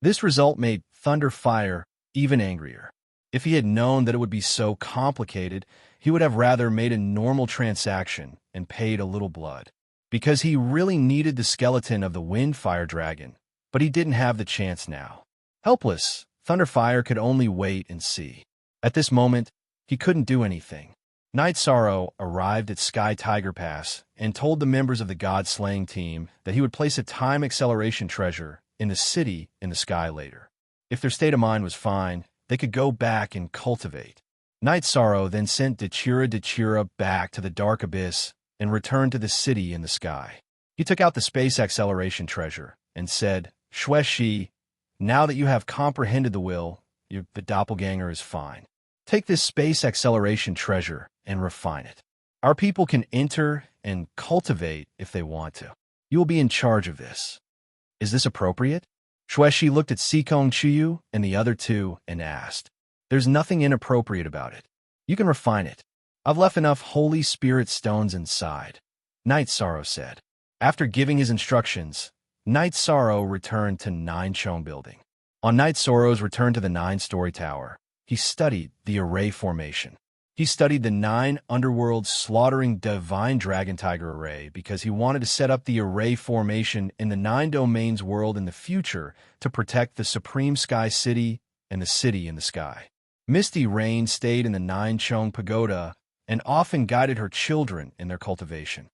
This result made Thunderfire even angrier. If he had known that it would be so complicated, he would have rather made a normal transaction and paid a little blood. Because he really needed the skeleton of the Windfire Dragon, but he didn't have the chance now. Helpless, Thunderfire could only wait and see. At this moment, he couldn't do anything. Knight Sorrow arrived at Sky Tiger Pass and told the members of the God-Slaying team that he would place a time acceleration treasure in the city in the sky later. If their state of mind was fine, they could go back and cultivate. Knight Sorrow then sent Dechira back to the Dark Abyss and returned to the city in the sky. He took out the space acceleration treasure and said, Shueshi, now that you have comprehended the will, the doppelganger is fine. Take this space acceleration treasure and refine it. Our people can enter and cultivate if they want to. You will be in charge of this. Is this appropriate? Shueshi looked at Sikong Chuyu and the other two and asked. There's nothing inappropriate about it. You can refine it. I've left enough Holy Spirit stones inside, Knight Sorrow said. After giving his instructions, Knight Sorrow returned to Nine Chong Building. On Knight Sorrow's return to the 9-story tower, he studied the array formation. He studied the 9 underworlds slaughtering Divine Dragon Tiger array because he wanted to set up the array formation in the 9 domains world in the future to protect the Supreme Sky City and the city in the sky. Misty Rain stayed in the 9 Chong Pagoda and often guided her children in their cultivation.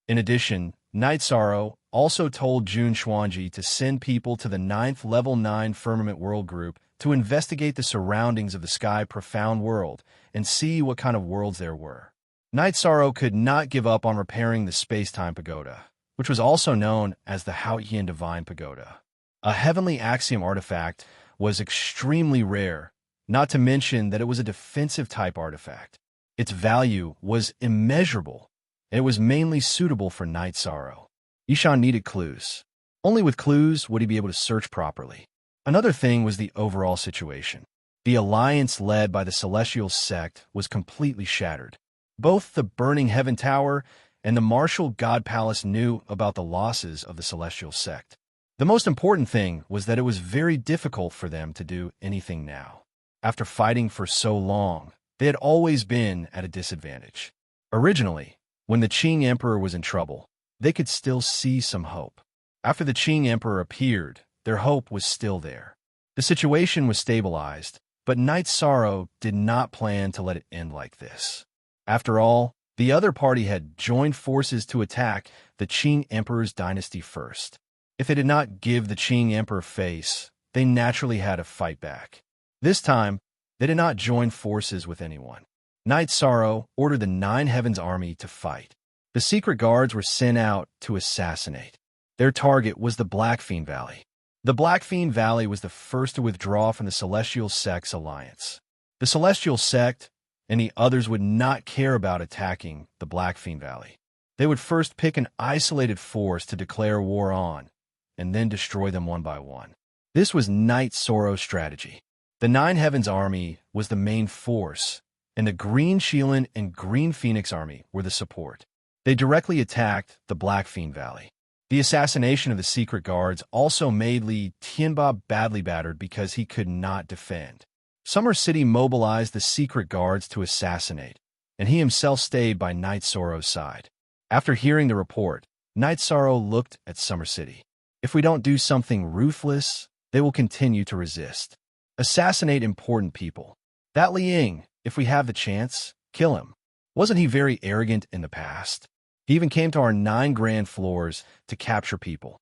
In addition, Knight Sorrow also told Jun Xuanji to send people to the 9th Level 9 Firmament World Group to investigate the surroundings of the Sky Profound World and see what kind of worlds there were. Night Sorrow could not give up on repairing the Space-Time Pagoda, which was also known as the Haotian Divine Pagoda. A heavenly axiom artifact was extremely rare, not to mention that it was a defensive-type artifact. Its value was immeasurable, and it was mainly suitable for Night Sorrow. Yishan needed clues. Only with clues would he be able to search properly. Another thing was the overall situation. The alliance led by the Celestial Sect was completely shattered. Both the Burning Heaven Tower and the Martial God Palace knew about the losses of the Celestial Sect. The most important thing was that it was very difficult for them to do anything now. After fighting for so long, they had always been at a disadvantage. Originally, when the Qing Emperor was in trouble, they could still see some hope. After the Qing Emperor appeared, their hope was still there. The situation was stabilized, but Night Sorrow did not plan to let it end like this. After all, the other party had joined forces to attack the Qing Emperor's dynasty first. If they did not give the Qing Emperor face, they naturally had to fight back. This time, they did not join forces with anyone. Night Sorrow ordered the Nine Heavens Army to fight. The secret guards were sent out to assassinate. Their target was the Blackfiend Valley. The Blackfiend Valley was the first to withdraw from the Celestial Sect's alliance. The Celestial Sect and the others would not care about attacking the Blackfiend Valley. They would first pick an isolated force to declare war on, and then destroy them one by one. This was Night Sorrow's strategy. The Nine Heavens Army was the main force, and the Green Shielan and Green Phoenix Army were the support. They directly attacked the Blackfiend Valley. The assassination of the secret guards also made Li Tianba badly battered because he could not defend. Summer City mobilized the secret guards to assassinate, and he himself stayed by Night Sorrow's side. After hearing the report, Night Sorrow looked at Summer City. If we don't do something ruthless, they will continue to resist. Assassinate important people. That Li Ying, if we have the chance, kill him. Wasn't he very arrogant in the past? He even came to our 9 grand floors to capture people.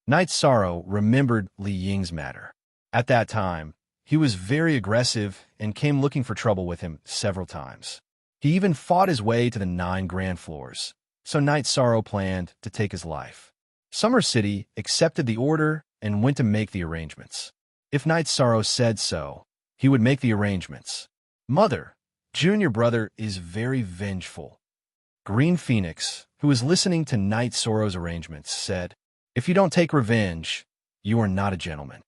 Night Sorrow remembered Li Ying's matter. At that time, he was very aggressive and came looking for trouble with him several times. He even fought his way to the 9 grand floors, so Night Sorrow planned to take his life. Summer City accepted the order and went to make the arrangements. If Night Sorrow said so, he would make the arrangements. Mother, Junior brother is very vengeful. Green Phoenix, who was listening to Night Sorrow's arrangements, said, "If you don't take revenge, you are not a gentleman.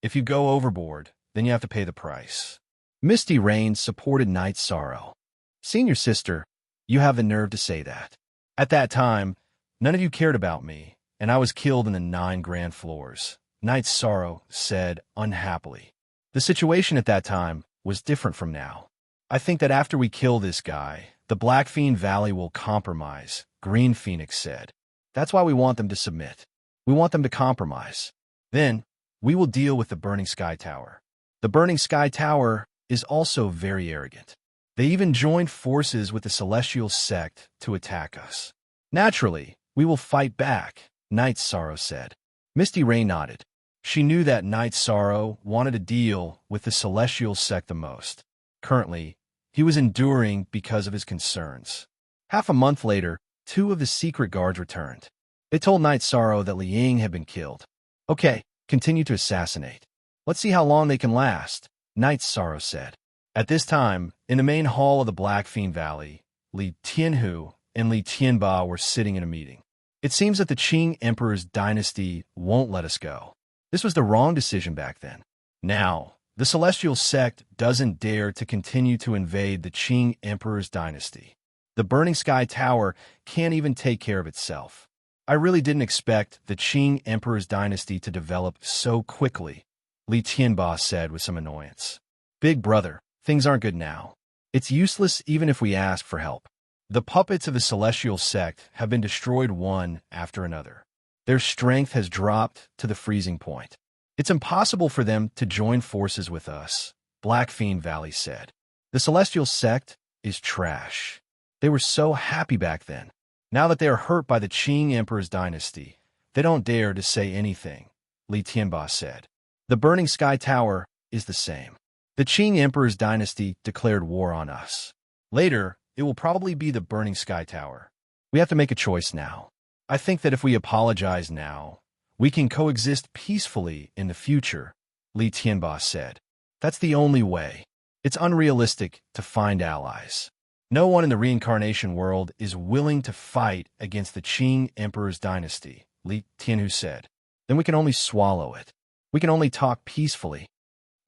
If you go overboard, then you have to pay the price." Misty Rain supported Night Sorrow. "Senior sister, you have the nerve to say that. At that time, none of you cared about me, and I was killed in the 9 grand floors," Night Sorrow said unhappily. The situation at that time was different from now. "I think that after we kill this guy, the Blackfiend Valley will compromise," Green Phoenix said. "That's why we want them to submit. We want them to compromise. Then, we will deal with the Burning Sky Tower. The Burning Sky Tower is also very arrogant. They even joined forces with the Celestial Sect to attack us. Naturally, we will fight back," Night Sorrow said. Misty Rain nodded. She knew that Night Sorrow wanted to deal with the Celestial Sect the most. Currently, he was enduring because of his concerns. Half a month later, 2 of the secret guards returned. They told Night Sorrow that Li Ying had been killed. "Okay, continue to assassinate. Let's see how long they can last," Night Sorrow said. At this time, in the main hall of the Blackfiend Valley, Li Tianhu and Li Tianba were sitting in a meeting. "It seems that the Qing Emperor's dynasty won't let us go. This was the wrong decision back then. Now, the Celestial Sect doesn't dare to continue to invade the Qing Emperor's dynasty. The Burning Sky Tower can't even take care of itself. I really didn't expect the Qing Emperor's dynasty to develop so quickly," Li Tianba said with some annoyance. "Big brother, things aren't good now. It's useless even if we ask for help. The puppets of the Celestial Sect have been destroyed one after another. Their strength has dropped to the freezing point. It's impossible for them to join forces with us," Blackfiend Valley said. "The Celestial Sect is trash. They were so happy back then. Now that they are hurt by the Qing Emperor's dynasty, they don't dare to say anything, Li Tianba said. The Burning Sky Tower is the same. The Qing Emperor's dynasty declared war on us. Later, it will probably be the Burning Sky Tower. We have to make a choice now. I think that if we apologize now, we can coexist peacefully in the future, Li Tianba said. That's the only way. It's unrealistic to find allies. No one in the reincarnation world is willing to fight against the Qing Emperor's dynasty, Li Tianhu said. Then we can only swallow it. We can only talk peacefully.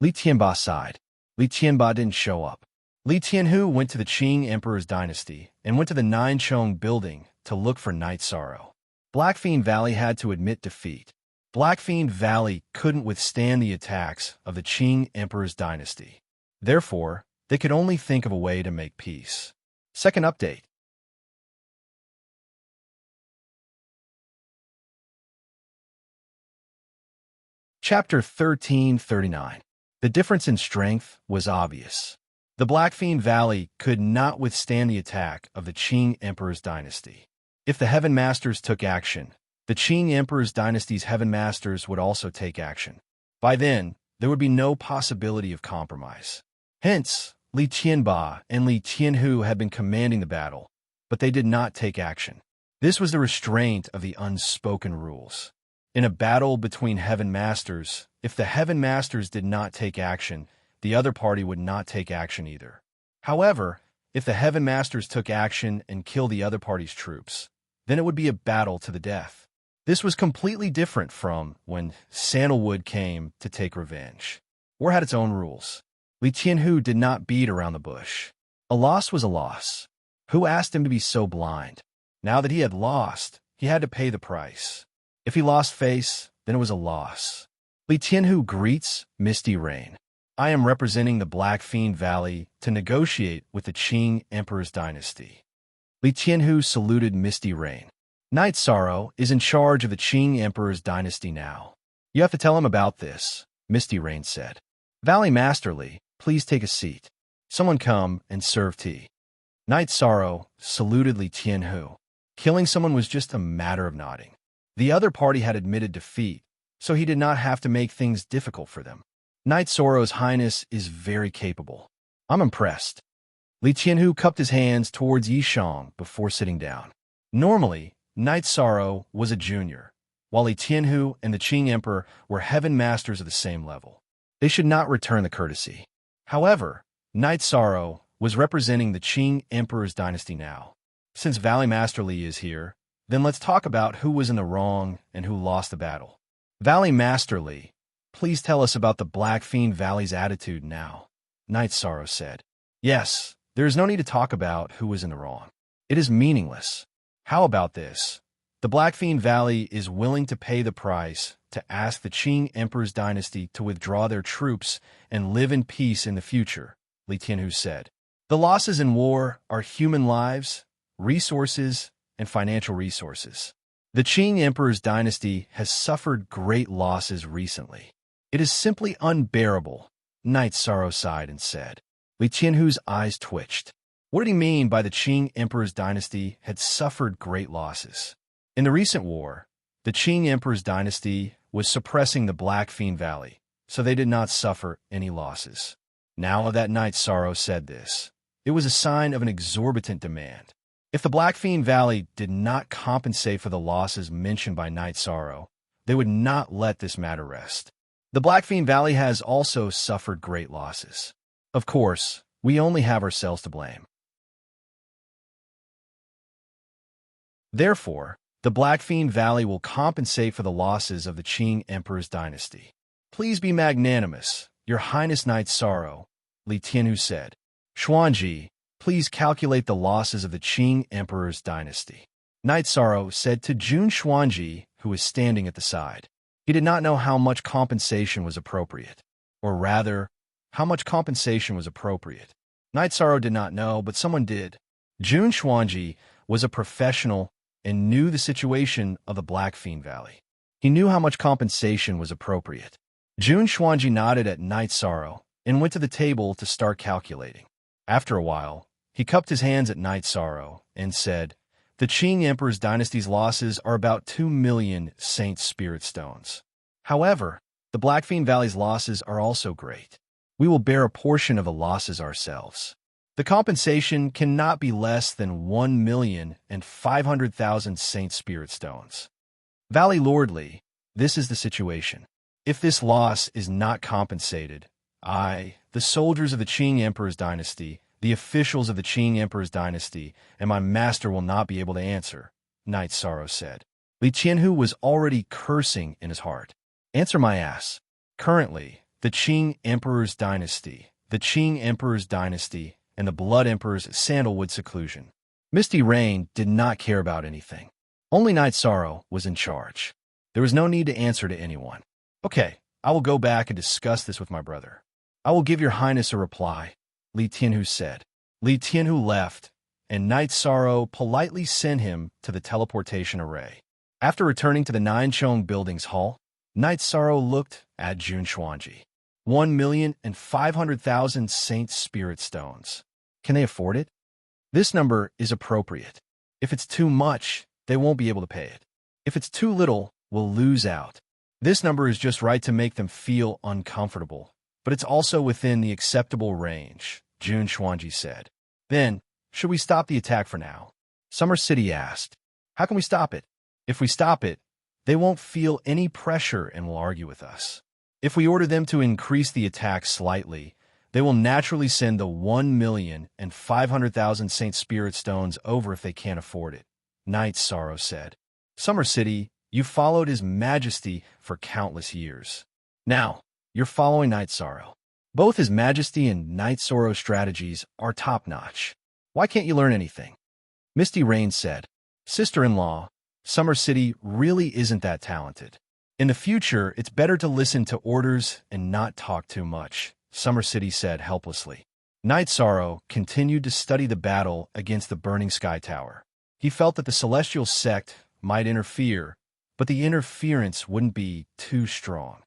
Li Tianba sighed. Li Tianba didn't show up. Li Tianhu went to the Qing Emperor's dynasty and went to the Ninchong building to look for Night Sorrow. Blackfiend Valley had to admit defeat. Blackfiend Valley couldn't withstand the attacks of the Qing Emperor's dynasty. Therefore, they could only think of a way to make peace. Second update. Chapter 1339. The difference in strength was obvious. The Blackfiend Valley could not withstand the attack of the Qing Emperor's dynasty. If the Heaven Masters took action, the Qing Emperor's dynasty's Heaven Masters would also take action. By then, there would be no possibility of compromise. Hence, Li Tianba and Li Tianhu had been commanding the battle, but they did not take action. This was the restraint of the unspoken rules. In a battle between Heaven Masters, if the Heaven Masters did not take action, the other party would not take action either. However, if the Heaven Masters took action and killed the other party's troops, then it would be a battle to the death. This was completely different from when Sandalwood came to take revenge. War had its own rules. Li Tianhu did not beat around the bush. A loss was a loss. Who asked him to be so blind? Now that he had lost, he had to pay the price. If he lost face, then it was a loss. Li Tianhu greets Misty Rain. I am representing the Blackfiend Valley to negotiate with the Qing Emperor's dynasty. Li Tianhu saluted Misty Rain. Night Sorrow is in charge of the Qing Emperor's dynasty now. You have to tell him about this, Misty Rain said. Valley Masterly, please take a seat. Someone come and serve tea. Night Sorrow saluted Li Tianhu. Killing someone was just a matter of nodding. The other party had admitted defeat, so he did not have to make things difficult for them. Night Sorrow's Highness is very capable. I'm impressed. Li Tianhu cupped his hands towards Yishang before sitting down. Normally, Night Sorrow was a junior, while Li Tianhu and the Qing Emperor were Heaven Masters of the same level. They should not return the courtesy. However, Night Sorrow was representing the Qing Emperor's dynasty now. Since Valley Masterly is here, then let's talk about who was in the wrong and who lost the battle. Valley Masterly, please tell us about the Blackfiend Valley's attitude now, Night Sorrow said. Yes, there is no need to talk about who was in the wrong. It is meaningless. How about this? The Blackfiend Valley is willing to pay the price to ask the Qing Emperor's dynasty to withdraw their troops and live in peace in the future, Li Tianhu said. The losses in war are human lives, resources, and financial resources. The Qing Emperor's dynasty has suffered great losses recently. It is simply unbearable, Night Sorrow sighed and said. Li Tianhu's eyes twitched. What did he mean by the Qing Emperor's dynasty had suffered great losses? In the recent war, the Qing Emperor's dynasty was suppressing the Blackfiend Valley, so they did not suffer any losses. Now that Night Sorrow said this, it was a sign of an exorbitant demand. If the Blackfiend Valley did not compensate for the losses mentioned by Night Sorrow, they would not let this matter rest. The Blackfiend Valley has also suffered great losses. Of course, we only have ourselves to blame. Therefore, the Blackfiend Valley will compensate for the losses of the Qing Emperor's dynasty. Please be magnanimous, Your Highness Night Sorrow, Li Tianhu said. Xuanji, please calculate the losses of the Qing Emperor's dynasty. Night Sorrow said to Jun Xuanji, who was standing at the side. He did not know how much compensation was appropriate. Or rather, how much compensation was appropriate. Night Sorrow did not know, but someone did. Jun Xuanji was a professional and knew the situation of the Blackfiend Valley. He knew how much compensation was appropriate. Jun Xuanji nodded at Night Sorrow and went to the table to start calculating. After a while, he cupped his hands at Night Sorrow and said, The Qing Emperor's dynasty's losses are about 2 million Saint Spirit Stones. However, the Blackfiend Valley's losses are also great. We will bear a portion of the losses ourselves. The compensation cannot be less than 1,500,000 Saint Spirit Stones. Valley Lordly, this is the situation. If this loss is not compensated, the soldiers of the Qing Emperor's dynasty, the officials of the Qing Emperor's dynasty, and my master will not be able to answer, Knight Sorrow said. Li Qianhu was already cursing in his heart. Answer my ass. Currently, the Qing Emperor's dynasty, and the Blood Emperor's sandalwood seclusion. Misty Rain did not care about anything. Only Knight Sorrow was in charge. There was no need to answer to anyone. Okay, I will go back and discuss this with my brother. I will give your highness a reply, Li Tianhu said. Li Tianhu left, and Knight Sorrow politely sent him to the teleportation array. After returning to the Ninchong Buildings Hall, Knight Sorrow looked at Jun Xuanji. 1,500,000 Saint Spirit Stones. Can they afford it? This number is appropriate. If it's too much, they won't be able to pay it. If it's too little, we'll lose out. This number is just right to make them feel uncomfortable, but it's also within the acceptable range, Jun Xuanji said. Then, should we stop the attack for now? Summer City asked. How can we stop it? If we stop it, they won't feel any pressure and will argue with us. If we order them to increase the attack slightly, they will naturally send the 1,500,000 Saint Spirit Stones over if they can't afford it, Knight Sorrow said. Summer City, you followed His Majesty for countless years. Now, you're following Knight Sorrow. Both His Majesty and Knight Sorrow's strategies are top-notch. Why can't you learn anything? Misty Rain said. Sister-in-law, Summer City really isn't that talented. In the future, it's better to listen to orders and not talk too much, Summer City said helplessly. Knight Sorrow continued to study the battle against the burning sky tower. He felt that the celestial sect might interfere, but the interference wouldn't be too strong.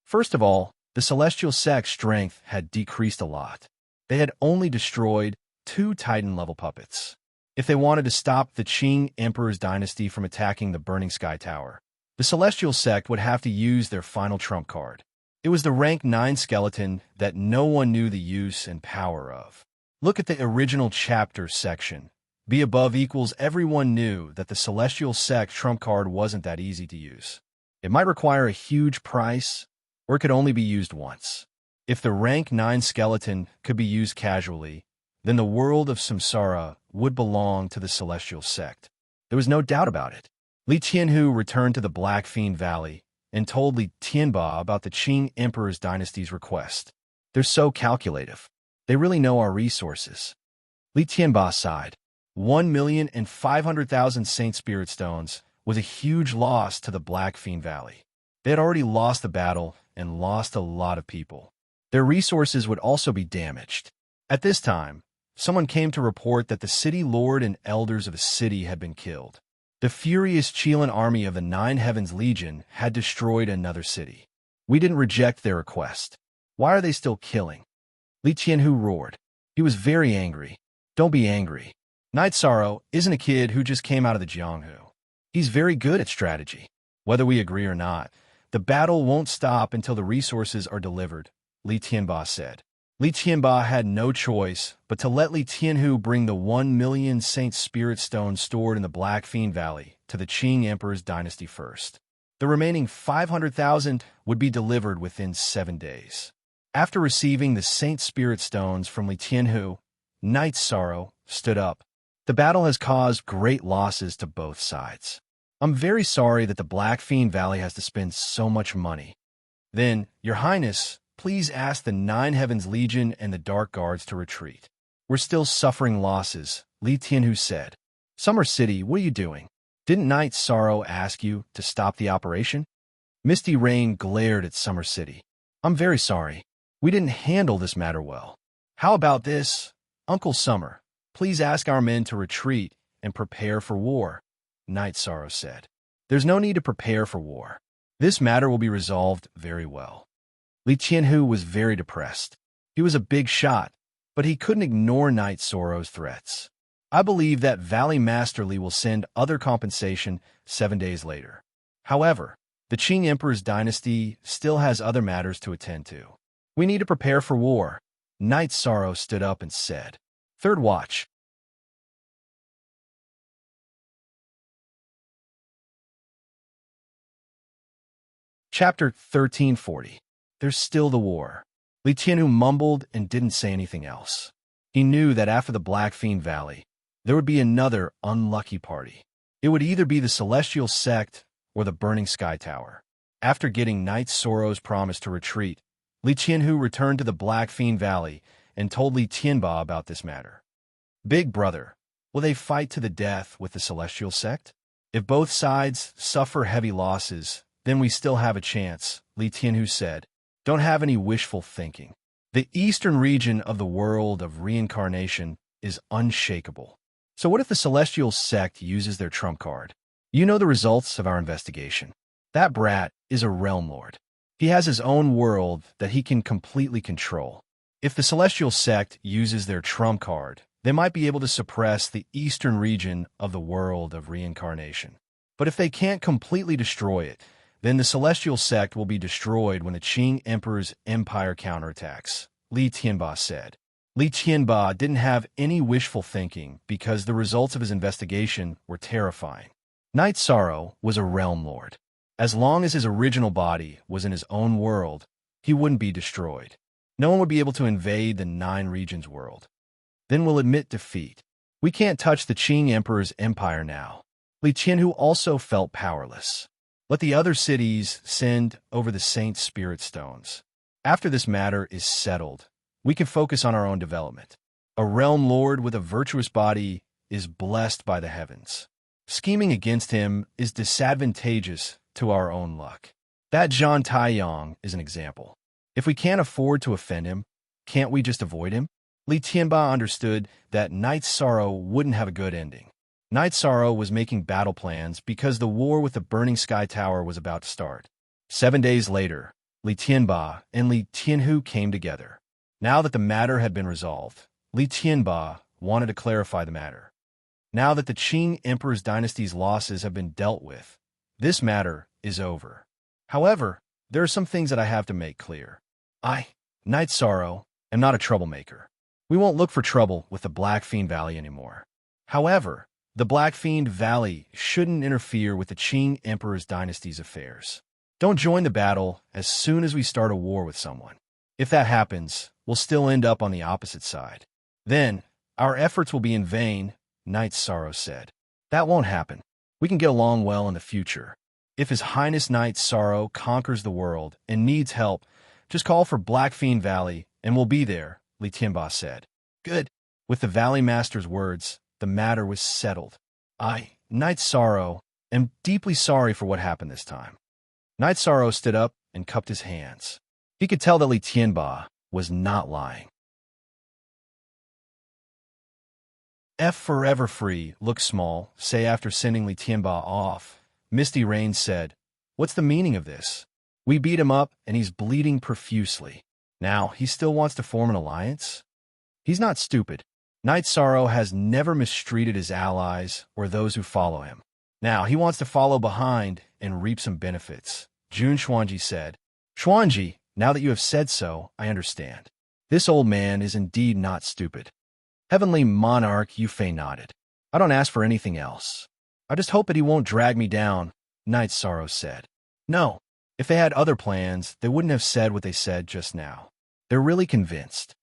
First of all, the celestial sect's strength had decreased a lot. They had only destroyed 2 Titan-level puppets. If they wanted to stop the Qing Emperor's dynasty from attacking the burning sky tower, the celestial sect would have to use their final trump card. It was the rank 9 skeleton that no one knew the use and power of. Look at the original chapter section. B above equals everyone knew that the celestial sect trump card wasn't that easy to use. It might require a huge price, or it could only be used once. If the rank 9 skeleton could be used casually, then the world of Samsara would belong to the celestial sect. There was no doubt about it. Li Tianhu returned to the Blackfiend Valley and told Li Tianba about the Qing Emperor's dynasty's request. They're so calculative. They really know our resources. Li Tianba sighed. 1,500,000 Saint Spirit Stones was a huge loss to the Blackfiend Valley. They had already lost the battle and lost a lot of people. Their resources would also be damaged. At this time, someone came to report that the city lord and elders of the city had been killed. The furious Qilin army of the Nine Heavens Legion had destroyed another city. We didn't reject their request. Why are they still killing? Li Tianhu roared. He was very angry. Don't be angry. Knight Sorrow isn't a kid who just came out of the Jianghu. He's very good at strategy. Whether we agree or not, the battle won't stop until the resources are delivered, Li Tianba said. Li Tianba had no choice but to let Li Tianhu bring the 1 million Saint Spirit Stones stored in the Blackfiend Valley to the Qing Emperor's dynasty first. The remaining 500,000 would be delivered within 7 days. After receiving the Saint Spirit Stones from Li Tianhu, Knight Sorrow stood up. The battle has caused great losses to both sides. I'm very sorry that the Blackfiend Valley has to spend so much money. Then, Your Highness, please ask the Nine Heavens Legion and the Dark Guards to retreat. We're still suffering losses, Li Tianhu said. Summer City, what are you doing? Didn't Knight Sorrow ask you to stop the operation? Misty Rain glared at Summer City. I'm very sorry. We didn't handle this matter well. How about this? Uncle Summer, please ask our men to retreat and prepare for war, Knight Sorrow said. There's no need to prepare for war. This matter will be resolved very well. Li Tianhu was very depressed. He was a big shot, but he couldn't ignore Knight Sorrow's threats. I believe that Valley Masterly will send other compensation 7 days later. However, the Qing Emperor's dynasty still has other matters to attend to. We need to prepare for war. Knight Sorrow stood up and said. Third watch. Chapter 1340. There's still the war. Li Tianhu mumbled and didn't say anything else. He knew that after the Black Fiend Valley, there would be another unlucky party. It would either be the Celestial Sect or the Burning Sky Tower. After getting Knight Sorrow's promise to retreat, Li Tianhu returned to the Black Fiend Valley and told Li Tianba about this matter. Big brother, will they fight to the death with the Celestial Sect? If both sides suffer heavy losses, then we still have a chance, Li Tianhu said. Don't have any wishful thinking. The eastern region of the world of reincarnation is unshakable. So what if the Celestial Sect uses their trump card? You know the results of our investigation. That brat is a realm lord. He has his own world that he can completely control. If the Celestial Sect uses their trump card, they might be able to suppress the eastern region of the world of reincarnation. But if they can't completely destroy it, then the Celestial Sect will be destroyed when the Qing Emperor's empire counterattacks, Li Tianba said. Li Tianba didn't have any wishful thinking because the results of his investigation were terrifying. Knight Sorrow was a realm lord. As long as his original body was in his own world, he wouldn't be destroyed. No one would be able to invade the Nine Regions world. Then we'll admit defeat. We can't touch the Qing Emperor's empire now. Li Tianhu also felt powerless. Let the other cities send over the Saint Spirit Stones. After this matter is settled, we can focus on our own development. A realm lord with a virtuous body is blessed by the heavens. Scheming against him is disadvantageous to our own luck. That Zhang Taiyang is an example. If we can't afford to offend him, can't we just avoid him? Li Tianba understood that Knight Sorrow wouldn't have a good ending. Knight Sorrow was making battle plans because the war with the Burning Sky Tower was about to start. 7 days later, Li Tianba and Li Tianhu came together. Now that the matter had been resolved, Li Tianba wanted to clarify the matter. Now that the Qing Emperor's dynasty's losses have been dealt with, this matter is over. However, there are some things that I have to make clear. I, Knight Sorrow, am not a troublemaker. We won't look for trouble with the Black Fiend Valley anymore. However, the Black Fiend Valley shouldn't interfere with the Qing Emperor's dynasty's affairs. Don't join the battle as soon as we start a war with someone. If that happens, we'll still end up on the opposite side. Then, our efforts will be in vain, Knight Sorrow said. That won't happen. We can get along well in the future. If His Highness Knight Sorrow conquers the world and needs help, just call for Black Fiend Valley and we'll be there, Li Tianba said. Good. With the Valley Master's words, the matter was settled. I, Knight Sorrow, am deeply sorry for what happened this time. Knight Sorrow stood up and cupped his hands. He could tell that Li Tianba was not lying. F Forever Free looked small, say after sending Li Tianba off. Misty Rain said, "What's the meaning of this? We beat him up and he's bleeding profusely. Now he still wants to form an alliance? He's not stupid. Knight Sorrow has never mistreated his allies or those who follow him. Now he wants to follow behind and reap some benefits," Jun Xuanji said. "Xuanji, now that you have said so, I understand. This old man is indeed not stupid." Heavenly Monarch Yufei nodded. "I don't ask for anything else. I just hope that he won't drag me down," Knight Sorrow said. "No, if they had other plans, they wouldn't have said what they said just now. They're really convinced."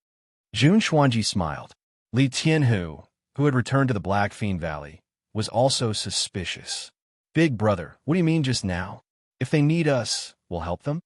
Jun Xuanji smiled. Li Tianhu, who had returned to the Black Fiend Valley, was also suspicious. "Big brother, what do you mean just now? If they need us, we'll help them?"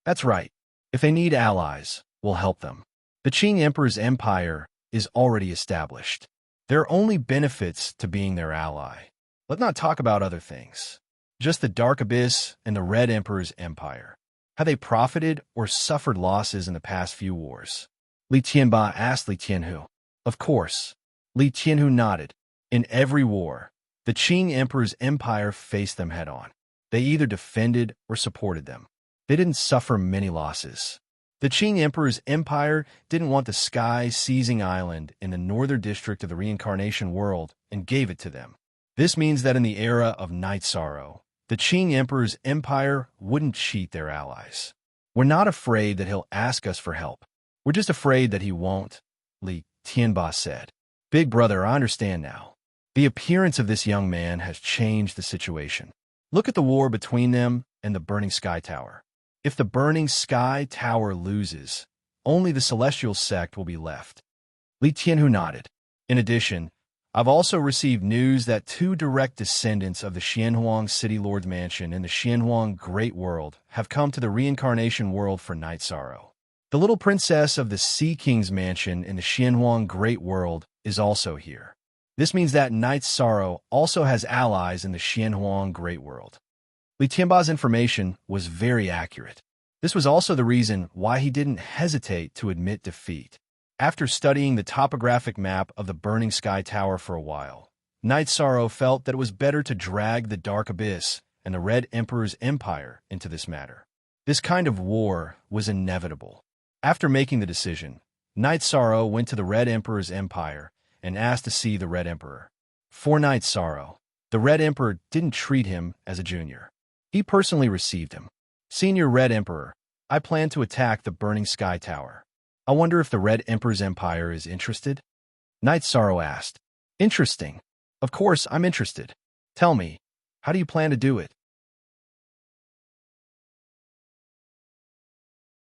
"That's right. If they need allies, we'll help them. The Qing Emperor's empire is already established. There are only benefits to being their ally. Let's not talk about other things. Just the Dark Abyss and the Red Emperor's empire. Have they profited or suffered losses in the past few wars?" Li Tianba asked Li Tianhu. "Of course." Li Tianhu nodded. "In every war, the Qing Emperor's empire faced them head-on. They either defended or supported them. They didn't suffer many losses. The Qing Emperor's empire didn't want the sky-seizing island in the northern district of the reincarnation world and gave it to them. This means that in the era of Night Sorrow, the Qing Emperor's empire wouldn't cheat their allies. We're not afraid that he'll ask us for help. We're just afraid that he won't, Li Tianba said. Big brother, I understand now. The appearance of this young man has changed the situation. Look at the war between them and the Burning Sky Tower. If the Burning Sky Tower loses, only the Celestial Sect will be left. Li Tianhu nodded. In addition, I've also received news that 2 direct descendants of the Xianhuang City Lord's Mansion in the Xianhuang Great World have come to the reincarnation world for Night Sorrow. The little princess of the Sea King's mansion in the Xianhuang Great World is also here. This means that Night Sorrow also has allies in the Xianhuang Great World. Li Tianba's information was very accurate. This was also the reason why he didn't hesitate to admit defeat. After studying the topographic map of the Burning Sky Tower for a while, Night Sorrow felt that it was better to drag the Dark Abyss and the Red Emperor's empire into this matter. This kind of war was inevitable. After making the decision, Night Sorrow went to the Red Emperor's empire and asked to see the Red Emperor. For Night Sorrow, the Red Emperor didn't treat him as a junior. He personally received him. Senior Red Emperor, I plan to attack the Burning Sky Tower. I wonder if the Red Emperor's empire is interested? Night Sorrow asked. Interesting. Of course, I'm interested. Tell me, how do you plan to do it?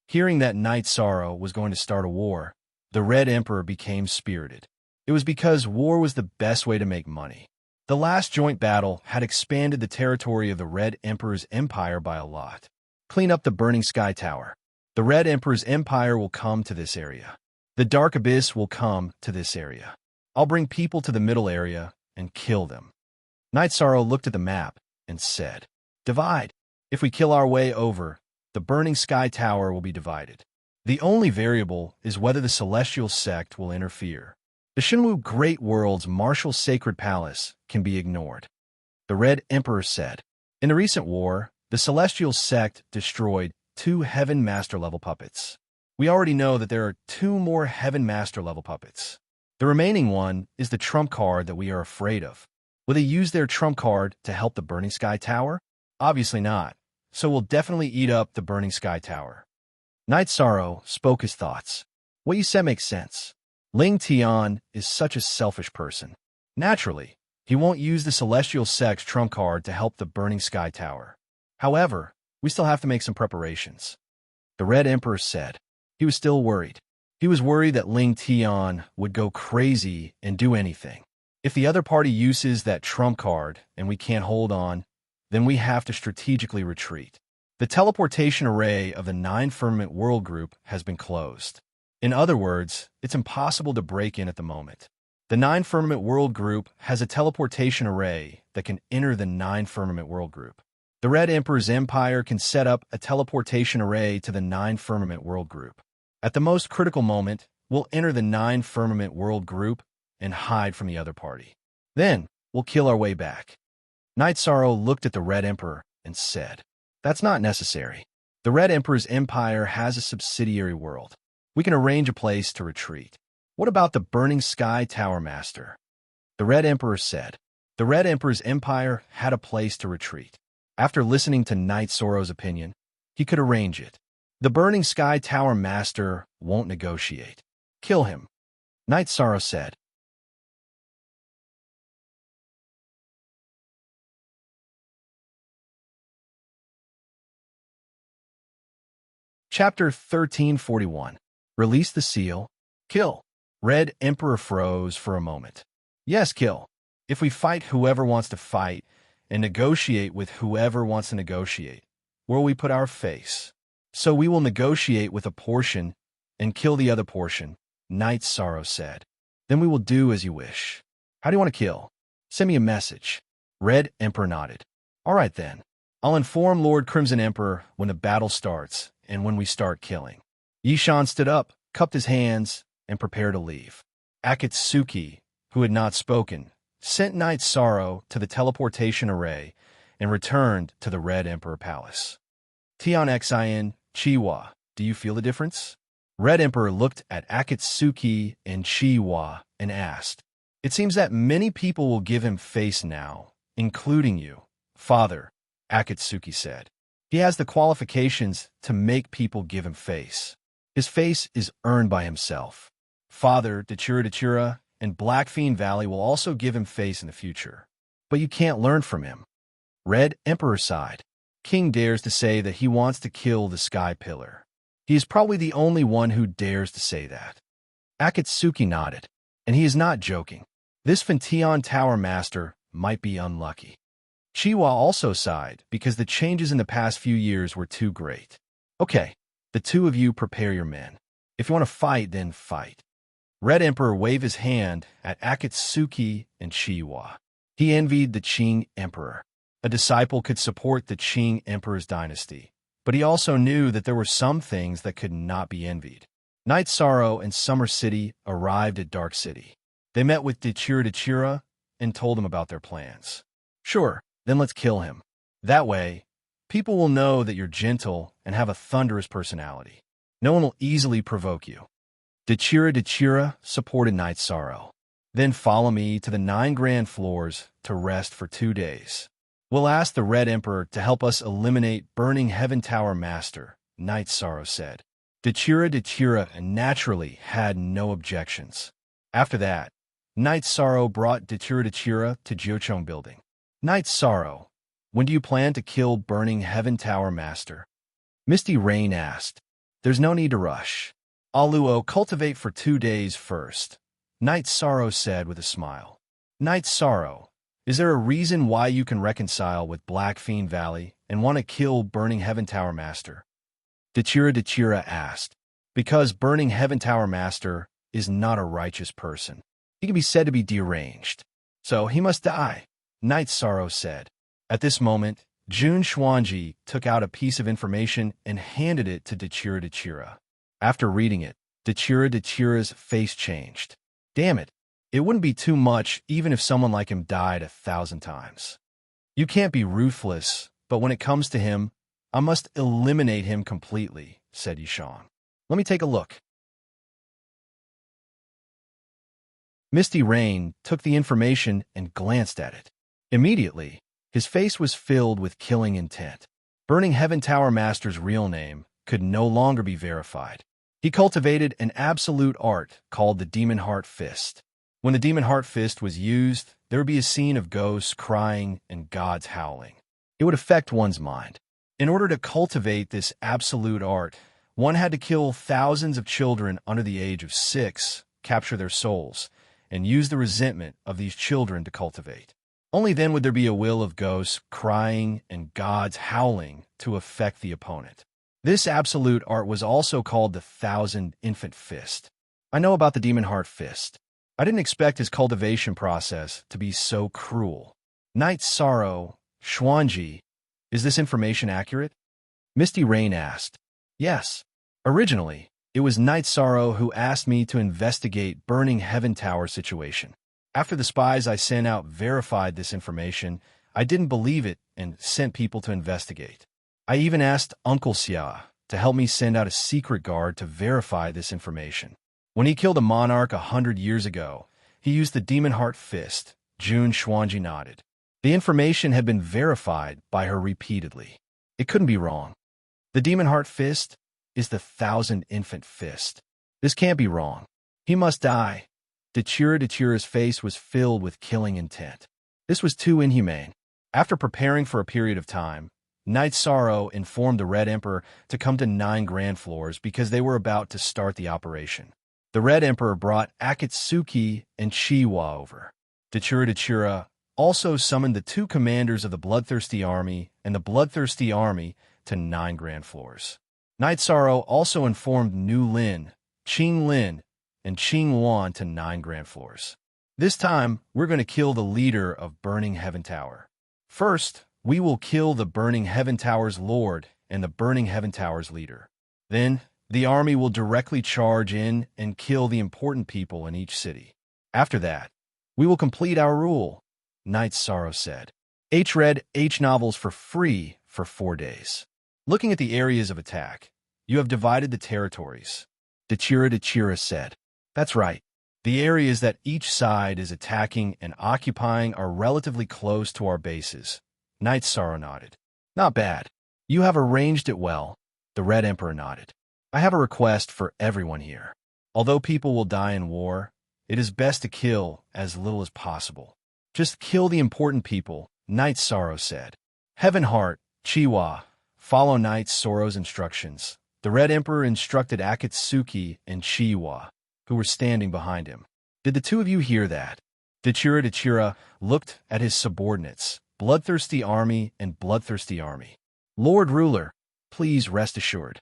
Hearing that Night Sorrow was going to start a war, the Red Emperor became spirited. It was because war was the best way to make money. The last joint battle had expanded the territory of the Red Emperor's empire by a lot. Clean up the Burning Sky Tower. The Red Emperor's empire will come to this area. The Dark Abyss will come to this area. I'll bring people to the middle area and kill them. Night Sorrow looked at the map and said, Divide. If we kill our way over, the Burning Sky Tower will be divided. The only variable is whether the Celestial Sect will interfere. The Shenwu Great World's martial sacred palace can be ignored. The Red Emperor said, In the recent war, the Celestial Sect destroyed 2 Heaven Master level puppets. We already know that there are 2 more Heaven Master level puppets. The remaining one is the trump card that we are afraid of. Will they use their trump card to help the Burning Sky Tower? Obviously not, so we'll definitely eat up the Burning Sky Tower. Night Sorrow spoke his thoughts. What you said makes sense. Ling Tian is such a selfish person. Naturally, he won't use the Celestial Sect's trump card to help the Burning Sky Tower. However, we still have to make some preparations. The Red Emperor said. He was still worried. He was worried that Ling Tian would go crazy and do anything. If the other party uses that trump card and we can't hold on, then we have to strategically retreat. The teleportation array of the 9 Firmament World Group has been closed. In other words, it's impossible to break in at the moment. The 9 Firmament World Group has a teleportation array that can enter the 9 Firmament World Group. The Red Emperor's empire can set up a teleportation array to the 9 Firmament World Group. At the most critical moment, we'll enter the 9 Firmament World Group and hide from the other party. Then, we'll kill our way back. Night Sorrow looked at the Red Emperor and said, That's not necessary. The Red Emperor's empire has a subsidiary world. We can arrange a place to retreat. What about the Burning Sky Tower Master? The Red Emperor said. The Red Emperor's empire had a place to retreat. After listening to Night Sorrow's opinion, he could arrange it. The Burning Sky Tower Master won't negotiate. Kill him. Night Sorrow said. Chapter 1341. Release the seal. Kill. Red Emperor froze for a moment. Yes, kill. If we fight whoever wants to fight and negotiate with whoever wants to negotiate, where will we put our face? So we will negotiate with a portion and kill the other portion, Night Sorrow said. Then we will do as you wish. How do you want to kill? Send me a message. Red Emperor nodded. All right then. I'll inform Lord Crimson Emperor when the battle starts and when we start killing. Yishan stood up, cupped his hands, and prepared to leave. Akatsuki, who had not spoken, sent Night Sorrow to the teleportation array and returned to the Red Emperor Palace. Tian Xin, Chiwa, Do you feel the difference? Red Emperor looked at Akatsuki and Chiwa and asked, It seems that many people will give him face now, including you. Father, Akatsuki said. He has the qualifications to make people give him face. His face is earned by himself. Father, Dachira, and Blackfiend Valley will also give him face in the future. But you can't learn from him. Red Emperor sighed. King dares to say that he wants to kill the Sky Pillar. He is probably the only one who dares to say that. Akatsuki nodded, and he is not joking. This Fention Tower Master might be unlucky. Chiwa also sighed because the changes in the past few years were too great. Okay, the two of you prepare your men. If you want to fight, then fight. Red Emperor waved his hand at Akatsuki and Chiwa. He envied the Qing Emperor. A disciple could support the Qing Emperor's dynasty, but he also knew that there were some things that could not be envied. Night Sorrow and Summer City arrived at Dark City. They met with Dachira and told him about their plans. Sure, then let's kill him. That way, people will know that you're gentle and have a thunderous personality. No one will easily provoke you. Dachira supported Night Sorrow. Then follow me to the 9 grand floors to rest for 2 days. We'll ask the Red Emperor to help us eliminate Burning Heaven Tower Master, Night Sorrow said. Dachira naturally had no objections. After that, Night Sorrow brought Dachira to Jochong Building. Night Sorrow, when do you plan to kill Burning Heaven Tower Master? Misty Rain asked. There's no need to rush. Aluo cultivate for 2 days first, Night Sorrow said with a smile. Night Sorrow, is there a reason why you can reconcile with Blackfiend Valley and want to kill Burning Heaven Tower Master? Dachira asked. Because Burning Heaven Tower Master is not a righteous person. He can be said to be deranged. So he must die, Night Sorrow said. At this moment, Jun Xuanji took out a piece of information and handed it to Dachira. After reading it, Dachira's face changed. Damn it. It wouldn't be too much even if someone like him died 1,000 times. You can't be ruthless, but when it comes to him, I must eliminate him completely, said Yishang. Let me take a look. Misty Rain took the information and glanced at it. Immediately, his face was filled with killing intent. Burning Heaven Tower Master's real name could no longer be verified. He cultivated an absolute art called the Demon Heart Fist. When the Demon Heart Fist was used, there would be a scene of ghosts crying and gods howling. It would affect one's mind. In order to cultivate this absolute art, one had to kill thousands of children under the age of 6, capture their souls, and use the resentment of these children to cultivate. Only then would there be a will of ghosts crying and gods howling to affect the opponent. This absolute art was also called the 1,000 Infant Fist. I know about the Demon Heart Fist. I didn't expect his cultivation process to be so cruel. Night Sorrow, Xuanji, is this information accurate? Misty Rain asked. Yes. Originally, it was Night Sorrow who asked me to investigate Burning Heaven Tower situation. After the spies I sent out verified this information, I didn't believe it and sent people to investigate. I even asked Uncle Xia to help me send out a secret guard to verify this information. When he killed a monarch 100 years ago, he used the Demon Heart Fist. Jun Xuanji nodded. The information had been verified by her repeatedly. It couldn't be wrong. The Demon Heart Fist is the 1,000 Infant Fist. This can't be wrong. He must die. Dachira's face was filled with killing intent. This was too inhumane. After preparing for a period of time, Night Sorrow informed the Red Emperor to come to 9 grand floors because they were about to start the operation. The Red Emperor brought Akatsuki and Chiwa over. Dachira also summoned the 2 commanders of the Bloodthirsty Army and the Bloodthirsty Army to 9 grand floors. Night Sorrow also informed Nu Lin, Qing Lin, and Qing Wan to 9 grand floors. This time, we're going to kill the leader of Burning Heaven Tower. First, we will kill the Burning Heaven Tower's lord and the Burning Heaven Tower's leader. Then, the army will directly charge in and kill the important people in each city. After that, we will complete our rule, Night Sorrow said. Read H novels for free for 4 days. Looking at the areas of attack, You have divided the territories. Dechira said. That's right. The areas that each side is attacking and occupying are relatively close to our bases. Knight Sorrow nodded. Not bad. You have arranged it well. The Red Emperor nodded. I have a request for everyone here. Although people will die in war, it is best to kill as little as possible. Just kill the important people, Knight Sorrow said. Heaven Heart, Chiwa, follow Knight Sorrow's instructions. The Red Emperor instructed Akatsuki and Chiwa, who were standing behind him. Did the two of you hear that? Dechira looked at his subordinates, Bloodthirsty Army and Bloodthirsty Army. Lord Ruler, please rest assured.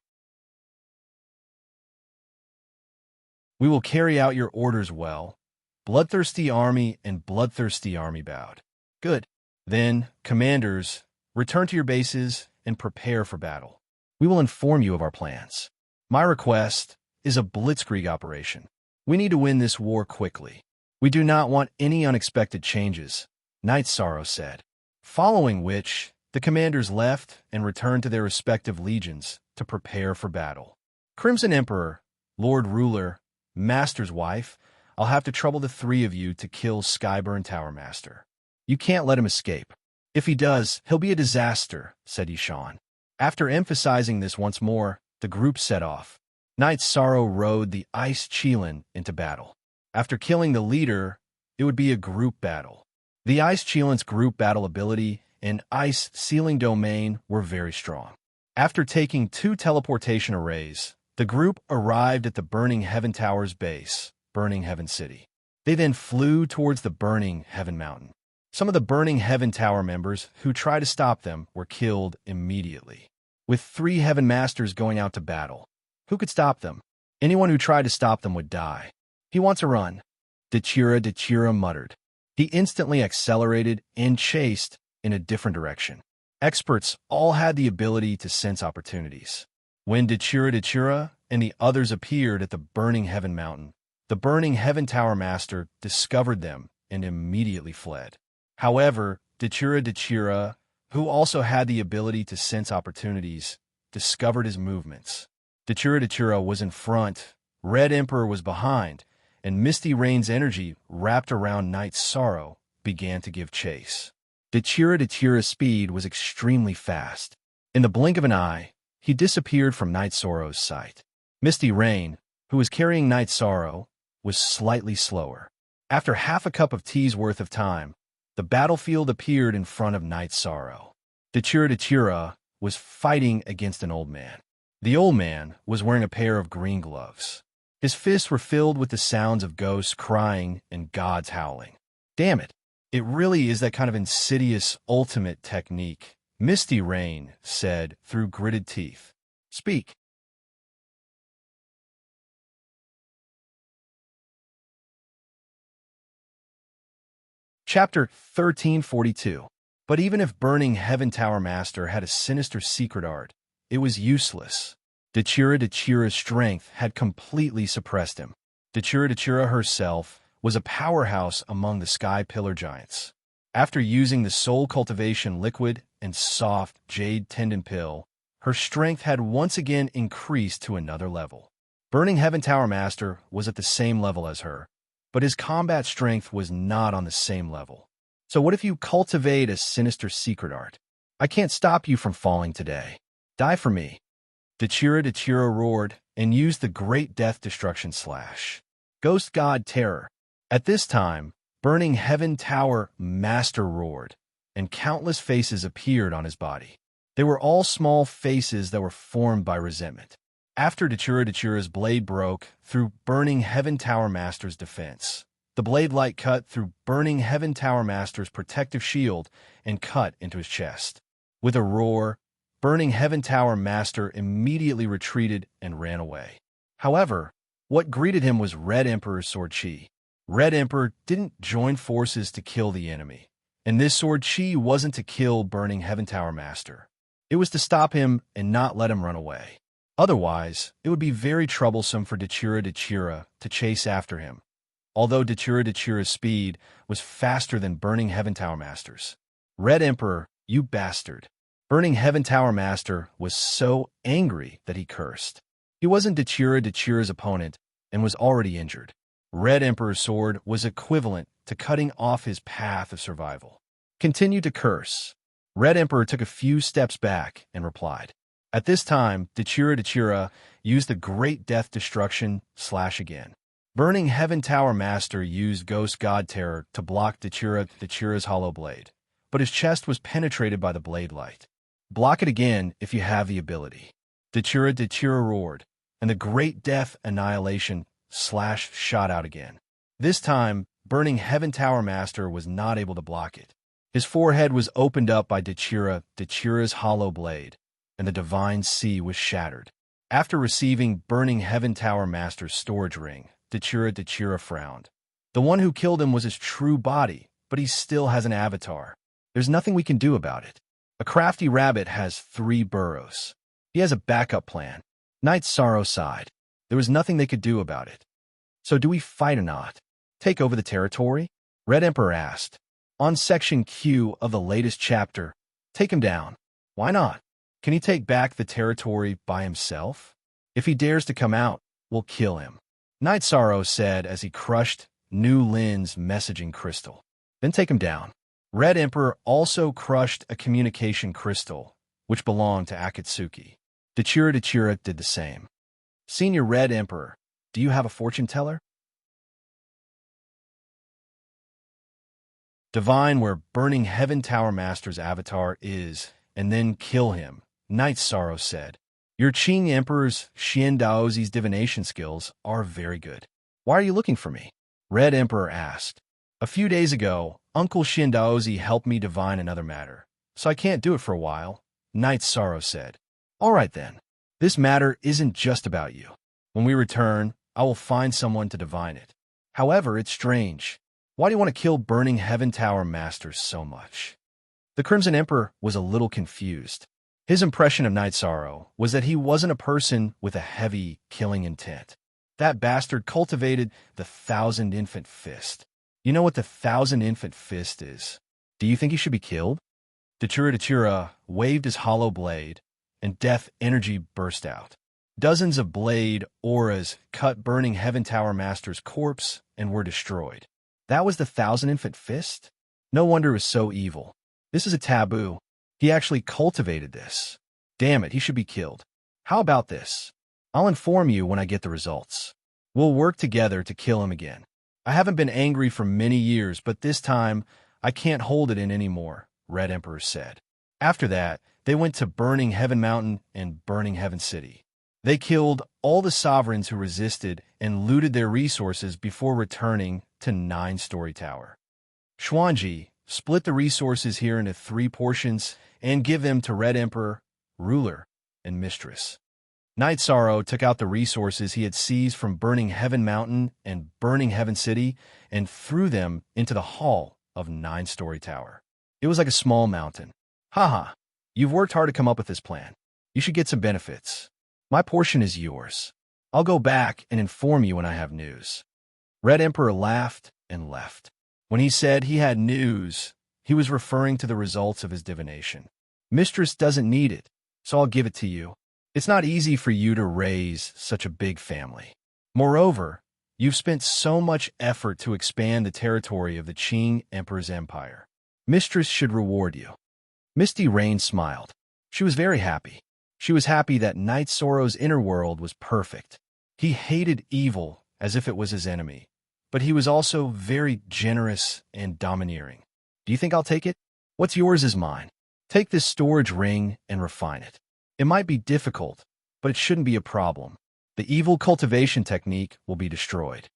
We will carry out your orders well. Bloodthirsty Army and Bloodthirsty Army bowed. Good. Then, commanders, return to your bases and prepare for battle. We will inform you of our plans. My request is a blitzkrieg operation. We need to win this war quickly. We do not want any unexpected changes, Knight Sorrow said. Following which, the commanders left and returned to their respective legions to prepare for battle. Crimson Emperor, Lord Ruler, Master's wife, I'll have to trouble the three of you to kill Skyburn Tower Master. You can't let him escape. If he does, he'll be a disaster, said Yishan. After emphasizing this once more, the group set off. Knight Sorrow rode the Ice Qilin into battle. After killing the leader, it would be a group battle. The Ice Qilin's group battle ability and Ice Sealing Domain were very strong. After taking 2 teleportation arrays, the group arrived at the Burning Heaven Tower's base, Burning Heaven City. They then flew towards the Burning Heaven Mountain. Some of the Burning Heaven Tower members who tried to stop them were killed immediately. With 3 Heaven Masters going out to battle, who could stop them? Anyone who tried to stop them would die. He wants to run. Dechira muttered. He instantly accelerated and chased in a different direction. Experts all had the ability to sense opportunities. When Dechira and the others appeared at the Burning Heaven Mountain, the Burning Heaven Tower Master discovered them and immediately fled. However, Dechira, who also had the ability to sense opportunities, discovered his movements. Dechira was in front, Red Emperor was behind, and Misty Rain's energy wrapped around Knight Sorrow began to give chase. Dechira's speed was extremely fast. In the blink of an eye, he disappeared from Knight Sorrow's sight. Misty Rain, who was carrying Knight Sorrow, was slightly slower. After half a cup of tea's worth of time, the battlefield appeared in front of Knight Sorrow. Dechira was fighting against an old man. The old man was wearing a pair of green gloves. His fists were filled with the sounds of ghosts crying and gods howling. Damn it, it really is that kind of insidious ultimate technique, Misty Rain said through gritted teeth. Speak. Chapter 1342. But even if Burning Heaven Tower Master had a sinister secret art, it was useless. Dechira's strength had completely suppressed him. Dechira herself was a powerhouse among the Sky Pillar Giants. After using the Soul Cultivation Liquid and Soft Jade Tendon Pill, her strength had once again increased to another level. Burning Heaven Tower Master was at the same level as her, but his combat strength was not on the same level. So what if you cultivate a sinister secret art? I can't stop you from falling today. Die for me. Dechira roared and used the Great Death Destruction Slash. Ghost God Terror. At this time, Burning Heaven Tower Master roared, and countless faces appeared on his body. They were all small faces that were formed by resentment. After Dechira's blade broke through Burning Heaven Tower Master's defense, the blade light cut through Burning Heaven Tower Master's protective shield and cut into his chest. With a roar, Burning Heaven Tower Master immediately retreated and ran away. However, what greeted him was Red Emperor's Sword Chi. Red Emperor didn't join forces to kill the enemy, and this Sword Chi wasn't to kill Burning Heaven Tower Master. It was to stop him and not let him run away. Otherwise, it would be very troublesome for Dechira to chase after him, although Dechira's speed was faster than Burning Heaven Tower Master's. Red Emperor, you bastard. Burning Heaven Tower Master was so angry that he cursed. He wasn't Dachira's opponent and was already injured. Red Emperor's sword was equivalent to cutting off his path of survival. Continue to curse. Red Emperor took a few steps back and replied. At this time, Dachira used the Great Death Destruction / again. Burning Heaven Tower Master used Ghost God Terror to block Dachira's hollow blade, but his chest was penetrated by the blade light. Block it again if you have the ability. Dachira roared, and the Great Death Annihilation / shot out again. This time, Burning Heaven Tower Master was not able to block it. His forehead was opened up by Dachira's hollow blade, and the Divine Sea was shattered. After receiving Burning Heaven Tower Master's storage ring, Dachira frowned. The one who killed him was his true body, but he still has an avatar. There's nothing we can do about it. A crafty rabbit has 3 burrows. He has a backup plan. Night Sorrow sighed. There was nothing they could do about it. So do we fight or not? Take over the territory? Red Emperor asked. On section Q of the latest chapter, take him down. Why not? Can he take back the territory by himself? If he dares to come out, we'll kill him. Night Sorrow said as he crushed New Lin's messaging crystal. Then take him down. Red Emperor also crushed a communication crystal, which belonged to Akatsuki. Dachira did the same. Senior Red Emperor, do you have a fortune teller? Divine where Burning Heaven Tower Master's avatar is, and then kill him, Night Sorrow said. Your Qing Emperor's Xian Daozi's divination skills are very good. Why are you looking for me? Red Emperor asked. A few days ago, Uncle Xian Daozi helped me divine another matter, so I can't do it for a while, Night Sorrow said. All right then. This matter isn't just about you. When we return, I will find someone to divine it. However, it's strange. Why do you want to kill Burning Heaven Tower Master so much? The Crimson Emperor was a little confused. His impression of Night Sorrow was that he wasn't a person with a heavy, killing intent. That bastard cultivated the 1,000 Infant Fist. You know what the 1,000 Infant Fist is? Do you think he should be killed? Dachira waved his hollow blade, and death energy burst out. Dozens of blade auras cut Burning Heaven Tower Master's corpse and were destroyed. That was the 1,000 Infant Fist? No wonder it was so evil. This is a taboo. He actually cultivated this. Damn it, he should be killed. How about this? I'll inform you when I get the results. We'll work together to kill him again. I haven't been angry for many years, but this time I can't hold it in anymore, Red Emperor said. After that, they went to Burning Heaven Mountain and Burning Heaven City. They killed all the sovereigns who resisted and looted their resources before returning to 9-story tower. Xuanji split the resources here into 3 portions and give them to Red Emperor, Ruler, and Mistress. Night Sorrow took out the resources he had seized from Burning Heaven Mountain and Burning Heaven City and threw them into the hall of 9-story tower. It was like a small mountain. Haha, you've worked hard to come up with this plan. You should get some benefits. My portion is yours. I'll go back and inform you when I have news. Red Emperor laughed and left. When he said he had news, he was referring to the results of his divination. Mistress doesn't need it, so I'll give it to you. It's not easy for you to raise such a big family. Moreover, you've spent so much effort to expand the territory of the Qing Emperor's empire. Mistress should reward you. Misty Rain smiled. She was very happy. She was happy that Night Sorrow's inner world was perfect. He hated evil as if it was his enemy, but he was also very generous and domineering. Do you think I'll take it? What's yours is mine. Take this storage ring and refine it. It might be difficult, but it shouldn't be a problem. The evil cultivation technique will be destroyed.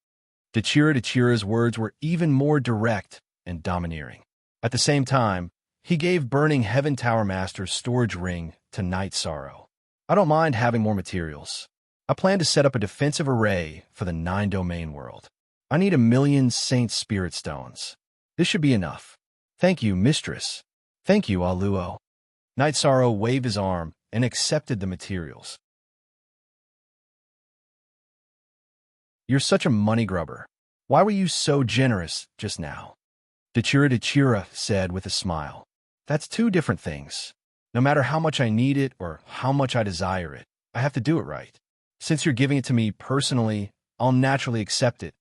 Dachira's words were even more direct and domineering. At the same time, he gave Burning Heaven Tower Master's storage ring to Night Sorrow. I don't mind having more materials. I plan to set up a defensive array for the 9-domain world. I need 1,000,000 Saint Spirit Stones. This should be enough. Thank you, Mistress. Thank you, Aluo. Night Sorrow waved his arm and accepted the materials. You're such a money grubber. Why were you so generous just now? Dachira said with a smile. That's 2 different things. No matter how much I need it or how much I desire it, I have to do it right. Since you're giving it to me personally, I'll naturally accept it,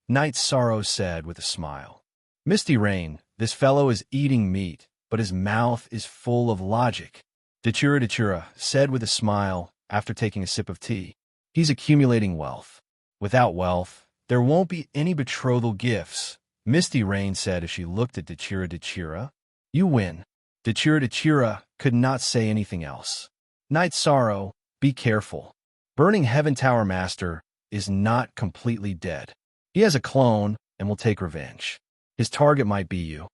Night Sorrow said with a smile. Misty Rain, this fellow is eating meat, but his mouth is full of logic, Dachura said with a smile after taking a sip of tea. He's accumulating wealth. Without wealth, there won't be any betrothal gifts, Misty Rain said as she looked at Dachura. You win. Dachura could not say anything else. Night Sorrow, be careful. Burning Heaven Tower Master is not completely dead. He has a clone and will take revenge. His target might be you.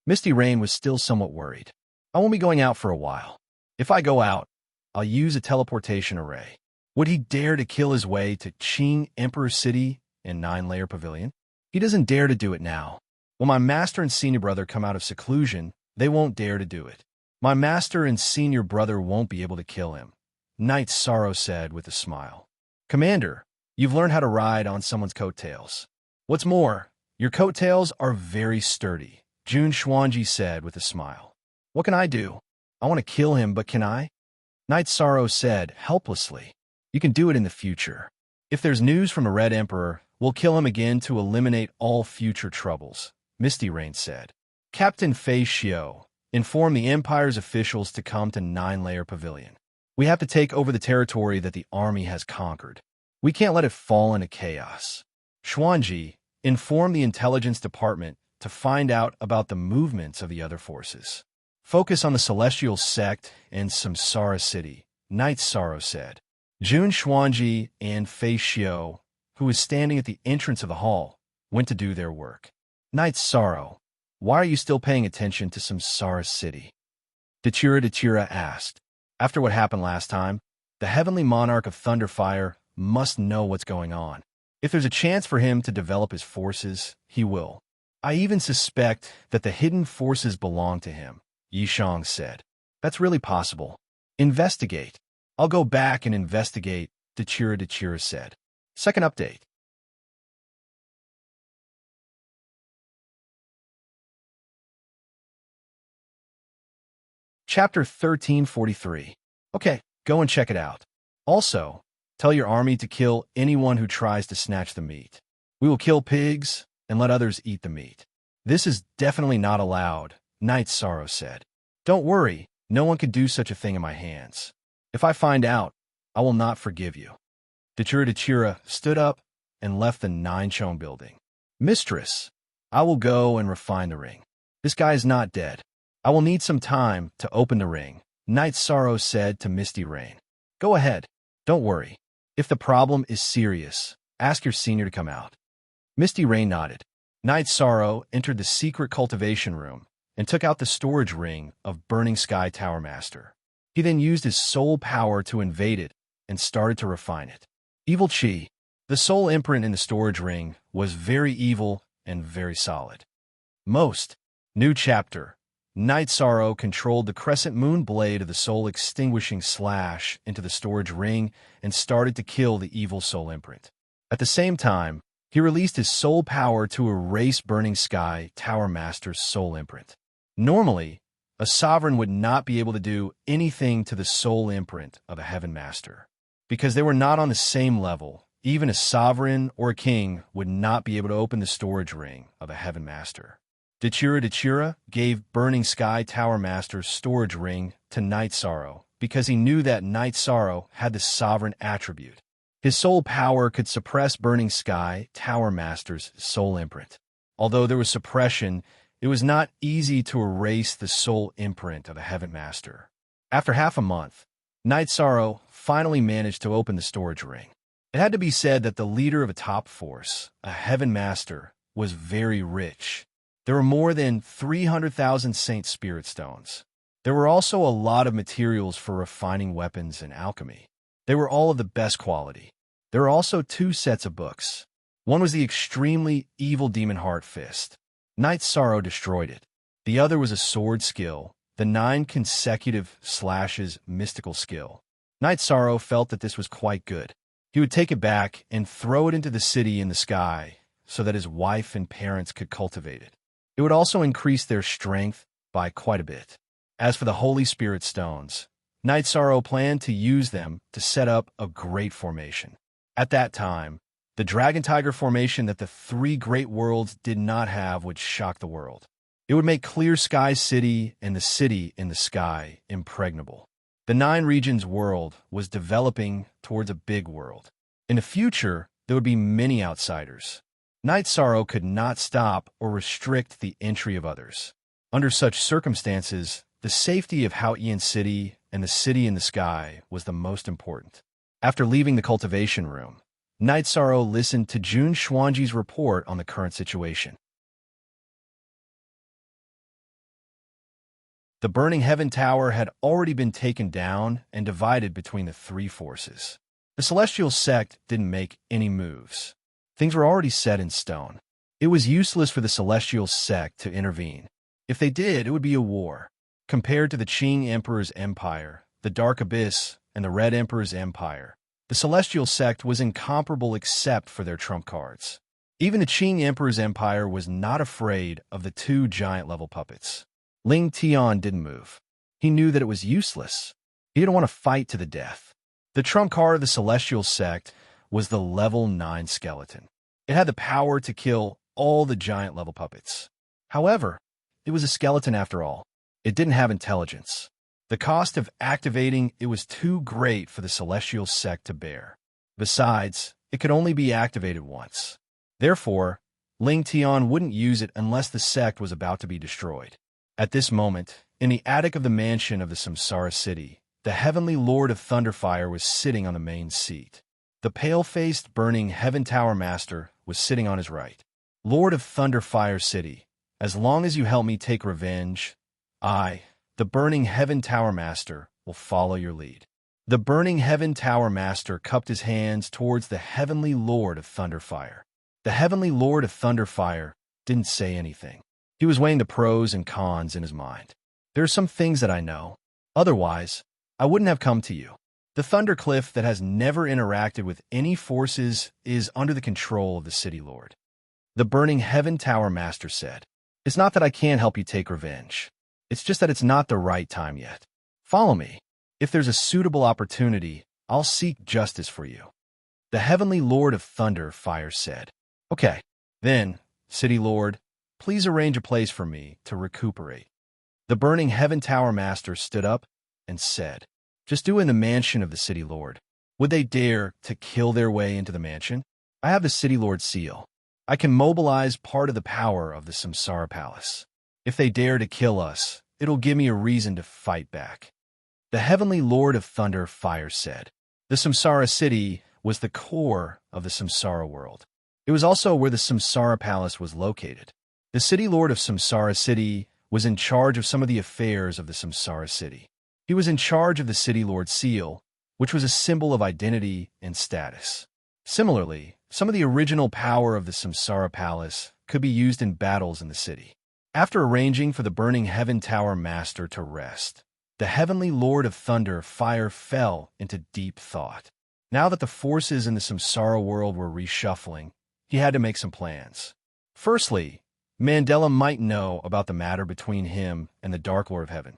Misty Rain was still somewhat worried. I won't be going out for a while. If I go out, I'll use a teleportation array. Would he dare to kill his way to Qing Emperor City in 9-layer pavilion? He doesn't dare to do it now. When my master and senior brother come out of seclusion, they won't dare to do it. My master and senior brother won't be able to kill him, Night Sorrow said with a smile. Commander, you've learned how to ride on someone's coattails. What's more, your coattails are very sturdy, Jun Xuanji said with a smile. What can I do? I want to kill him, but can I? Night Sorrow said helplessly. You can do it in the future. If there's news from a Red Emperor, we'll kill him again to eliminate all future troubles, Misty Rain said. Captain Fei Xiao, inform the Empire's officials to come to 9-layer pavilion. We have to take over the territory that the army has conquered. We can't let it fall into chaos. Xuanji, inform the intelligence department to find out about the movements of the other forces. Focus on the Celestial Sect and Samsara City, Night Sorrow said. Jun Xuanji and Fei Xiao, who was standing at the entrance of the hall, went to do their work. Night Sorrow, why are you still paying attention to Samsara City? Dachura asked. After what happened last time, the Heavenly Monarch of Thunderfire must know what's going on. If there's a chance for him to develop his forces, he will. I even suspect that the hidden forces belong to him, Yishang said. That's really possible. Investigate. I'll go back and investigate, Dachura said. Second update. Chapter 1343. Okay, go and check it out. Also, tell your army to kill anyone who tries to snatch the meat. We will kill pigs and let others eat the meat. This is definitely not allowed, Night Sorrow said. Don't worry, no one could do such a thing in my hands. If I find out, I will not forgive you. Dachura stood up and left the 9-chone building. Mistress, I will go and refine the ring. This guy is not dead. I will need some time to open the ring, Night Sorrow said to Misty Rain. Go ahead. Don't worry. If the problem is serious, ask your senior to come out. Misty Rain nodded. Night Sorrow entered the secret cultivation room and took out the storage ring of Burning Sky Tower Master. He then used his soul power to invade it and started to refine it. Evil Chi. The soul imprint in the storage ring was very evil and very solid. New chapter. Night Sorrow controlled the crescent moon blade of the soul extinguishing slash into the storage ring and started to kill the evil soul imprint. At the same time, he released his soul power to erase Burning Sky Tower Master's soul imprint. Normally, a sovereign would not be able to do anything to the soul imprint of a Heaven Master. Because they were not on the same level, even a sovereign or a king would not be able to open the storage ring of a Heaven Master. Dachura gave Burning Sky Tower Master's storage ring to Night Sorrow because he knew that Night Sorrow had the sovereign attribute. His soul power could suppress Burning Sky Tower Master's soul imprint. Although there was suppression, it was not easy to erase the soul imprint of a Heaven Master. After half a month, Night Sorrow finally managed to open the storage ring. It had to be said that the leader of a top force, a Heaven Master, was very rich. There were more than 300,000 Saint Spirit Stones. There were also a lot of materials for refining weapons and alchemy. They were all of the best quality. There were also 2 sets of books. One was the extremely evil Demon Heart Fist. Night Sorrow destroyed it. The other was a sword skill, the 9 consecutive slashes mystical skill. Night Sorrow felt that this was quite good. He would take it back and throw it into the city in the sky so that his wife and parents could cultivate it. It would also increase their strength by quite a bit. As for the Holy Spirit stones, Night Sorrow planned to use them to set up a great formation. At that time, the Dragon Tiger formation that the three great worlds did not have would shock the world. It would make Clear Sky City and the city in the sky impregnable. The Nine Regions world was developing towards a big world. In the future, there would be many outsiders. Night Sorrow could not stop or restrict the entry of others. Under such circumstances, the safety of Hao-Ian City and the city in the sky was the most important. After leaving the cultivation room, Night Sorrow listened to Jun Xuanji's report on the current situation. The Burning Heaven Tower had already been taken down and divided between the three forces. The Celestial Sect didn't make any moves. Things were already set in stone. It was useless for the Celestial Sect to intervene. If they did, it would be a war. Compared to the Qing Emperor's empire, the Dark Abyss, and the Red Emperor's empire, the Celestial Sect was incomparable except for their trump cards. Even the Qing Emperor's empire was not afraid of the two giant-level puppets. Ling Tian didn't move. He knew that it was useless. He didn't want to fight to the death. The trump card of the Celestial Sect was the level 9 skeleton. It had the power to kill all the giant-level puppets. However, it was a skeleton after all. It didn't have intelligence. The cost of activating it was too great for the Celestial Sect to bear. Besides, it could only be activated once. Therefore, Ling Tian wouldn't use it unless the sect was about to be destroyed. At this moment, in the attic of the mansion of the Samsara City, the Heavenly Lord of Thunderfire was sitting on the main seat. The pale-faced Burning Heaven Tower Master was sitting on his right. Lord of Thunderfire City, as long as you help me take revenge, I, the Burning Heaven Tower Master, will follow your lead. The Burning Heaven Tower Master cupped his hands towards the Heavenly Lord of Thunderfire. The Heavenly Lord of Thunderfire didn't say anything. He was weighing the pros and cons in his mind. There are some things that I know. Otherwise, I wouldn't have come to you. The Thundercliff that has never interacted with any forces is under the control of the City Lord. The Burning Heaven Tower Master said, "It's not that I can't help you take revenge. It's just that it's not the right time yet. Follow me. If there's a suitable opportunity, I'll seek justice for you." The Heavenly Lord of Thunderfire said, "Okay, then, City Lord, please arrange a place for me to recuperate." The Burning Heaven Tower Master stood up and said, "Just do in the mansion of the City Lord. Would they dare to kill their way into the mansion? I have the City Lord seal. I can mobilize part of the power of the Samsara Palace. If they dare to kill us, it'll give me a reason to fight back." The Heavenly Lord of Thunderfire said, "The Samsara City was the core of the Samsara world. It was also where the Samsara Palace was located. The City Lord of Samsara City was in charge of some of the affairs of the Samsara City. He was in charge of the City Lord seal, which was a symbol of identity and status. Similarly, some of the original power of the Samsara Palace could be used in battles in the city." After arranging for the Burning Heaven Tower Master to rest, the Heavenly Lord of Thunderfire fell into deep thought. Now that the forces in the Samsara world were reshuffling, he had to make some plans. Firstly, Mandela might know about the matter between him and the Dark Lord of Heaven.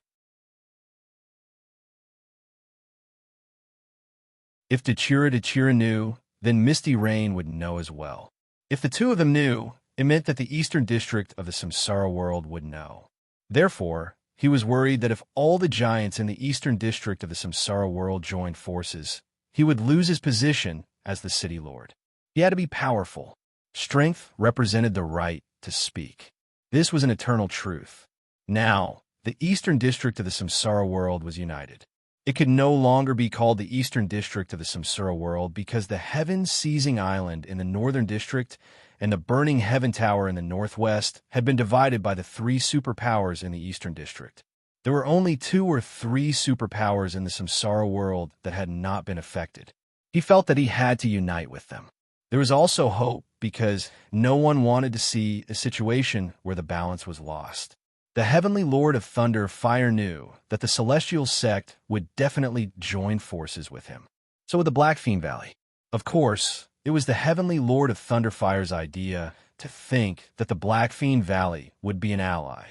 If Dachira knew, then Misty Rain would know as well. If the two of them knew, it meant that the Eastern District of the Samsara world would know. Therefore, he was worried that if all the giants in the Eastern District of the Samsara world joined forces, he would lose his position as the City Lord. He had to be powerful. Strength represented the right to speak. This was an eternal truth. Now, the Eastern District of the Samsara world was united. It could no longer be called the Eastern District of the Samsara world because the Heaven-Seizing Island in the Northern District and the Burning Heaven Tower in the Northwest had been divided by the three superpowers in the Eastern District. There were only 2 or 3 superpowers in the Samsara world that had not been affected. He felt that he had to unite with them. There was also hope because no one wanted to see a situation where the balance was lost. The Heavenly Lord of Thunderfire knew that the Celestial Sect would definitely join forces with him. So would the Blackfiend Valley. Of course, it was the Heavenly Lord of Thunderfire's idea to think that the Blackfiend Valley would be an ally.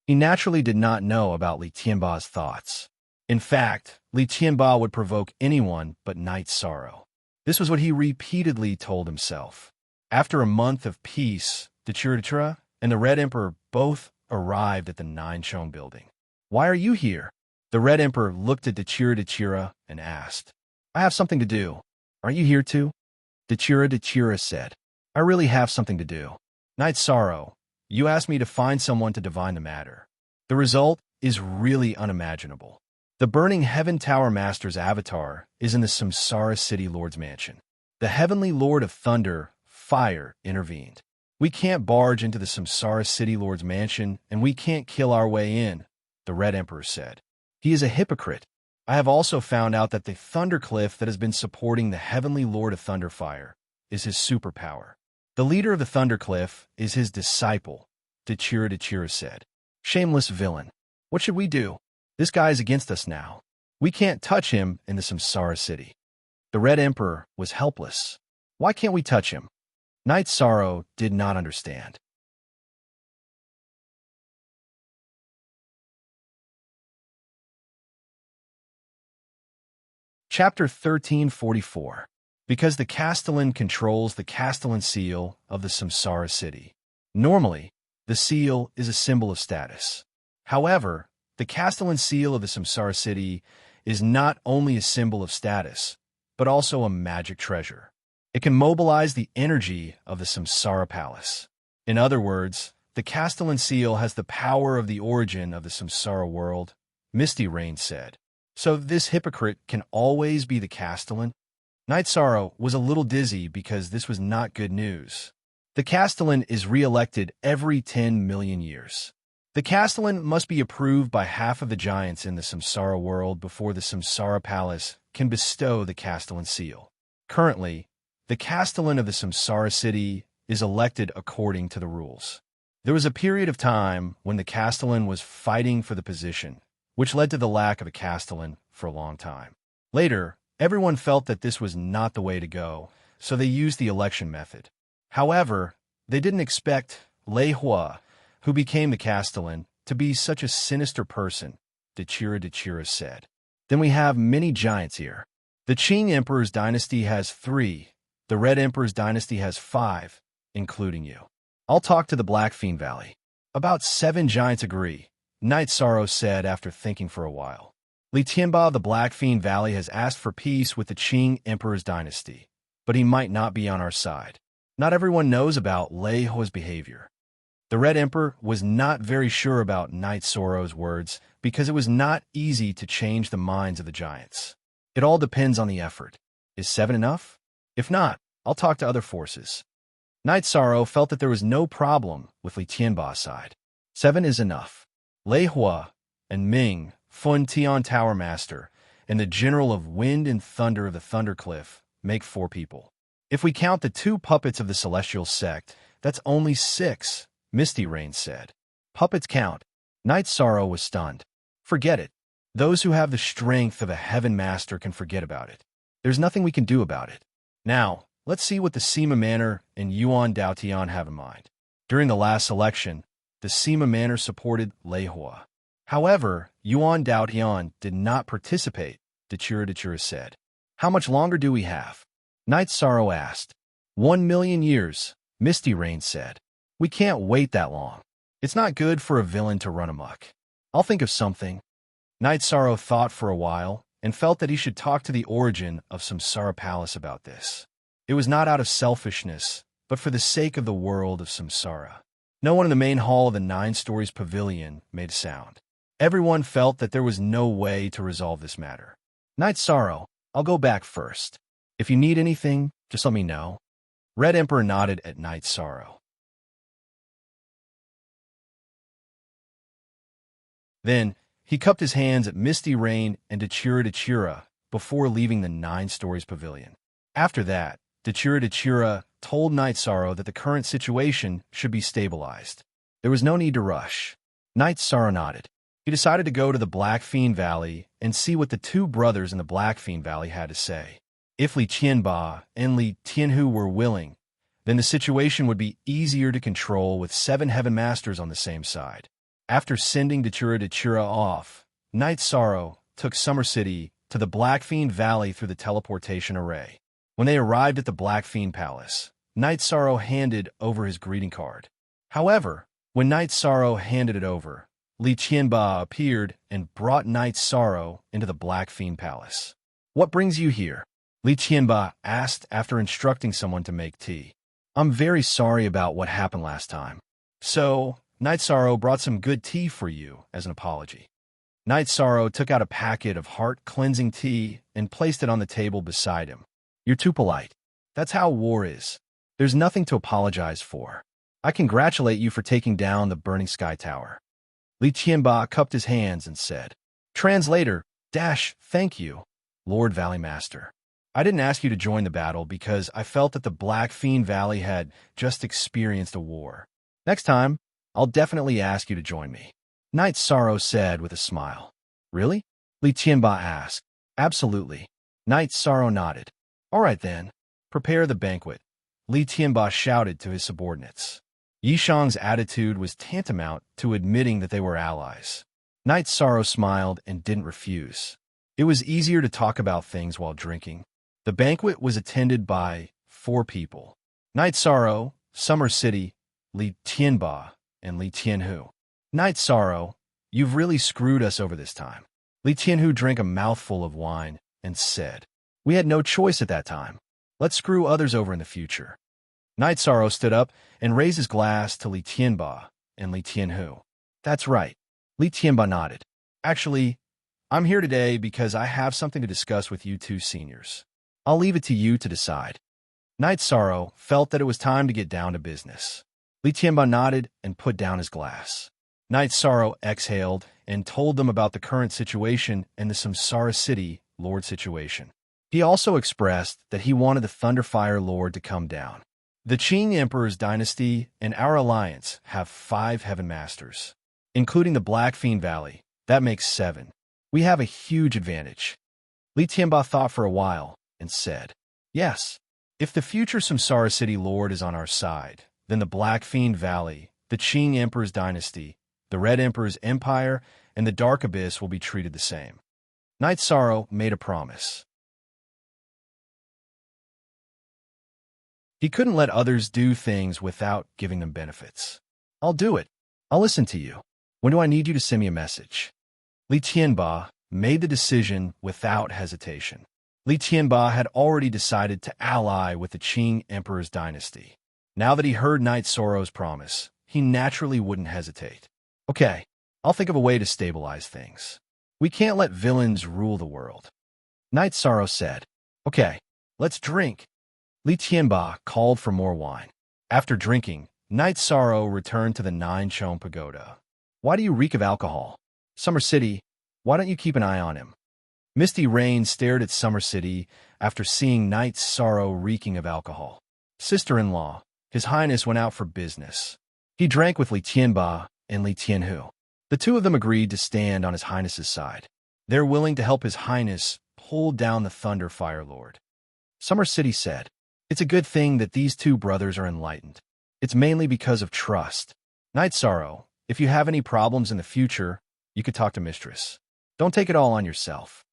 He naturally did not know about Li Tianba's thoughts. In fact, Li Tianba would provoke anyone but Night Sorrow. This was what he repeatedly told himself. After a month of peace, Dechira and the Red Emperor both arrived at the Nine Chong building. "Why are you here?" The Red Emperor looked at Dechira and asked. "I have something to do. Aren't you here too?" Dechira said, "I really have something to do. Night Sorrow, you asked me to find someone to divine the matter. The result is really unimaginable. The Burning Heaven Tower Master's avatar is in the Samsara City Lord's mansion. The Heavenly Lord of Thunder, Fire, intervened. We can't barge into the Samsara City Lord's mansion, and we can't kill our way in," the Red Emperor said. "He is a hypocrite. I have also found out that the Thundercliff that has been supporting the Heavenly Lord of Thunderfire is his superpower. The leader of the Thundercliff is his disciple," Dechira said. "Shameless villain. What should we do? This guy is against us now. We can't touch him in the Samsara City." The Red Emperor was helpless. "Why can't we touch him?" Night Sorrow did not understand. Chapter 1344. Because the Castellan controls the Castellan seal of the Samsara City. Normally, the seal is a symbol of status. However, the Castellan seal of the Samsara City is not only a symbol of status, but also a magic treasure. It can mobilize the energy of the Samsara Palace. In other words, the Castellan seal has the power of the origin of the Samsara world, Misty Rain said. "So this hypocrite can always be the Castellan?" Night Sorrow was a little dizzy because this was not good news. The Castellan is re-elected every 10 million years. The Castellan must be approved by half of the giants in the Samsara world before the Samsara Palace can bestow the Castellan seal. Currently, the Castellan of the Samsara City is elected according to the rules. There was a period of time when the Castellan was fighting for the position, which led to the lack of a Castellan for a long time. Later, everyone felt that this was not the way to go, so they used the election method. However, they didn't expect Lei Hua, who became the Castellan, to be such a sinister person, Dechira said. "Then we have many giants here. The Qing Emperor's dynasty has 3. The Red Emperor's dynasty has 5, including you. I'll talk to the Blackfiend Valley." "About 7 giants agree," Night Sorrow said after thinking for a while. "Li Tianba of the Blackfiend Valley has asked for peace with the Qing Emperor's dynasty, but he might not be on our side. Not everyone knows about Lei Hua's behavior." The Red Emperor was not very sure about Night Sorrow's words because it was not easy to change the minds of the giants. It all depends on the effort. Is 7 enough? If not, I'll talk to other forces. Night Sorrow felt that there was no problem with Li Tianba's side. 7 is enough. Lei Hua and Ming, Fun Tian Tower Master, and the General of Wind and Thunder of the Thundercliff make 4 people. If we count the 2 puppets of the Celestial Sect, that's only 6, Misty Rain said. "Puppets count." Night Sorrow was stunned. "Forget it. Those who have the strength of a Heaven Master can forget about it. There's nothing we can do about it. Now, let's see what the Sima Manor and Yuan Daotian have in mind." During the last election, the Sima Manor supported Lei Hua. However, Yuan Daotian did not participate, Dechira said. "How much longer do we have?" Night Sorrow asked. 1 million years, Misty Rain said. "We can't wait that long. It's not good for a villain to run amok. I'll think of something." Night Sorrow thought for a while and felt that he should talk to the origin of Samsara Palace about this. It was not out of selfishness, but for the sake of the world of Samsara. No one in the main hall of the 9 stories pavilion made a sound. Everyone felt that there was no way to resolve this matter. "Night Sorrow, I'll go back first. If you need anything, just let me know." Red Emperor nodded at Night Sorrow. Then, he cupped his hands at Misty Rain and Dechira before leaving the 9 stories pavilion. After that, Dechira told Night Sorrow that the current situation should be stabilized. There was no need to rush. Night Sorrow nodded. He decided to go to the Blackfiend Valley and see what the 2 brothers in the Blackfiend Valley had to say. If Li Tianba and Li Tianhu were willing, then the situation would be easier to control with 7 Heaven Masters on the same side. After sending Dachura off, Night Sorrow took Summer City to the Black Fiend Valley through the teleportation array. When they arrived at the Black Fiend Palace, Night Sorrow handed over his greeting card. However, when Night Sorrow handed it over, Li Qianba appeared and brought Night Sorrow into the Black Fiend Palace. "What brings you here?" Li Qianba asked after instructing someone to make tea. "I'm very sorry about what happened last time. So, Night Sorrow brought some good tea for you as an apology." Night Sorrow took out a packet of heart-cleansing tea and placed it on the table beside him. "You're too polite. That's how war is. There's nothing to apologize for. I congratulate you for taking down the Burning Sky Tower." Li Qianba cupped his hands and said, "Translator, thank you, Lord Valley Master. I didn't ask you to join the battle because I felt that the Black Fiend Valley had just experienced a war. Next time, I'll definitely ask you to join me." Night Sorrow said with a smile. "Really?" Li Qianba asked. "Absolutely." Night Sorrow nodded. "All right then, prepare the banquet," Li Qianba shouted to his subordinates. Yishang's attitude was tantamount to admitting that they were allies. Night Sorrow smiled and didn't refuse. It was easier to talk about things while drinking. The banquet was attended by 4 people: Night Sorrow, Summer City, Li Qianba, and Li Tianhu. "Night Sorrow, you've really screwed us over this time." Li Tianhu drank a mouthful of wine and said, "We had no choice at that time. Let's screw others over in the future." Night Sorrow stood up and raised his glass to Li Tianba and Li Tianhu. "That's right." Li Tianba nodded. "Actually, I'm here today because I have something to discuss with you 2 seniors. I'll leave it to you to decide." Night Sorrow felt that it was time to get down to business. Li Tianba nodded and put down his glass. Night Sorrow exhaled and told them about the current situation and the Samsara City Lord situation. He also expressed that he wanted the Thunderfire Lord to come down. "The Qing Emperor's dynasty and our alliance have 5 Heaven Masters, including the Black Fiend Valley. That makes 7. We have a huge advantage." Li Tianba thought for a while and said, "Yes, if the future Samsara City Lord is on our side, then the Black Fiend Valley, the Qing Emperor's dynasty, the Red Emperor's empire, and the Dark Abyss will be treated the same." Night Sorrow made a promise. He couldn't let others do things without giving them benefits. "I'll do it. I'll listen to you. When do I need you to send me a message?" Li Tianba made the decision without hesitation. Li Tianba had already decided to ally with the Qing Emperor's dynasty. Now that he heard Night Sorrow's promise, he naturally wouldn't hesitate. "Okay, I'll think of a way to stabilize things. We can't let villains rule the world." Night Sorrow said, "Okay, let's drink." Li Tianba called for more wine. After drinking, Night Sorrow returned to the 9-Chong Pagoda. "Why do you reek of alcohol? Summer City, why don't you keep an eye on him?" Misty Rain stared at Summer City after seeing Night Sorrow reeking of alcohol. "Sister-in-law, His Highness went out for business." He drank with Li Tianba and Li Tianhu. The 2 of them agreed to stand on His Highness's side. They're willing to help His Highness pull down the Thunderfire Lord. Summer City said, "It's a good thing that these 2 brothers are enlightened. It's mainly because of trust. Night Sorrow, if you have any problems in the future, you could talk to Mistress. Don't take it all on yourself."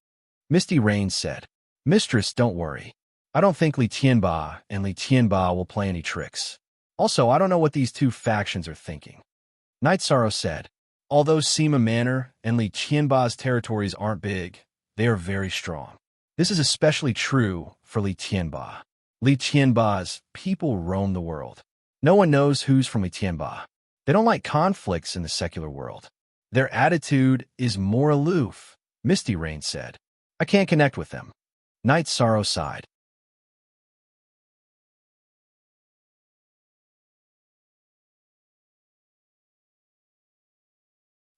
Misty Rain said, "Mistress, don't worry. I don't think Li Tianba and Li Tianba will play any tricks. Also, I don't know what these 2 factions are thinking." Night Sorrow said, "Although Sima Manor and Li Tianba's territories aren't big, they are very strong. This is especially true for Li Tianba. Li Tianba's people roam the world. No one knows who's from Li Tianba. They don't like conflicts in the secular world. Their attitude is more aloof," Misty Rain said. "I can't connect with them." Night Sorrow sighed.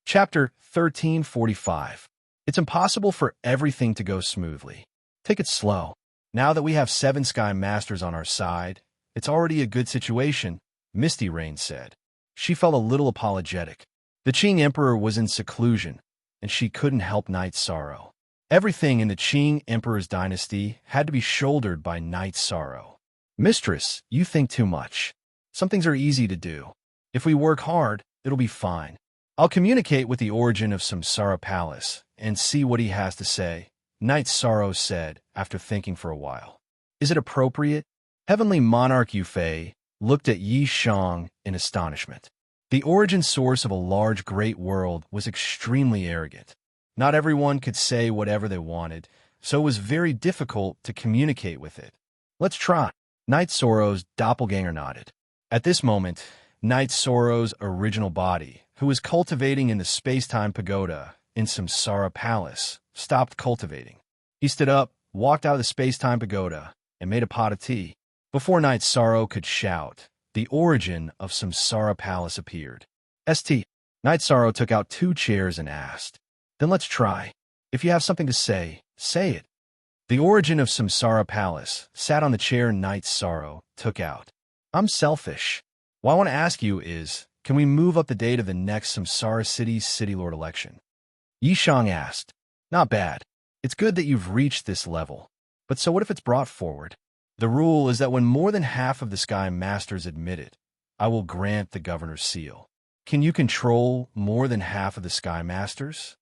Chapter 1345. It's impossible for everything to go smoothly. Take it slow. Now that we have 7 Sky Masters on our side, it's already a good situation, Misty Rain said. She felt a little apologetic. The Qing Emperor was in seclusion, and she couldn't help Night Sorrow. Everything in the Qing Emperor's dynasty had to be shouldered by Night Sorrow. "Mistress, you think too much. Some things are easy to do. If we work hard, it'll be fine." I'll communicate with the origin of Samsara Palace and see what he has to say, Knight Sorrow said after thinking for a while. Is it appropriate? Heavenly Monarch Yufei looked at Yi Shang in astonishment. The origin source of a large great world was extremely arrogant. Not everyone could say whatever they wanted, so it was very difficult to communicate with it. Let's try. Knight Sorrow's doppelganger nodded. At this moment, Knight Sorrow's original body, who was cultivating in the space-time pagoda in Samsara Palace, stopped cultivating. He stood up, walked out of the space-time pagoda, and made a pot of tea. Before Knight Sorrow could shout, the origin of Samsara Palace appeared. St. Knight Sorrow took out 2 chairs and asked, "Then let's try. If you have something to say, say it." The origin of Samsara Palace sat on the chair Knight Sorrow took out. "I'm selfish. What I want to ask you is, can we move up the date of the next Samsara City's City Lord election?" Yi Shang asked. "Not bad. It's good that you've reached this level. But so what if it's brought forward? The rule is that when more than half of the Sky Masters admit it, I will grant the Governor's seal. Can you control more than half of the Sky Masters?"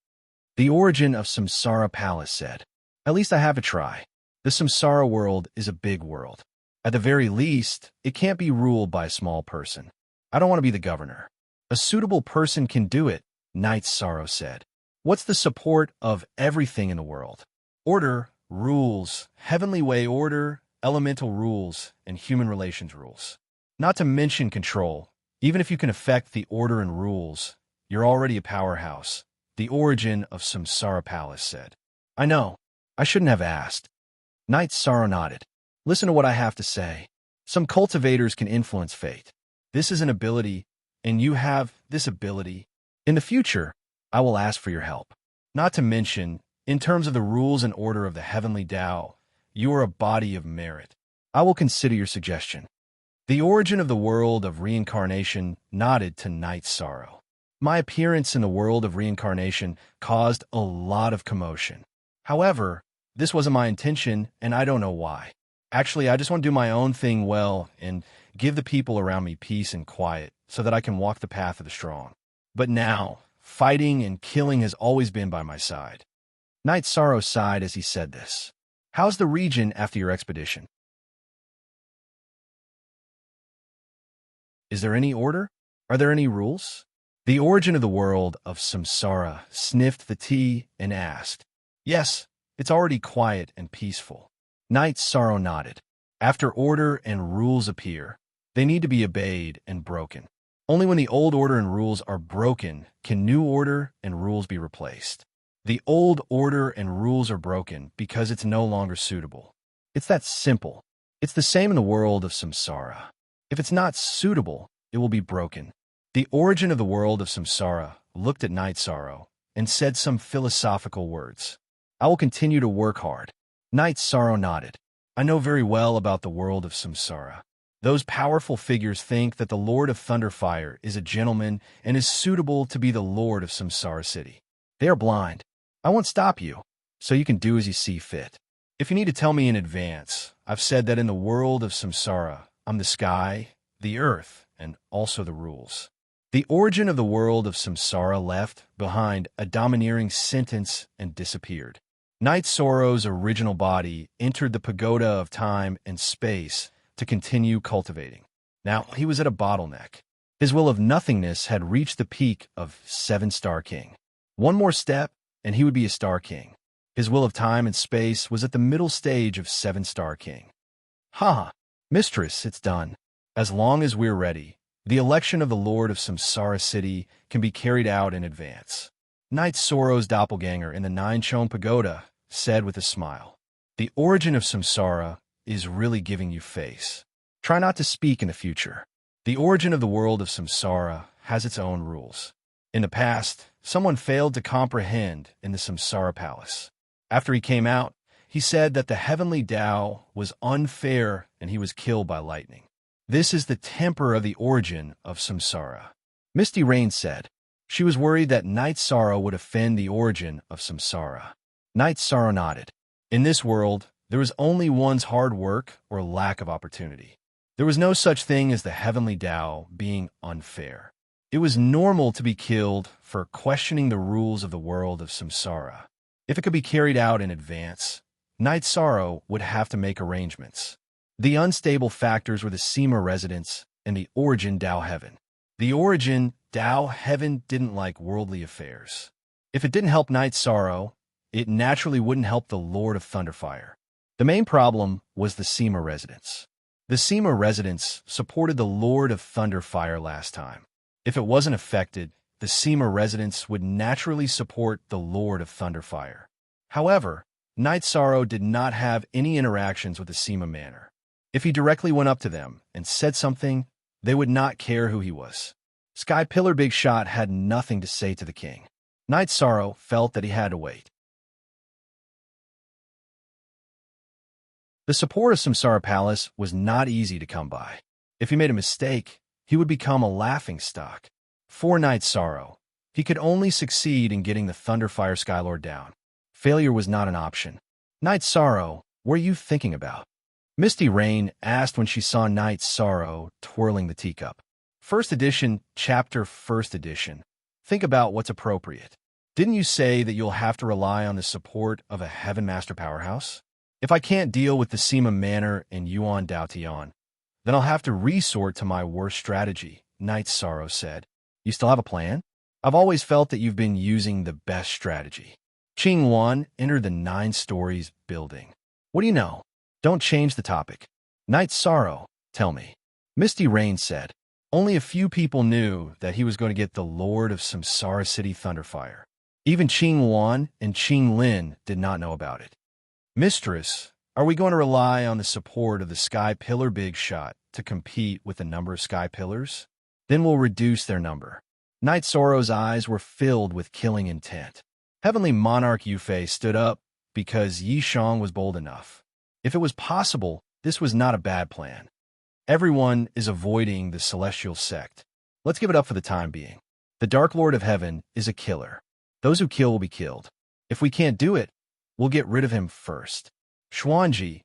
The origin of Samsara Palace said, "At least I have to try. The Samsara world is a big world. At the very least, it can't be ruled by a small person. I don't want to be the governor. A suitable person can do it," Knight Sorrow said. "What's the support of everything in the world? Order, rules, heavenly way order, elemental rules, and human relations rules. Not to mention control. Even if you can affect the order and rules, you're already a powerhouse," the origin of Samsara Palace said. "I know. I shouldn't have asked." Knight Sorrow nodded. "Listen to what I have to say. Some cultivators can influence fate. This is an ability, and you have this ability. In the future, I will ask for your help. Not to mention, in terms of the rules and order of the heavenly Tao, you are a body of merit. I will consider your suggestion." The origin of the world of reincarnation nodded to Knight Sorrow. "My appearance in the world of reincarnation caused a lot of commotion. However, this wasn't my intention, and I don't know why. Actually, I just want to do my own thing well and give the people around me peace and quiet so that I can walk the path of the strong. But now, fighting and killing has always been by my side." Knight Sorrow sighed as he said this. "How's the region after your expedition? Is there any order? Are there any rules?" The origin of the world of Samsara sniffed the tea and asked. "Yes, it's already quiet and peaceful." Knight Sorrow nodded. "After order and rules appear, they need to be obeyed and broken. Only when the old order and rules are broken can new order and rules be replaced. The old order and rules are broken because it's no longer suitable. It's that simple. It's the same in the world of Samsara. If it's not suitable, it will be broken." The origin of the world of Samsara looked at Knight Sorrow and said some philosophical words. "I will continue to work hard." Knight Sorrow nodded. "I know very well about the world of Samsara. Those powerful figures think that the Lord of Thunderfire is a gentleman and is suitable to be the Lord of Samsara City. They are blind. I won't stop you, so you can do as you see fit. If you need to tell me in advance, I've said that in the world of Samsara, I'm the sky, the earth, and also the rules." The origin of the world of Samsara left behind a domineering sentence and disappeared. Knight Sorrow's original body entered the pagoda of time and space to continue cultivating. Now he was at a bottleneck. His will of nothingness had reached the peak of 7-star king. One more step, and he would be a star king. His will of time and space was at the middle stage of 7-star king. "Ha! Mistress, it's done. As long as we're ready, the election of the Lord of Samsara City can be carried out in advance." Knight Sorrow's doppelganger in the Nine-Chon Pagoda said with a smile. "The origin of Samsara is really giving you face. Try not to speak in the future. The origin of the world of Samsara has its own rules. In the past, someone failed to comprehend in the Samsara Palace. After he came out, he said that the heavenly Tao was unfair and he was killed by lightning. This is the temper of the origin of Samsara." Misty Rain said. She was worried that Knight Sorrow would offend the origin of Samsara. Knight Sorrow nodded. "In this world, there was only one's hard work or lack of opportunity. There was no such thing as the heavenly Tao being unfair. It was normal to be killed for questioning the rules of the world of samsara. If it could be carried out in advance, Night Sorrow would have to make arrangements. The unstable factors were the Seema residence and the Origin Dao Heaven. The Origin Dao Heaven didn't like worldly affairs. If it didn't help Night Sorrow, it naturally wouldn't help the Lord of Thunderfire. The main problem was the Seema residence. The Seema residence supported the Lord of Thunderfire last time. If it wasn't affected, the Seema residence would naturally support the Lord of Thunderfire. However, Night Sorrow did not have any interactions with the Seema Manor. If he directly went up to them and said something, they would not care who he was. Sky Pillar Big Shot had nothing to say to the king. Night Sorrow felt that he had to wait. The support of Samsara Palace was not easy to come by. If he made a mistake, he would become a laughingstock. For Night Sorrow, he could only succeed in getting the Thunderfire Skylord down. Failure was not an option. Night Sorrow, what are you thinking about? Misty Rain asked when she saw Night Sorrow twirling the teacup. First edition, chapter first edition. Think about what's appropriate. Didn't you say that you'll have to rely on the support of a Heaven Master powerhouse? If I can't deal with the Seema Manor and Yuan Dao Tian, then I'll have to resort to my worst strategy, Night Sorrow said. You still have a plan? I've always felt that you've been using the best strategy. Qing Wan entered the 9 stories building. What do you know? Don't change the topic. Night Sorrow, tell me. Misty Rain said. Only a few people knew that he was going to get the Lord of Samsara City Thunderfire. Even Qing Wan and Qing Lin did not know about it. Mistress, are we going to rely on the support of the Sky Pillar Big Shot to compete with the number of Sky Pillars? Then we'll reduce their number. Night Sorrow's eyes were filled with killing intent. Heavenly Monarch Yufei stood up because Yi Shang was bold enough. If it was possible, this was not a bad plan. Everyone is avoiding the celestial sect. Let's give it up for the time being. The Dark Lord of Heaven is a killer. Those who kill will be killed. If we can't do it, we'll get rid of him first. Xuanji,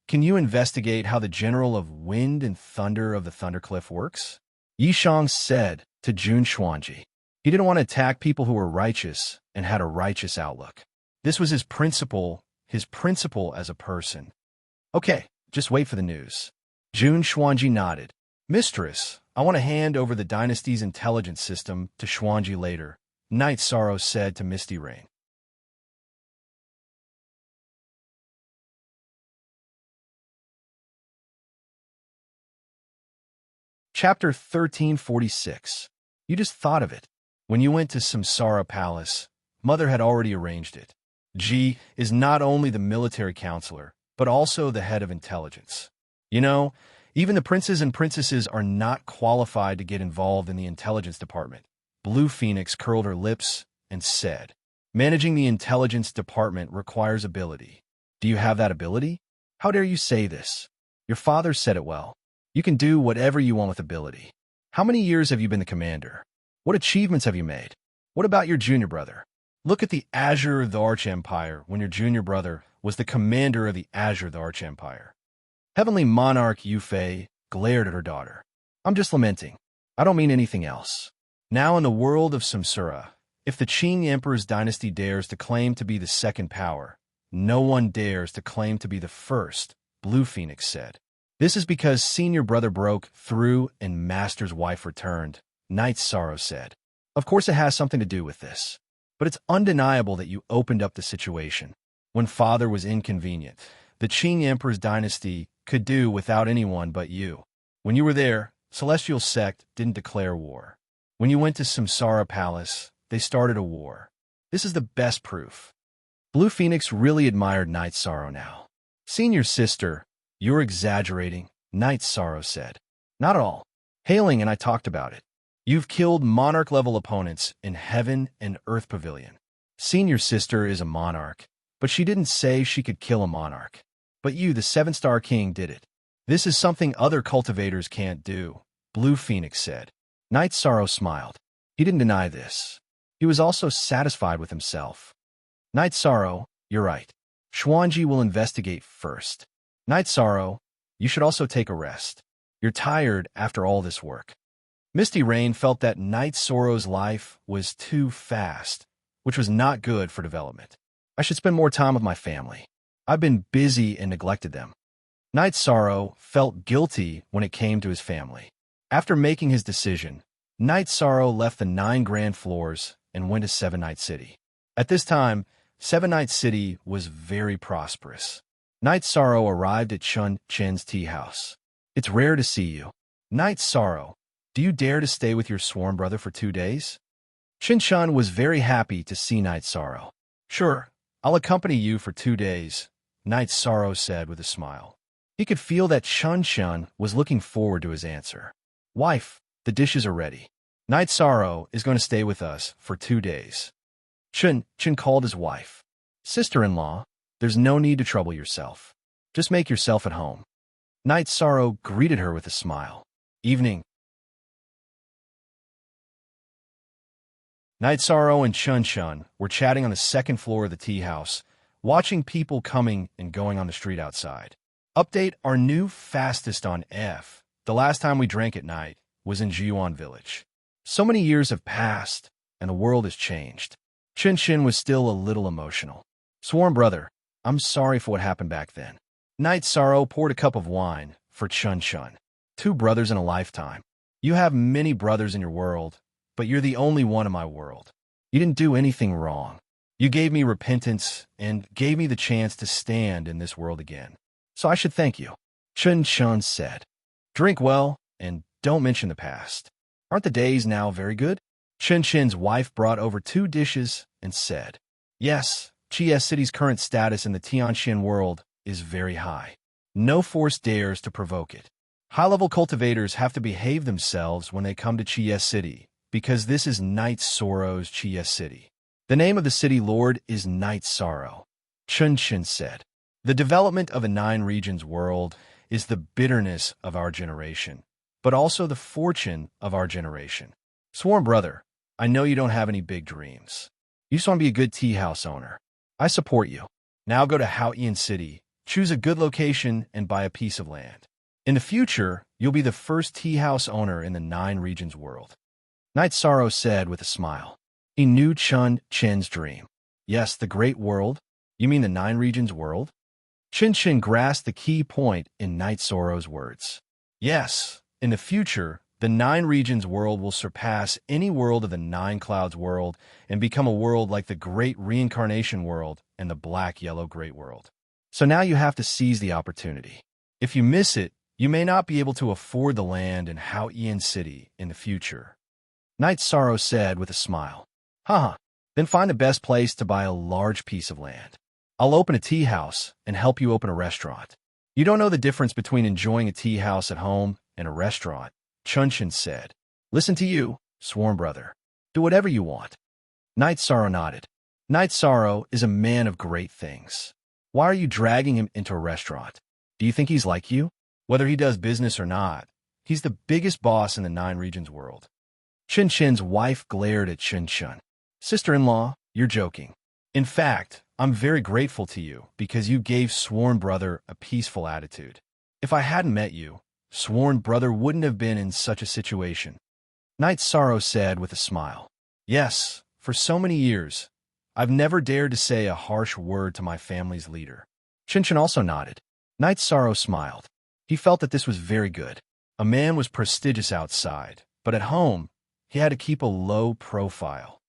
can you investigate how the General of Wind and Thunder of the Thundercliff works? Yi Shang said to Jun Xuanji. He didn't want to attack people who were righteous and had a righteous outlook. This was his principle as a person. Okay, just wait for the news. Jun Xuanji nodded. Mistress, I want to hand over the dynasty's intelligence system to Xuanji later, Night Sorrow said to Misty Rain. Chapter 1346. You just thought of it. When you went to Samsara Palace, Mother had already arranged it. Ji is not only the military counselor, but also the head of intelligence. You know, even the princes and princesses are not qualified to get involved in the intelligence department. Blue Phoenix curled her lips and said, managing the intelligence department requires ability. Do you have that ability? How dare you say this? Your father said it well. You can do whatever you want with ability. How many years have you been the commander? What achievements have you made? What about your junior brother? Look at the Azure of the Arch-Empire when your junior brother was the commander of the Azure of the Arch-Empire. Heavenly Monarch Yufei glared at her daughter. I'm just lamenting. I don't mean anything else. Now in the world of Samsara, if the Qing Emperor's dynasty dares to claim to be the second power, no one dares to claim to be the first, Blue Phoenix said. This is because senior brother broke through and master's wife returned, Night Sorrow said. Of course it has something to do with this. But it's undeniable that you opened up the situation. When father was inconvenient, the Qing Emperor's dynasty could do without anyone but you. When you were there, Celestial Sect didn't declare war. When you went to Samsara Palace, they started a war. This is the best proof. Blue Phoenix really admired Night Sorrow now. Senior sister, you're exaggerating, Night Sorrow said. Not at all. Hailing and I talked about it. You've killed monarch-level opponents in Heaven and Earth Pavilion. Senior sister is a monarch, but she didn't say she could kill a monarch. But you, the 7-star king, did it. This is something other cultivators can't do, Blue Phoenix said. Night Sorrow smiled. He didn't deny this. He was also satisfied with himself. Night Sorrow, you're right. Xuanji will investigate first. Night Sorrow, you should also take a rest. You're tired after all this work. Misty Rain felt that Night Sorrow's life was too fast, which was not good for development. I should spend more time with my family. I've been busy and neglected them. Night Sorrow felt guilty when it came to his family. After making his decision, Night Sorrow left the 9 grand floors and went to Seven Night City. At this time, Seven Night City was very prosperous. Night Sorrow arrived at Chun Chen's tea house. "It's rare to see you. Night Sorrow, do you dare to stay with your sworn brother for 2 days?" Chun Chun was very happy to see Night Sorrow. "Sure, I'll accompany you for 2 days," Night Sorrow said with a smile. He could feel that Chun Chun was looking forward to his answer. "Wife, the dishes are ready. Night Sorrow is going to stay with us for 2 days." Chun Chun called his wife. "Sister-in-law, there's no need to trouble yourself. Just make yourself at home." Night Sorrow greeted her with a smile. "Evening." Night Sorrow and Chun Chun were chatting on the second floor of the tea house, watching people coming and going on the street outside. Update: our new fastest on F. The last time we drank at night was in Jiyuan Village. So many years have passed, and the world has changed. Chun Chun was still a little emotional. "Sworn brother, I'm sorry for what happened back then." Night Sorrow poured a cup of wine for Chun Chun. "2 brothers in a lifetime. You have many brothers in your world, but you're the only one in my world. You didn't do anything wrong. You gave me repentance and gave me the chance to stand in this world again. So I should thank you." Chun Chun said. "Drink well and don't mention the past. Aren't the days now very good?" Chun Chun's wife brought over 2 dishes and said, "Yes, Chies City's current status in the Tianxian world is very high. No force dares to provoke it. High-level cultivators have to behave themselves when they come to Chies City, because this is Night Sorrow's Chies City. The name of the city lord is Night Sorrow," Chun Chun said. "The development of a 9 regions world is the bitterness of our generation, but also the fortune of our generation. Sworn brother, I know you don't have any big dreams. You just want to be a good tea house owner. I support you. Now go to Haoyan City, choose a good location, and buy a piece of land. In the future, you'll be the first tea house owner in the 9 regions world." Night Sorrow said with a smile. He knew Chun Chen's dream. "Yes, the great world? You mean the 9 regions world?" Chun Chun grasped the key point in Night Sorrow's words. "Yes, in the future, the 9 regions world will surpass any world of the 9 clouds world and become a world like the Great Reincarnation world and the Black-Yellow Great World. So now you have to seize the opportunity. If you miss it, you may not be able to afford the land in Haoyan City in the future." Night Sorrow said with a smile. "Haha, then find the best place to buy a large piece of land. I'll open a tea house and help you open a restaurant. You don't know the difference between enjoying a tea house at home and a restaurant," Chun Chun said. "Listen to you, sworn brother. Do whatever you want." Night Sorrow nodded. Night Sorrow is a man of great things. Why are you dragging him into a restaurant? Do you think he's like you? Whether he does business or not, he's the biggest boss in the 9 regions world. Chun Chen's wife glared at Chun Chun. "Sister-in-law, you're joking. In fact, I'm very grateful to you because you gave Sworn Brother a peaceful attitude. If I hadn't met you, Sworn Brother wouldn't have been in such a situation." Night Sorrow said with a smile. "Yes, for so many years, I've never dared to say a harsh word to my family's leader." Chun Chun also nodded. Night Sorrow smiled. He felt that this was very good. A man was prestigious outside, but at home, he had to keep a low profile.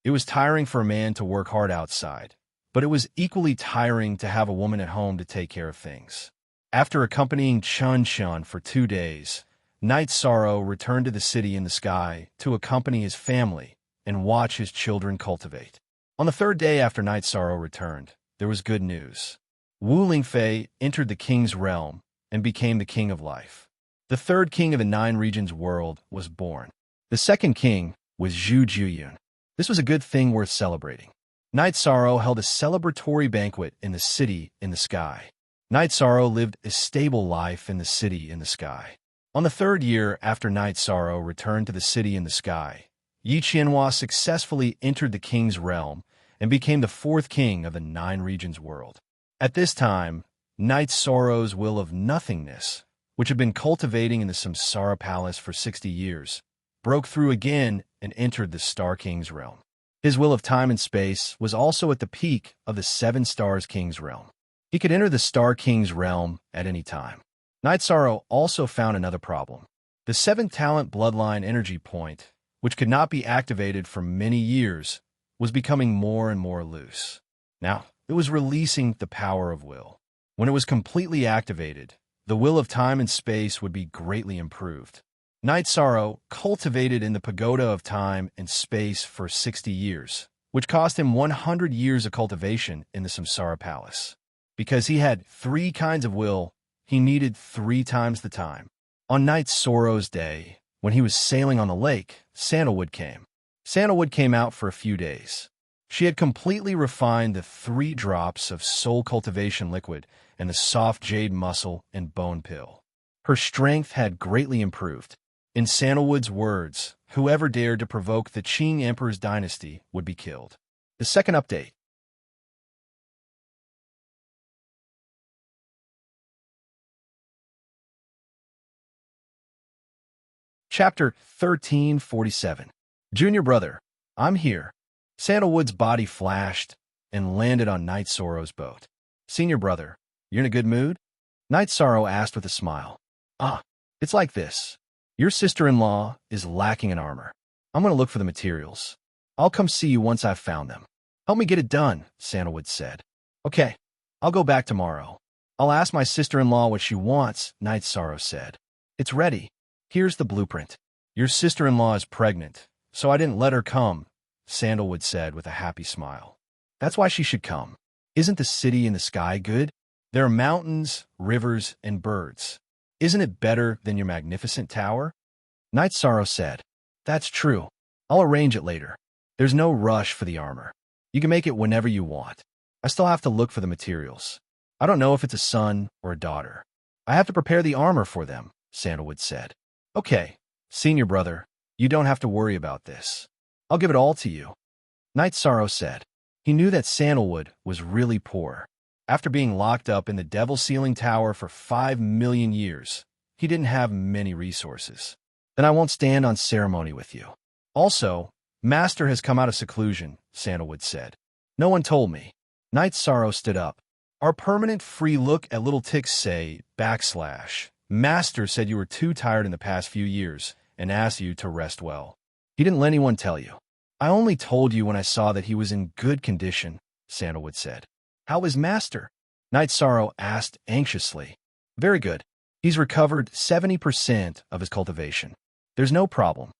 It was tiring for a man to work hard outside, but it was equally tiring to have a woman at home to take care of things. After accompanying Chun Chun for 2 days, Night Sorrow returned to the city in the sky to accompany his family and watch his children cultivate. On the 3rd day after Night Sorrow returned, there was good news. Wu Lingfei entered the king's realm and became the king of life. The 3rd king of the 9 regions world was born. The 2nd king was Zhu Juyun. This was a good thing worth celebrating. Night Sorrow held a celebratory banquet in the city in the sky. Night Sorrow lived a stable life in the city in the sky. On the 3rd year after Night Sorrow returned to the city in the sky, Yi Qianhua successfully entered the king's realm and became the 4th king of the 9 regions world. At this time, Night Sorrow's will of nothingness which had been cultivating in the Samsara Palace for 60 years, broke through again and entered the Star King's realm. His will of time and space was also at the peak of the Seven Stars King's realm. He could enter the Star King's realm at any time. Night Sorrow also found another problem. The 7th talent bloodline energy point, which could not be activated for many years, was becoming more and more loose. Now, it was releasing the power of will. When it was completely activated, the will of time and space would be greatly improved. Night Sorrow cultivated in the pagoda of time and space for 60 years, which cost him 100 years of cultivation in the Samsara Palace. Because he had 3 kinds of will, he needed 3 times the time. On Night Sorrow's day, when he was sailing on the lake, Sandalwood came. Sandalwood came out for a few days. She had completely refined the 3 drops of soul cultivation liquid and the soft jade muscle and bone pill. Her strength had greatly improved. In Sandalwood's words, whoever dared to provoke the Qing Emperor's dynasty would be killed. The second update. Chapter 1347. Junior Brother, I'm here. Sandalwood's body flashed and landed on Night Sorrow's boat. Senior Brother, you're in a good mood? Night Sorrow asked with a smile. It's like this. Your sister-in-law is lacking in armor. I'm going to look for the materials. I'll come see you once I've found them. Help me get it done, Sandalwood said. Okay, I'll go back tomorrow. I'll ask my sister-in-law what she wants, Night Sorrow said. It's ready. Here's the blueprint. Your sister-in-law is pregnant, so I didn't let her come, Sandalwood said with a happy smile. That's why she should come. Isn't the city in the sky good? There are mountains, rivers, and birds. Isn't it better than your magnificent tower? Night Sorrow said, That's true. I'll arrange it later. There's no rush for the armor. You can make it whenever you want. I still have to look for the materials. I don't know if it's a son or a daughter. I have to prepare the armor for them, Sandalwood said. Okay, Senior Brother, you don't have to worry about this. I'll give it all to you. Night Sorrow said. He knew that Sandalwood was really poor. After being locked up in the Devil Ceiling Tower for 5 million years, he didn't have many resources. Then I won't stand on ceremony with you. Also, Master has come out of seclusion, Sandalwood said. No one told me. Night Sorrow stood up. Our permanent free look at little ticks say, / Master said you were too tired in the past few years and asked you to rest well. He didn't let anyone tell you. I only told you when I saw that he was in good condition, Sandalwood said. How is Master? Night Sorrow asked anxiously. Very good. He's recovered 70% of his cultivation. There's no problem.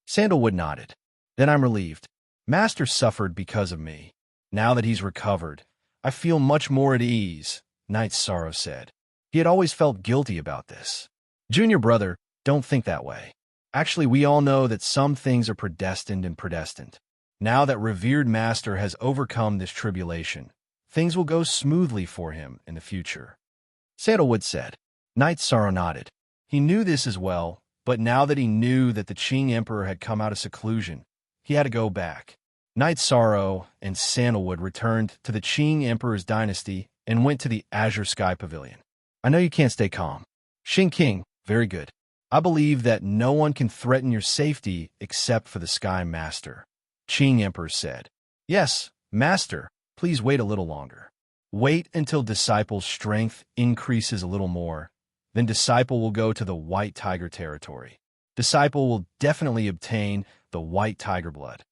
Sandalwood nodded. Then I'm relieved. Master suffered because of me. Now that he's recovered, I feel much more at ease, Night Sorrow said. He had always felt guilty about this. Junior Brother, don't think that way. Actually, we all know that some things are predestined and predestined. Now that revered Master has overcome this tribulation, things will go smoothly for him in the future. Sandalwood said. Night Sorrow nodded. He knew this as well, but now that he knew that the Qing Emperor had come out of seclusion, he had to go back. Night Sorrow and Sandalwood returned to the Qing Emperor's dynasty and went to the Azure Sky Pavilion. I know you can't stay calm. Xing King, very good. I believe that no one can threaten your safety except for the Sky Master, Qing Emperor said. Yes, Master, please wait a little longer. Wait until Disciple's strength increases a little more. Then Disciple will go to the White Tiger territory. Disciple will definitely obtain the White Tiger blood.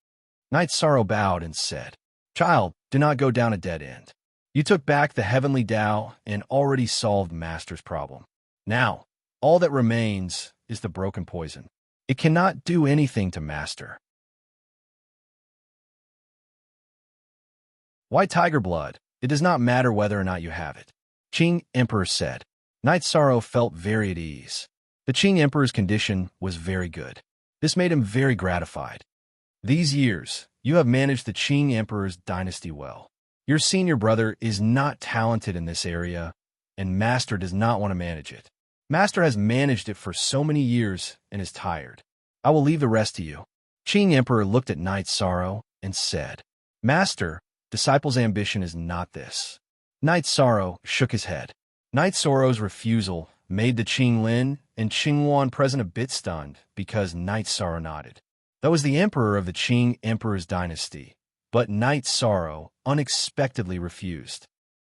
Night Sorrow bowed and said, Child, do not go down a dead end. You took back the heavenly Tao and already solved Master's problem. Now, all that remains is the broken poison. It cannot do anything to Master. White Tiger blood. It does not matter whether or not you have it, Qing Emperor said. Night Sorrow felt very at ease. The Qing Emperor's condition was very good. This made him very gratified. These years, you have managed the Qing Emperor's dynasty well. Your senior brother is not talented in this area, and Master does not want to manage it. Master has managed it for so many years and is tired. I will leave the rest to you. Qing Emperor looked at Night Sorrow and said, Master, Disciple's ambition is not this. Night Sorrow shook his head. Night Sorrow's refusal made the Qinglin and Qingwan present a bit stunned because Night Sorrow nodded. That was the emperor of the Qing Emperor's dynasty, but Night Sorrow unexpectedly refused.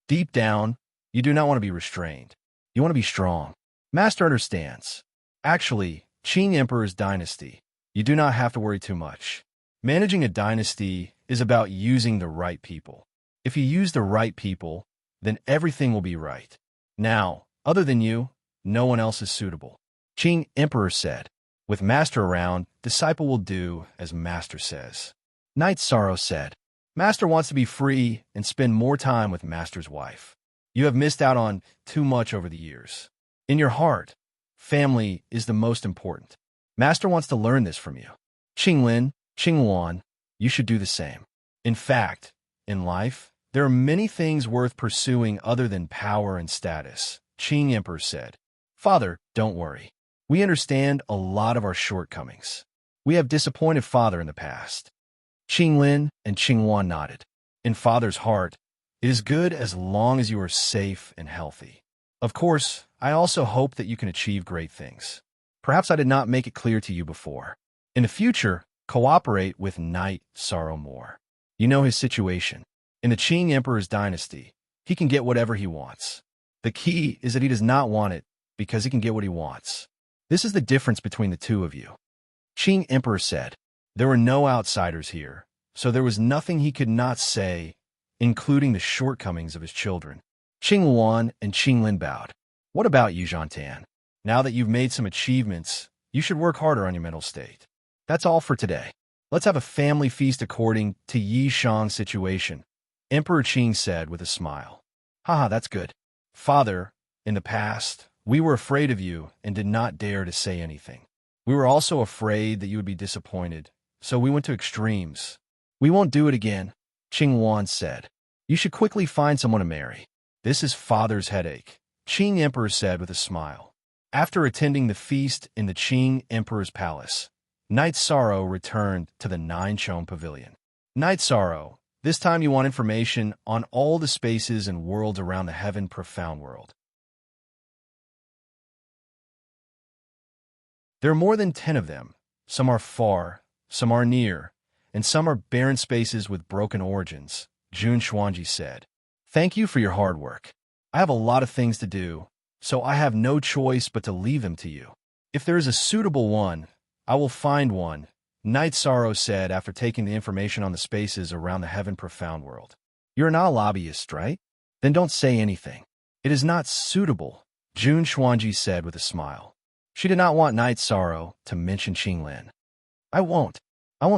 Deep down, you do not want to be restrained. You want to be strong. Master understands. Actually, Qing Emperor's dynasty, you do not have to worry too much. Managing a dynasty is about using the right people. If you use the right people, then everything will be right. Now, other than you, no one else is suitable. Qing Emperor said, with Master around, disciple will do as Master says. Night Sorrow said, Master wants to be free and spend more time with Master's wife. You have missed out on too much over the years. In your heart, family is the most important. Master wants to learn this from you. Qinglin, Qingwan, you should do the same. In fact, in life, there are many things worth pursuing other than power and status, Qing Emperor said. Father, don't worry. We understand a lot of our shortcomings. We have disappointed Father in the past. Qinglin and Qingwan nodded. In Father's heart, it is good as long as you are safe and healthy. Of course, I also hope that you can achieve great things. Perhaps I did not make it clear to you before. In the future, cooperate with Night Sorrow more. You know his situation. In the Qing Emperor's dynasty, he can get whatever he wants. The key is that he does not want it because he can get what he wants. This is the difference between the two of you. Qing Emperor said, there were no outsiders here, so there was nothing he could not say, including the shortcomings of his children. Qingwan and Qinglin bowed. What about you, Zhantan? Now that you've made some achievements, you should work harder on your mental state. That's all for today. Let's have a family feast according to Yi Shang's situation, Emperor Qing said with a smile. Haha, that's good. Father, in the past, we were afraid of you and did not dare to say anything. We were also afraid that you would be disappointed, so we went to extremes. We won't do it again, Qingwan said. You should quickly find someone to marry. This is Father's headache, Qing Emperor said with a smile. After attending the feast in the Qing Emperor's palace, Night Sorrow returned to the Nine-Chome Pavilion. Night Sorrow, this time you want information on all the spaces and worlds around the heaven profound world. There are more than 10 of them. Some are far, some are near, and some are barren spaces with broken origins, Jun Xuanji said. Thank you for your hard work. I have a lot of things to do, so I have no choice but to leave them to you. If there is a suitable one, I will find one, Night Sorrow said after taking the information on the spaces around the heaven profound world. You're not a lobbyist, right? Then don't say anything. It is not suitable, Jun Xuanji said with a smile. She did not want Night Sorrow to mention Qinglin. I won't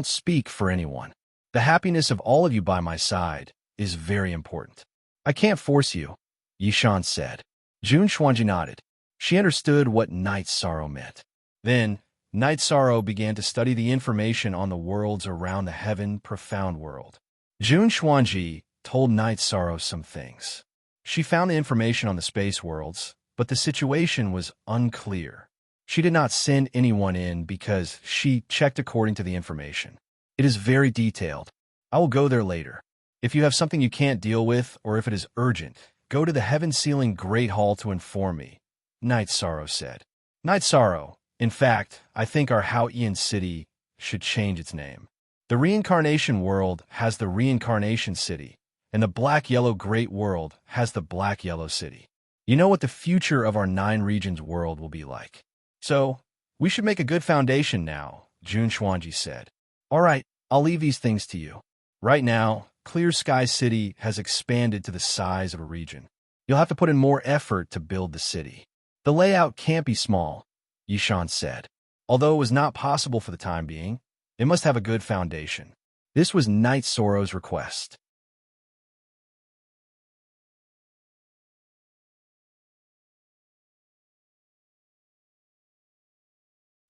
speak for anyone. The happiness of all of you by my side is very important. I can't force you, Yishan said. Jun Xuanji nodded. She understood what Night Sorrow meant. Then, Night Sorrow began to study the information on the worlds around the heaven profound world. Jun Xuanji told Night Sorrow some things. She found the information on the space worlds, but the situation was unclear. She did not send anyone in because she checked according to the information. It is very detailed. I will go there later. If you have something you can't deal with, or if it is urgent, go to the Heaven Ceiling Great Hall to inform me, Night Sorrow said. Night Sorrow, in fact, I think our Hao Ian city should change its name. The Reincarnation World has the Reincarnation City, and the Black-Yellow Great World has the Black-Yellow City. You know what the future of our 9 regions world will be like. So, we should make a good foundation now, Jun Xuanji said. All right, I'll leave these things to you. Right now, Clear Sky City has expanded to the size of a region. You'll have to put in more effort to build the city. The layout can't be small, Yishan said. Although it was not possible for the time being, it must have a good foundation. This was Night Sorrow's request.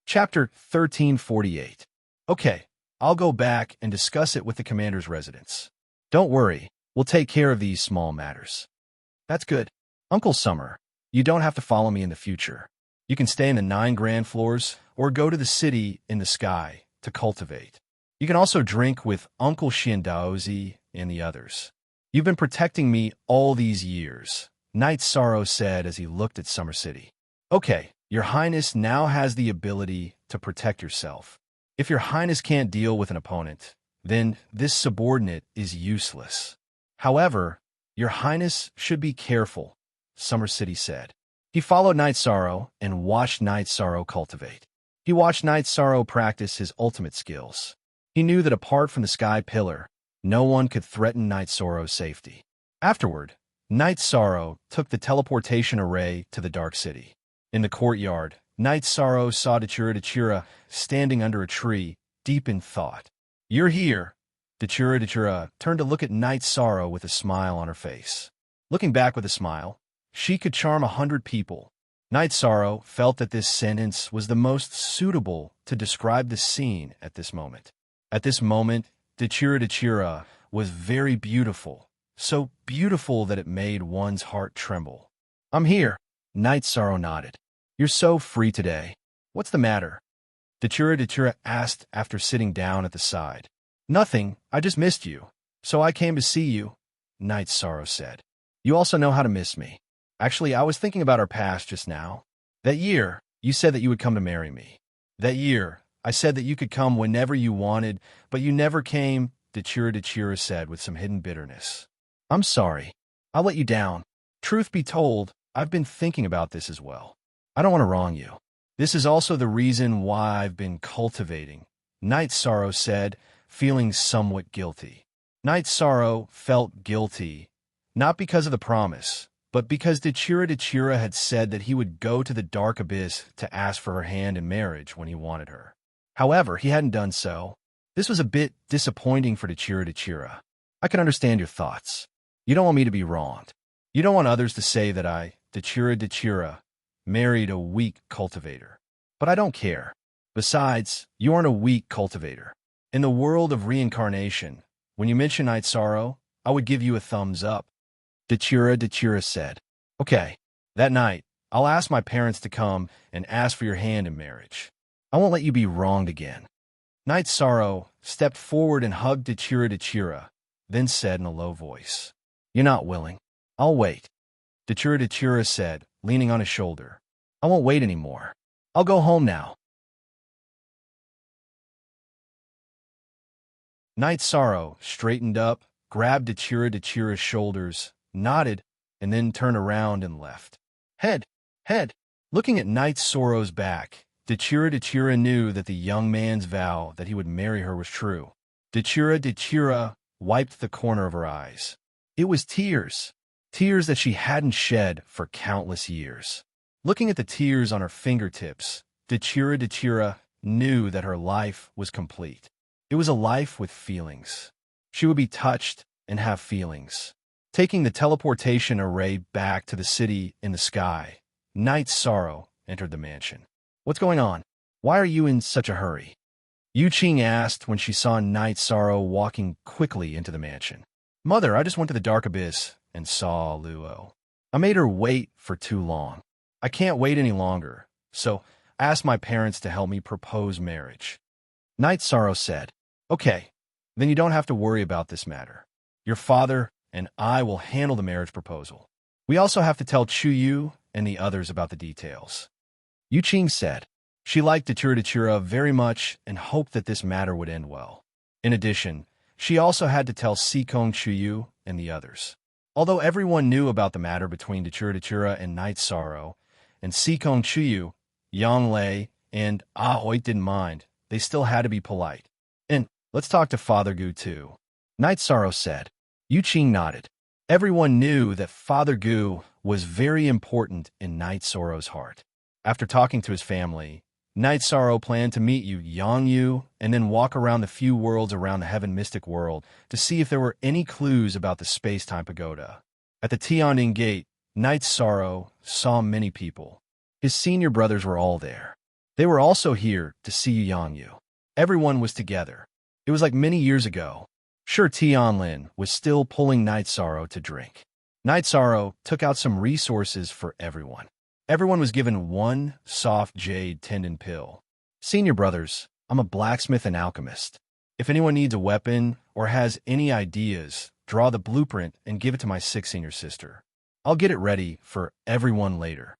Chapter 1348. Okay, I'll go back and discuss it with the commander's residents. Don't worry, we'll take care of these small matters. That's good. Uncle Summer, you don't have to follow me in the future. You can stay in the 9 grand floors or go to the city in the sky to cultivate. You can also drink with Uncle Xiandaozi and the others. You've been protecting me all these years, Night Sorrow said as he looked at Summer City. Okay, your highness now has the ability to protect yourself. If your highness can't deal with an opponent, then this subordinate is useless. However, your highness should be careful, Summer City said. He followed Night Sorrow and watched Night Sorrow cultivate. He watched Night Sorrow practice his ultimate skills. He knew that apart from the Sky Pillar, no one could threaten Night Sorrow's safety. Afterward, Night Sorrow took the teleportation array to the Dark City. In the courtyard, Night Sorrow saw Dachira standing under a tree, deep in thought. "You're here." Dachira turned to look at Night Sorrow with a smile on her face. Looking back with a smile, she could charm 100 people. Night Sorrow felt that this sentence was the most suitable to describe the scene at this moment. At this moment, Dachira was very beautiful, so beautiful that it made one's heart tremble. "I'm here," Night Sorrow nodded. "You're so free today. What's the matter?" Dachira asked after sitting down at the side. "Nothing, I just missed you, so I came to see you," Night Sorrow said. "You also know how to miss me. Actually, I was thinking about our past just now. That year, you said that you would come to marry me. That year, I said that you could come whenever you wanted, but you never came," Dachira said with some hidden bitterness. "I'm sorry. I'll let you down. Truth be told, I've been thinking about this as well. I don't want to wrong you. This is also the reason why I've been cultivating," Night Sorrow said, feeling somewhat guilty. Night Sorrow felt guilty, not because of the promise, but because Dachira had said that he would go to the dark abyss to ask for her hand in marriage when he wanted her. However, he hadn't done so. This was a bit disappointing for Dachira. "I can understand your thoughts. You don't want me to be wronged. You don't want others to say that I, Dachira, married a weak cultivator. But I don't care. Besides, you aren't a weak cultivator. In the world of reincarnation, when you mention Night Sorrow, I would give you a thumbs up," Dachira said. "Okay, that night, I'll ask my parents to come and ask for your hand in marriage. I won't let you be wronged again." Night Sorrow stepped forward and hugged Dachira, then said in a low voice, "You're not willing. I'll wait," Dachira said, leaning on his shoulder. "I won't wait anymore. I'll go home now." Night Sorrow straightened up, grabbed Dachira's shoulders, nodded, and then turned around and left. Head. Looking at Night Sorrow's back, Dachira knew that the young man's vow that he would marry her was true. Dachira wiped the corner of her eyes. It was tears that she hadn't shed for countless years. Looking at the tears on her fingertips, Dachira knew that her life was complete. It was a life with feelings. She would be touched and have feelings. Taking the teleportation array back to the city in the sky, Night Sorrow entered the mansion. "What's going on? Why are you in such a hurry?" Yuqing asked when she saw Night Sorrow walking quickly into the mansion. "Mother, I just went to the dark abyss and saw Luo. I made her wait for too long. I can't wait any longer, so I asked my parents to help me propose marriage." Night Sorrow said, "Okay, then you don't have to worry about this matter. Your father and I will handle the marriage proposal. We also have to tell Chuyu and the others about the details." Yuqing said. She liked Dachira very much and hoped that this matter would end well. In addition, she also had to tell Sikong Chuyu and the others. Although everyone knew about the matter between Dachira and Night Sorrow, and Sikong Chuyu, Yang Lei, and Ahoy didn't mind, they still had to be polite. "And let's talk to Father Gu too," Night Sorrow said. Yuqing nodded. Everyone knew that Father Gu was very important in Night Sorrow's heart. After talking to his family, Night Sorrow planned to meet Yang Yu and then walk around the few worlds around the Heaven Mystic world to see if there were any clues about the Space-Time Pagoda. At the Tianning Gate, Night Sorrow saw many people. His senior brothers were all there. They were also here to see Yang Yu. Everyone was together. It was like many years ago. Sure, Tianlin was still pulling Night Sorrow to drink. Night Sorrow took out some resources for everyone. Everyone was given one soft jade tendon pill. "Senior brothers, I'm a blacksmith and alchemist. If anyone needs a weapon or has any ideas, draw the blueprint and give it to my 6th senior sister. I'll get it ready for everyone later."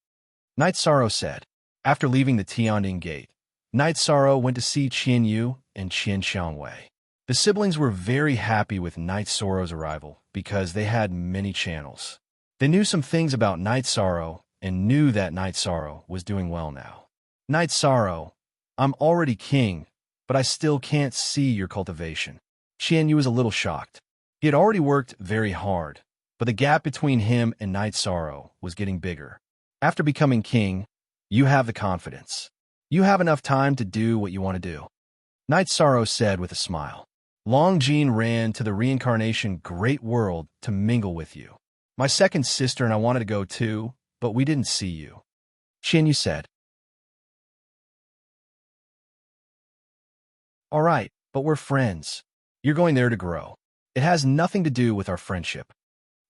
Night Sorrow said. After leaving the Tianding Gate, Night Sorrow went to see Qian Yu and Qian Xiangwei. The siblings were very happy with Night Sorrow's arrival because they had many channels. They knew some things about Night Sorrow and knew that Night Sorrow was doing well now. Night Sorrow, I'm already king, but I still can't see your cultivation. Qian Yu was a little shocked. He had already worked very hard, but the gap between him and Night Sorrow was getting bigger. After becoming king, you have the confidence. You have enough time to do what you want to do. Night Sorrow said with a smile. Long Jean ran to the reincarnation great world to mingle with you. My second sister and I wanted to go too, but we didn't see you. Qian Yu said. All right, but we're friends. You're going there to grow. It has nothing to do with our friendship.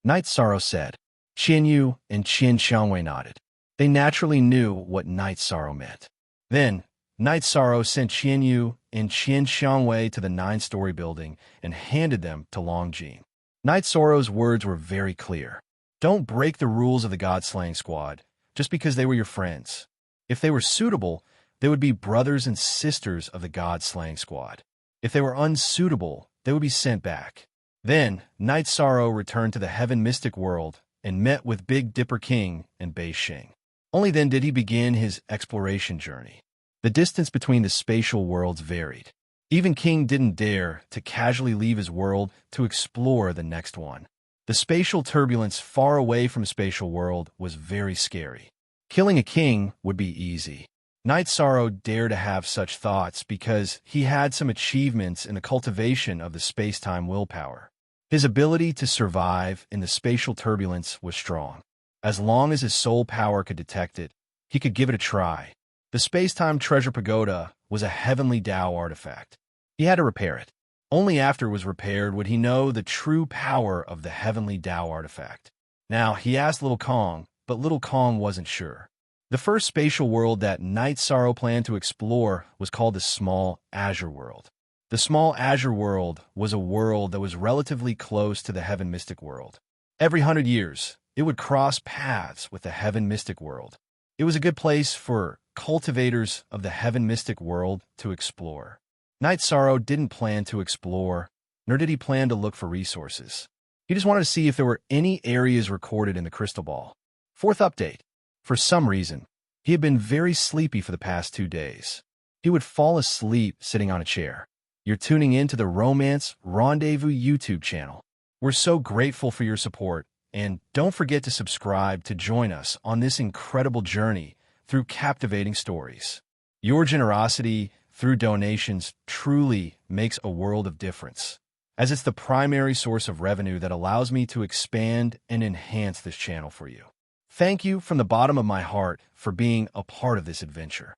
Night Sorrow said. Qian Yu and Qian Xiangwei nodded. They naturally knew what Night Sorrow meant. Then, Night Sorrow sent Qian Yu and Qian Xiangwei to the 9-story building and handed them to Long Jean. Night Sorrow's words were very clear. Don't break the rules of the God-slaying squad just because they were your friends. If they were suitable, they would be brothers and sisters of the God-slaying squad. If they were unsuitable, they would be sent back. Then, Night Sorrow returned to the Heaven Mystic world and met with Big Dipper King and Bei Xing. Only then did he begin his exploration journey. The distance between the spatial worlds varied. Even King didn't dare to casually leave his world to explore the next one. The spatial turbulence far away from spatial world was very scary. Killing a king would be easy. Night Sorrow dared to have such thoughts because he had some achievements in the cultivation of the space-time willpower. His ability to survive in the spatial turbulence was strong. As long as his soul power could detect it, he could give it a try. The space-time treasure pagoda was a heavenly Tao artifact. He had to repair it. Only after it was repaired would he know the true power of the heavenly Tao artifact. Now, he asked Little Kong, but Little Kong wasn't sure. The first spatial world that Night Sorrow planned to explore was called the Small Azure World. The Small Azure World was a world that was relatively close to the Heaven Mystic world. Every 100 years, it would cross paths with the Heaven Mystic world. It was a good place for cultivators of the Heaven Mystic world to explore. Night Sorrow didn't plan to explore, nor did he plan to look for resources. He just wanted to see if there were any areas recorded in the crystal ball. Fourth update. For some reason, he had been very sleepy for the past 2 days. He would fall asleep sitting on a chair. You're tuning in to the Romance Rendezvous YouTube channel. We're so grateful for your support, and don't forget to subscribe to join us on this incredible journey through captivating stories. Your generosity through donations truly makes a world of difference, as it's the primary source of revenue that allows me to expand and enhance this channel for you. Thank you from the bottom of my heart for being a part of this adventure.